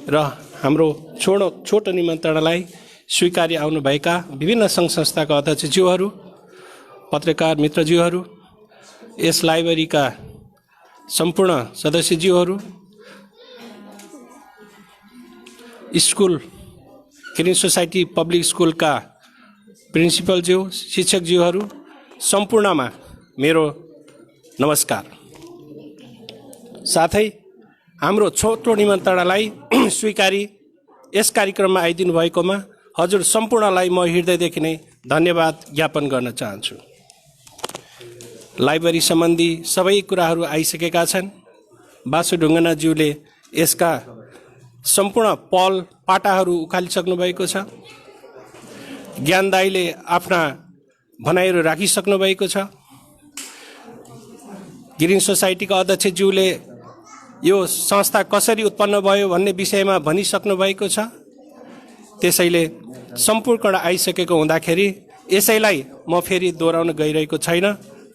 र हाम्रो छोटो निमन्त्रणालाई स्वीकारी आउनुभएका विभिन्न सङ्घ संस्थाका अध्यक्षज्यूहरू, पत्रकार मित्रज्यूहरू, यस लाइब्रेरीका सम्पूर्ण सदस्यज्यूहरू, स्कुल ग्रिन सोसाइटी पब्लिक स्कुलका प्रिन्सिपलज्यू, शिक्षकज्यूहरू, सम्पूर्णमा मेरो नमस्कार। साथै हाम्रो छोटो निमन्त्रणालाई स्वीकारी यस कार्यक्रममा आइदिनु भएकोमा हजुर सम्पूर्णलाई म हृदयदेखि नै धन्यवाद ज्ञापन गर्न चाहन्छु। लाइब्रेरी सम्बन्धी सबै कुराहरू आइसकेका छन्। बासु ढुङ्गानाज्यूले यसका सम्पूर्ण पहल पाटाहरू उखालिसक्नु भएको छ। ज्ञान दाईले आफ्ना भनाइहरू राखिसक्नु भएको छ। ग्रिन सोसाइटीका अध्यक्षज्यूले यो संस्था कसरी उत्पन्न भयो भन्ने विषयमा भनिसक्नु भएको छ। त्यसैले सम्पूर्ण आइसकेको हुँदाखेरि यसैलाई म फेरि दोहोऱ्याउन गइरहेको छैन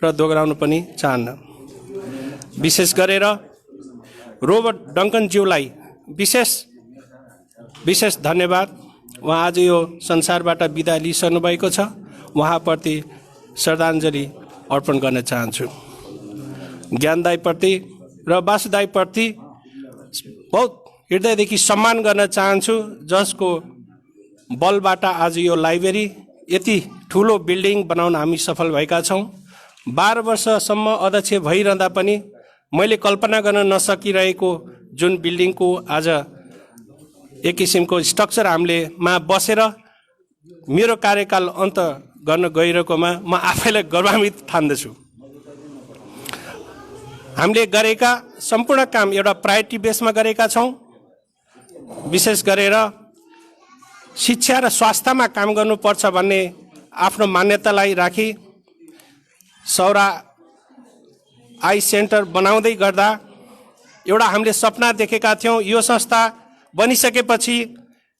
र दोहोऱ्याउन पनि चाहन्न। विशेष गरेर रोबर्ट डङ्कनज्यूलाई विशेष धन्यवाद। उहाँ आज यो संसारबाट बिदा लिइसक्नु भएको छ। उहाँप्रति श्रद्धाञ्जली अर्पण गर्न चाहन्छु। ज्ञानदाईप्रति र वासुदाईप्रति बहुत हृदयदेखि सम्मान गर्न चाहन्छु, जसको बलबाट आज यो लाइब्रेरी यति ठुलो बिल्डिङ बनाउन हामी सफल भएका छौँ। 12 वर्षसम्म अध्यक्ष भइरहँदा पनि मैले कल्पना गर्न नसकिरहेको जुन बिल्डिङको आज एक किसिमको स्ट्रक्चर हामीले बसेर मेरो कार्यकाल अन्त गर्न गइरहेकोमा म आफैलाई गौरवान्वित ठान्दछु। हामीले गरेका सम्पूर्ण काम एउटा प्रायोरिटी बेसमा गरेका छौँ। विशेष गरेर शिक्षा र स्वास्थ्यमा काम गर्नुपर्छ भन्ने आफ्नो मान्यतालाई राखी सौरा आई सेन्टर बनाउँदै गर्दा एउटा हामीले सपना देखेका थियौँ। यो संस्था बनिसकेपछि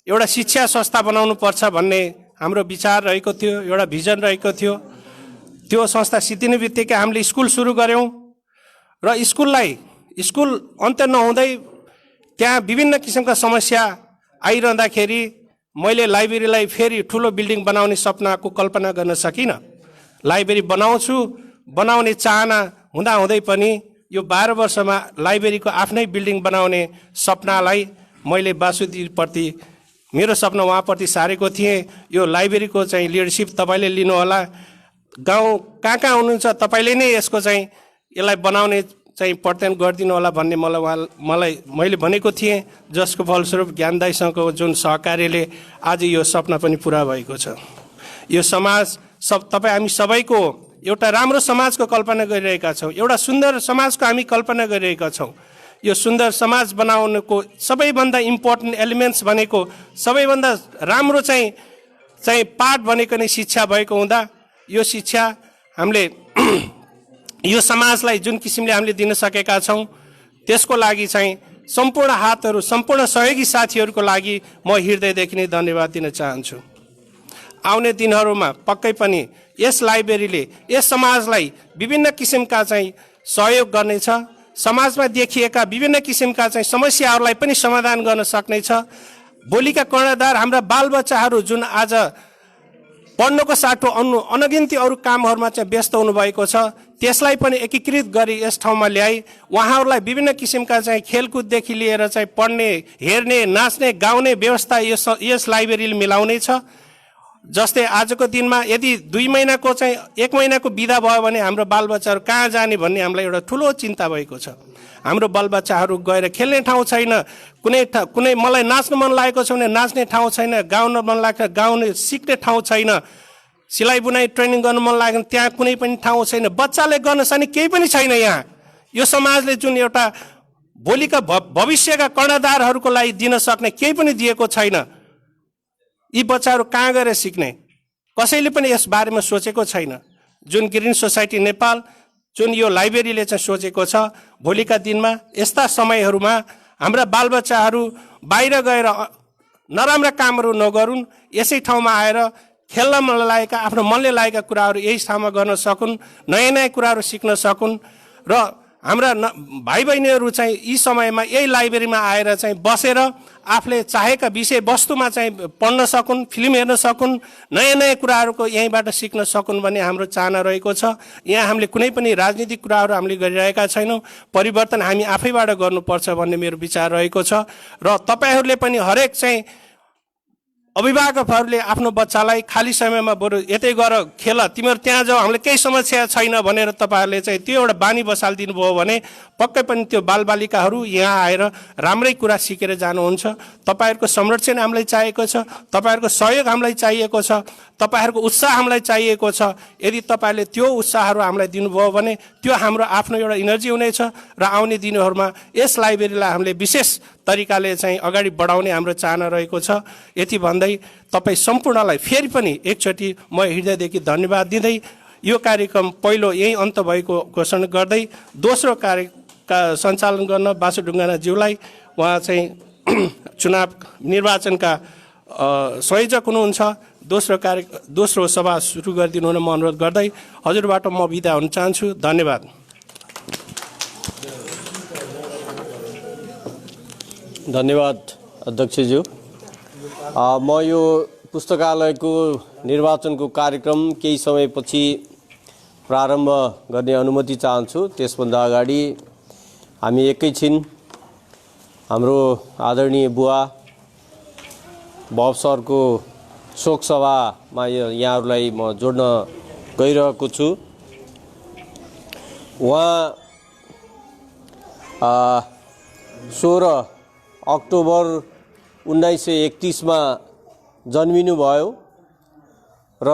एउटा शिक्षा संस्था बनाउनुपर्छ भन्ने हाम्रो विचार रहेको थियो, एउटा भिजन रहेको थियो। त्यो संस्था सिद्धिने बित्तिकै हामीले स्कुल सुरु गऱ्यौँ र स्कुल अन्त्य नहुँदै त्यहाँ विभिन्न किसिमका समस्या आइरहँदाखेरि मैले लाइब्रेरीलाई फेरि ठुलो बिल्डिङ बनाउने सपनाको कल्पना गर्न सकिनँ। लाइब्रेरी बनाउने चाहना हुँदाहुँदै पनि यो 12 वर्षमा लाइब्रेरीको आफ्नै बिल्डिङ बनाउने सपनालाई मैले वासुदेवप्रति मेरो सपना उहाँप्रति सारेको थिएँ। यो लाइब्रेरीको चाहिँ लिडरसिप तपाईँले लिनुहोला, गाउँ कहाँ हुनुहुन्छ तपाईँले नै यसको चाहिँ यसलाई बनाउने चाहिँ प्रत्ययन गरिदिनु होला भन्ने मैले भनेको थिएँ, जसको फलस्वरूप ज्ञानदाईसँगको जुन सहकार्यले आज यो सपना पनि पुरा भएको छ। यो समाज हामी सबैको एउटा राम्रो समाजको कल्पना गरिरहेका छौँ, एउटा सुन्दर समाजको हामी कल्पना गरिरहेका छौँ। यो सुन्दर समाज बनाउनको सबैभन्दा इम्पोर्टेन्ट एलिमेन्ट्स भनेको सबैभन्दा राम्रो चाहिँ चाहिँ पाठ भनेको नै शिक्षा भएको हुँदा यो शिक्षा हामीले यो समाजलाई जुन किसिमले हामीले दिन सकेका छौँ त्यसको लागि चाहिँ सम्पूर्ण हातहरू सम्पूर्ण सहयोगी साथीहरूको लागि म हृदयदेखि नै धन्यवाद दिन चाहन्छु। आउने दिनहरूमा पक्कै पनि यस लाइब्रेरीले यस समाजलाई विभिन्न किसिमका चाहिँ सहयोग गर्नेछ, समाजमा देखिएका विभिन्न किसिमका चाहिँ समस्याहरूलाई पनि समाधान गर्न सक्नेछ। भोलिका कर्णधार हाम्रा बालबच्चाहरू जुन आज पढ्नको साटो अनगिन्ती अरू कामहरूमा चाहिँ व्यस्त हुनुभएको छ त्यसलाई पनि एकीकृत गरी यस ठाउँमा ल्याई उहाँहरूलाई विभिन्न किसिमका चाहिँ खेलकुददेखि लिएर चाहिँ पढ्ने, हेर्ने, नाच्ने, गाउने व्यवस्था यस लाइब्रेरीले मिलाउनेछ। जस्तै आजको दिनमा यदि 2 महिनाको चाहिँ 1 महिनाको बिदा भयो भने हाम्रो बालबच्चाहरू कहाँ जाने भन्ने हामीलाई एउटा ठुलो चिन्ता भएको छ। हाम्रो बालबच्चाहरू गएर खेल्ने ठाउँ छैन, कुनै मलाई नाच्न मन लागेको छ भने नाच्ने ठाउँ छैन, गाउन मन लाग्छ गाउने सिक्ने ठाउँ छैन, सिलाइ बुनाइ ट्रेनिङ गर्न मन लाग्यो त्यहाँ कुनै पनि ठाउँ छैन, बच्चाले गर्न सक्ने केही पनि छैन। यहाँ यो समाजले जुन एउटा भोलिका भविष्यका कर्णधारहरूको लागि दिन सक्ने केही पनि दिएको छैन। यी बच्चाहरू कहाँ गएर सिक्ने, कसैले पनि यस बारेमा सोचेको छैन। जुन ग्रिन सोसाइटी नेपाल, जुन यो लाइब्रेरीले चाहिँ सोचेको छ भोलिका दिनमा यस्ता समयहरूमा हाम्रा बालबच्चाहरू बाहिर गएर नराम्रा कामहरू नगरून्, यसै ठाउँमा आएर खेल्न मन लागेका आफ्नो मनले लागेका कुराहरू यही ठाउँमा गर्न सकुन्, नयाँ नयाँ कुराहरू सिक्न सकुन् र हाम्रा भाइ बहिनीहरू चाहिँ यी समयमा यही लाइब्रेरीमा आएर चाहिँ बसेर आफूले चाहेका विषय वस्तुमा चाहिँ पढ्न सकुन्, फिल्म हेर्न सकुन्, नयाँ नयाँ कुराहरूको यहीँबाट सिक्न सकुन् भन्ने हाम्रो चाहना रहेको छ। यहाँ हामीले कुनै पनि राजनीतिक कुराहरू हामीले गरिरहेका छैनौँ, परिवर्तन हामी आफैबाट गर्नुपर्छ भन्ने मेरो विचार रहेको छ। र तपाईँहरूले पनि हरेक चाहिँ अभिभावकहरूले आफ्नो बच्चालाई खाली समयमा बरु यतै गर खेल, तिमीहरू त्यहाँ जाऊ, हामीलाई केही समस्या छैन भनेर तपाईँहरूले चाहिँ त्यो एउटा बानी बसालिदिनु भयो भने पक्कै पनि त्यो बालबालिकाहरू यहाँ आएर राम्रै कुरा सिकेर जानुहुन्छ। तपाईँहरूको संरक्षण हामीलाई चाहिएको छ, तपाईँहरूको सहयोग हामीलाई चाहिएको छ, तपाईँहरूको उत्साह हामीलाई चाहिएको छ। यदि तपाईँहरूले त्यो उत्साहहरू हामीलाई दिनुभयो भने त्यो हाम्रो आफ्नो एउटा इनर्जी हुनेछ र आउने दिनहरूमा यस लाइब्रेरीलाई हामीले विशेष तरिकाले चाहिँ अगाडि बढाउने हाम्रो चाहना रहेको छ। यति भन्दै तपाईँ सम्पूर्णलाई फेरि पनि एकचोटि म हृदयदेखि धन्यवाद दिँदै यो कार्यक्रम पहिलो यही अन्त भएको घोषणा गर्दै दोस्रो कार्यका सञ्चालन गर्न बासु ढुङ्गानाज्यूलाई, उहाँ चाहिँ चुनाव निर्वाचनका संयोजक हुनुहुन्छ, दोस्रो सभा सुरु गरिदिनु हुन म अनुरोध गर्दै हजुरबाट म बिदा हुन चाहन्छु। धन्यवाद। धन्यवाद अध्यक्षज्यू। म यो पुस्तकालयको निर्वाचनको कार्यक्रम केही समयपछि प्रारम्भ गर्ने अनुमति चाहन्छु। त्यसभन्दा अगाडि हामी एकैछिन हाम्रो आदरणीय बुवा बब सरको शोक सभामा यहाँहरूलाई म जोड्न गइरहेको छु। उहाँ 16 अक्टोबर 1931 मा जन्मिनु भयो र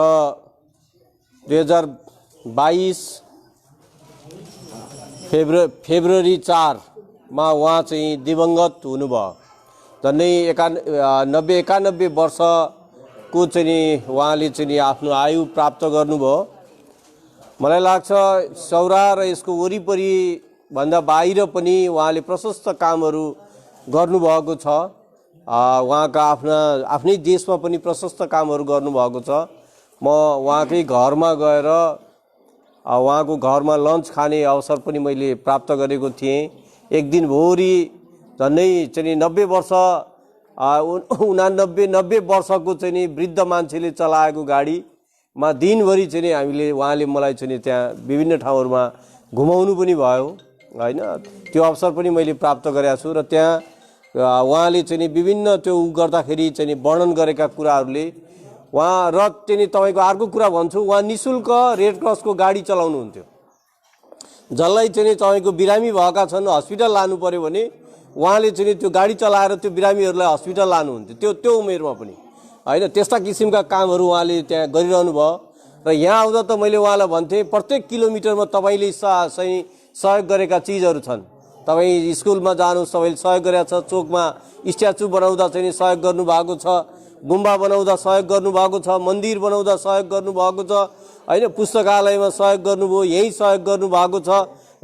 2022 फेब्रुअरी 4 मा उहाँ चाहिँ दिवंगत हुनुभयो। झन्डै 91 वर्षको चाहिँ उहाँले चाहिँ आफ्नो आयु प्राप्त गर्नुभयो। मलाई लाग्छ सौरा र यसको वरिपरि भन्दा बाहिर पनि उहाँले प्रशस्त कामहरू गर्नुभएको छ। उहाँका आफ्नै देशमा पनि प्रशस्त कामहरू गर्नुभएको छ। म उहाँकै घरमा गएर उहाँको घरमा लन्च खाने अवसर पनि मैले प्राप्त गरेको थिएँ। एक दिन भोरी झन्डै चाहिँ 90 वर्ष 89 वर्षको चाहिँ वृद्ध मान्छेले चलाएको गाडीमा दिनभरि चाहिँ हामीले उहाँले मलाई चाहिँ त्यहाँ विभिन्न ठाउँहरूमा घुमाउनु पनि भयो हैन। त्यो अवसर पनि मैले प्राप्त गरेको छु र त्यहाँ उहाँले चाहिँ विभिन्न त्यो गर्दाखेरि चाहिँ वर्णन गरेका कुराहरूले उहाँ र चाहिँ तपाईँको अर्को कुरा भन्छु, उहाँ निशुल्क रेड क्रसको गाडी चलाउनुहुन्थ्यो। जसलाई चाहिँ तपाईँको बिरामी भएका छन् हस्पिटल लानु पर्यो भने उहाँले चाहिँ त्यो गाडी चलाएर त्यो बिरामीहरूलाई हस्पिटल लानुहुन्थ्यो त्यो उमेरमा पनि हैन। त्यस्ता किसिमका कामहरू उहाँले त्यहाँ गरिरहनु भयो र यहाँ आउँदा त मैले उहाँलाई भन्थेँ प्रत्येक किलोमिटरमा तपाईँले चाहिँ सहयोग गरेका चिजहरू छन्। तपाईँ स्कुलमा जानुहोस्, तपाईँले सहयोग गरेका छ, चोकमा स्ट्याचु बनाउँदा चाहिँ सहयोग गर्नुभएको छ, गुम्बा बनाउँदा सहयोग गर्नुभएको छ, मन्दिर बनाउँदा सहयोग गर्नुभएको छ, होइन, पुस्तकालयमा सहयोग गर्नुभयो, यहीँ सहयोग गर्नुभएको छ,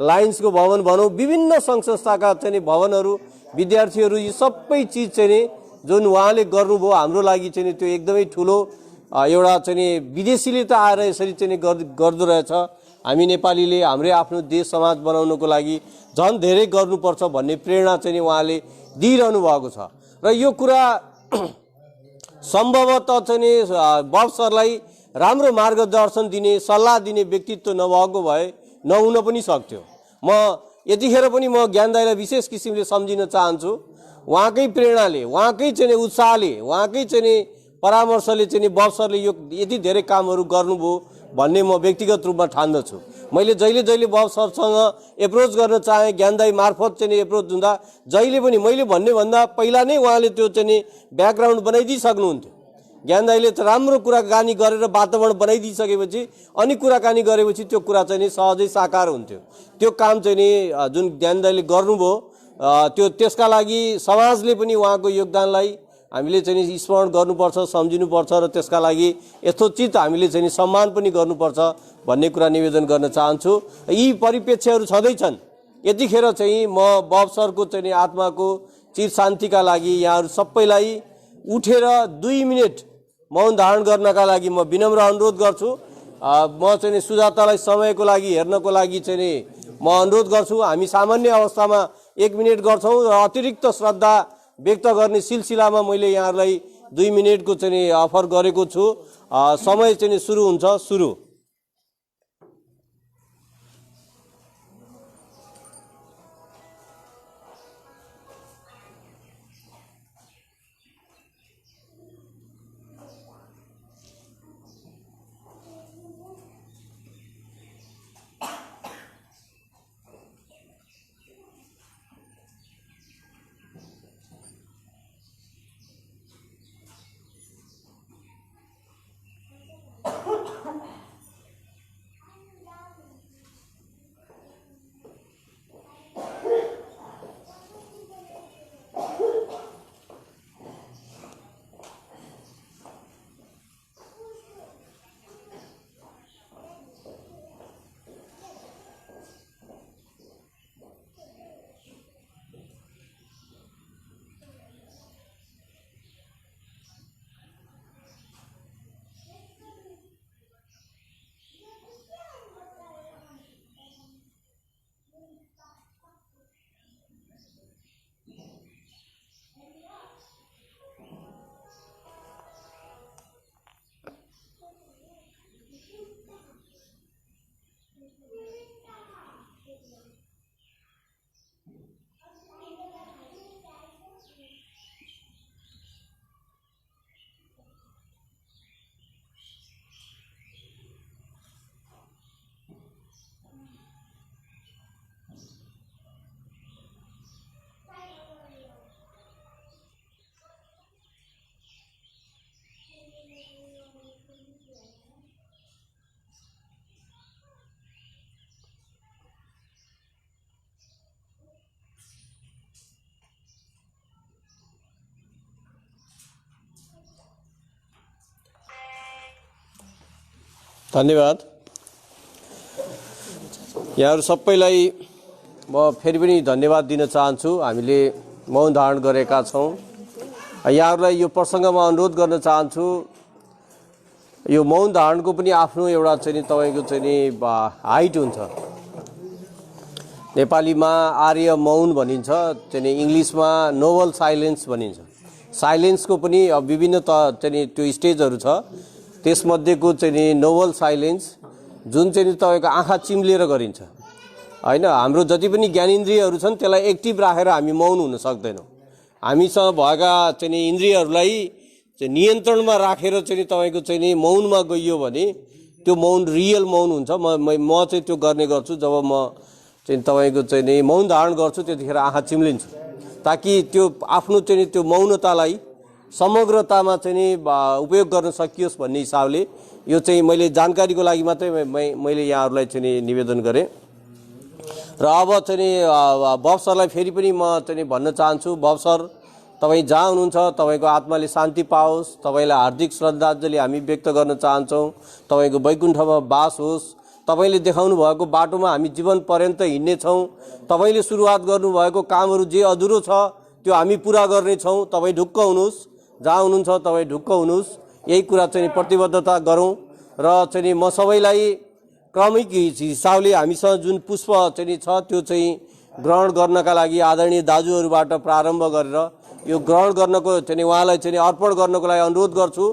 लायन्सको भवन भनौँ, विभिन्न सङ्घ संस्थाका चाहिँ भवनहरू, विद्यार्थीहरू, यी सबै चिज चाहिँ नि जुन उहाँले गर्नुभयो हाम्रो लागि चाहिँ त्यो एकदमै ठुलो एउटा चाहिँ विदेशीले त आएर यसरी चाहिँ गर्दो रहेछ, हामी नेपालीले हाम्रै आफ्नो देश समाज बनाउनको लागि झन् धेरै गर्नुपर्छ भन्ने प्रेरणा चाहिँ उहाँले दिइरहनु भएको छ। र यो कुरा सम्भवतः चाहिँ बब सरलाई राम्रो मार्गदर्शन दिने, सल्लाह दिने व्यक्तित्व नभएको भए नहुन पनि सक्थ्यो। म यतिखेर पनि म ज्ञान दाइलाई विशेष किसिमले सम्झिन चाहन्छु। उहाँकै प्रेरणाले, उहाँकै चाहिँ उत्साहले, उहाँकै चाहिँ परामर्शले चाहिँ बब सरले यो यति धेरै कामहरू गर्नुभयो भन्ने म व्यक्तिगत रूपमा ठान्दछु। मैले जहिले जहिले बब सरसँग एप्रोच गर्न चाहेँ, ज्ञान दाइ मार्फत चाहिँ एप्रोच हुँदा जहिले पनि मैले भन्ने भन्दा पहिला नै उहाँले त्यो चाहिँ ब्याकग्राउन्ड बनाइदिइसक्नुहुन्थ्यो। ज्ञान दाइले त राम्रो कुराकानी गरेर वातावरण बनाइदिइसकेपछि अनि कुराकानी गरेपछि त्यो कुरा चाहिँ सहजै साकार हुन्थ्यो। त्यो काम चाहिँ जुन ज्ञान दाइले गर्नुभयो त्यो त्यसका लागि समाजले पनि उहाँको योगदानलाई हामीले चाहिँ स्मरण गर्नुपर्छ, सम्झिनुपर्छ र त्यसका लागि यथोचित हामीले चाहिँ सम्मान पनि गर्नुपर्छ भन्ने कुरा निवेदन गर्न चाहन्छु। यी परिप्रेक्ष्यहरू छँदैछन्। यतिखेर चाहिँ म बब सरको चाहिँ आत्माको चिर शान्तिका लागि यहाँहरू सबैलाई उठेर 2 मिनट मौन धारण गर्नका लागि म विनम्र अनुरोध गर्छु। म चाहिँ सुजातालाई समयको लागि हेर्नको लागि चाहिँ म अनुरोध गर्छु। हामी सामान्य अवस्थामा 1 मिनट गर्छौँ र अतिरिक्त श्रद्धा व्यक्त गर्ने सिलसिलामा मैले यहाँहरूलाई 2 मिनटको चाहिँ अफर गरेको छु। समय चाहिँ सुरु हुन्छ, सुरु। धन्यवाद। यहाँहरू सबैलाई म फेरि पनि धन्यवाद दिन चाहन्छु। हामीले मौन धारण गरेका छौँ। यहाँहरूलाई यो प्रसङ्गमा अनुरोध गर्न चाहन्छु, यो मौन धारणको पनि आफ्नो एउटा चाहिँ तपाईँको चाहिँ हाइट हुन्छ। नेपालीमा आर्य मौन भनिन्छ, चाहिँ इङ्ग्लिसमा नोबल साइलेन्स भनिन्छ। साइलेन्सको पनि विभिन्न चाहिँ त्यो स्टेजहरू छ। त्यसमध्येको चाहिँ नोबल साइलेन्स जुन चाहिँ तपाईँको आँखा चिम्लेर गरिन्छ, होइन। हाम्रो जति पनि ज्ञानेन्द्रियहरू छन् त्यसलाई एक्टिभ राखेर हामी मौन हुन सक्दैनौँ। हामीसँग भएका चाहिँ इन्द्रियहरूलाई चाहिँ नियन्त्रणमा राखेर चाहिँ तपाईँको चाहिँ मौनमा गइयो भने त्यो मौन रियल मौन हुन्छ। म चाहिँ त्यो गर्ने गर्छु। जब म चाहिँ तपाईँको चाहिँ मौन धारण गर्छु त्यतिखेर आँखा चिम्लिन्छु, ताकि त्यो आफ्नो चाहिँ त्यो मौनतालाई समग्रतामा चाहिँ उपयोग गर्न सकियोस् भन्ने हिसाबले यो चाहिँ मैले जानकारीको लागि मात्रै मैले यहाँहरूलाई चाहिँ निवेदन गरेँ। र अब चाहिँ बब सरलाई फेरि पनि म चाहिँ भन्न चाहन्छु, बब सर तपाईँ जहाँ हुनुहुन्छ तपाईँको आत्माले शान्ति पाओस्। तपाईँलाई हार्दिक श्रद्धाञ्जली हामी व्यक्त गर्न चाहन्छौँ। तपाईँको वैकुण्ठमा बास होस्। तपाईँले देखाउनु भएको बाटोमा हामी जीवन पर्यन्त हिँड्नेछौँ। तपाईँले सुरुवात गर्नुभएको कामहरू जे अधुरो छ त्यो हामी पुरा गर्नेछौँ। तपाईँ ढुक्क हुनुहोस्, जहाँ हुनुहुन्छ तपाईँ ढुक्क हुनुहोस्। यही कुरा चाहिँ प्रतिबद्धता गरौँ र चाहिँ म सबैलाई क्रमिक हिसाबले हामीसँग जुन पुष्प चाहिँ छ त्यो चाहिँ ग्रहण गर्नका लागि आदरणीय दाजुहरूबाट प्रारम्भ गरेर यो ग्रहण गर्नको चाहिँ उहाँलाई चाहिँ अर्पण गर्नको लागि अनुरोध गर्छु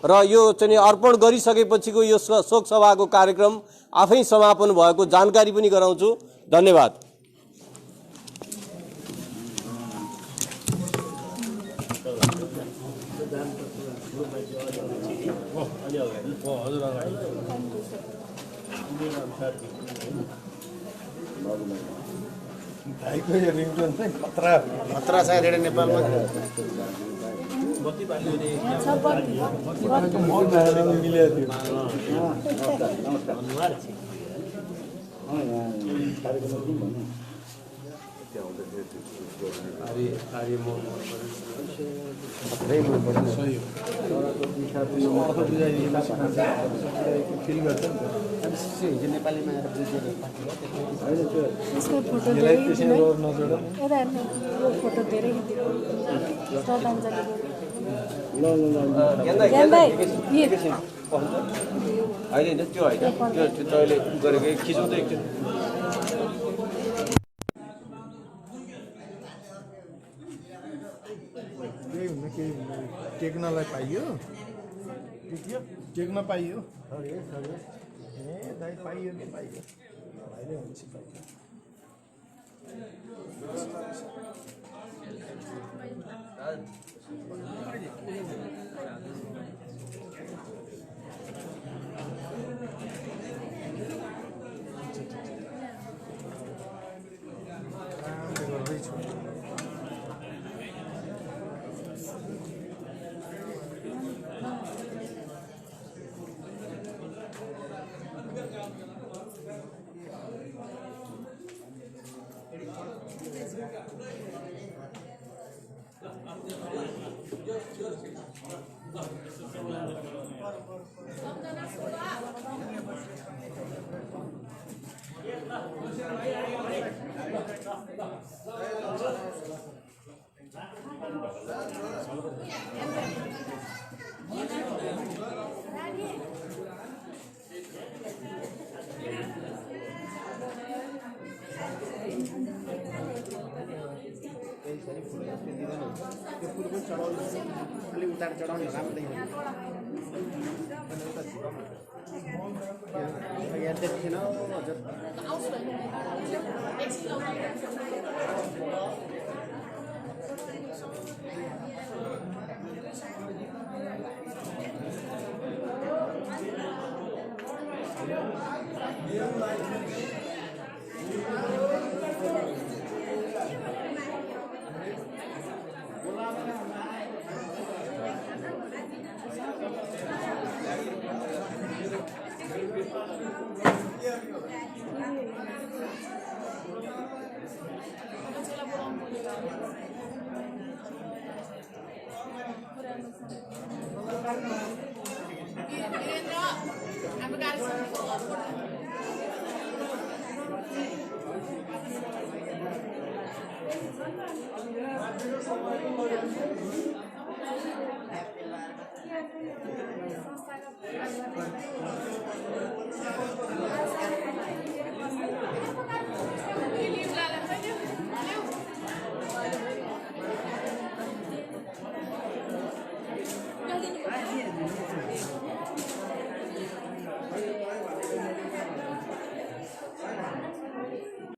र यो चाहिँ अर्पण गरिसकेपछिको यो शोक सभाको कार्यक्रम आफै समापन भएको जानकारी पनि गराउँछु। धन्यवाद। भाइको यो रिङटोन चाहिँ खतरा छ रेडियो नेपालमा। होइन त्यो होइन त्यो तैँले गरेको खिचौँ त एकचोटि। टेक्नलाई पाइयो, टेक्न पाइयो। ए दाइ पाइयो कि पाइयो, भाइले हुन्छ पाइयो।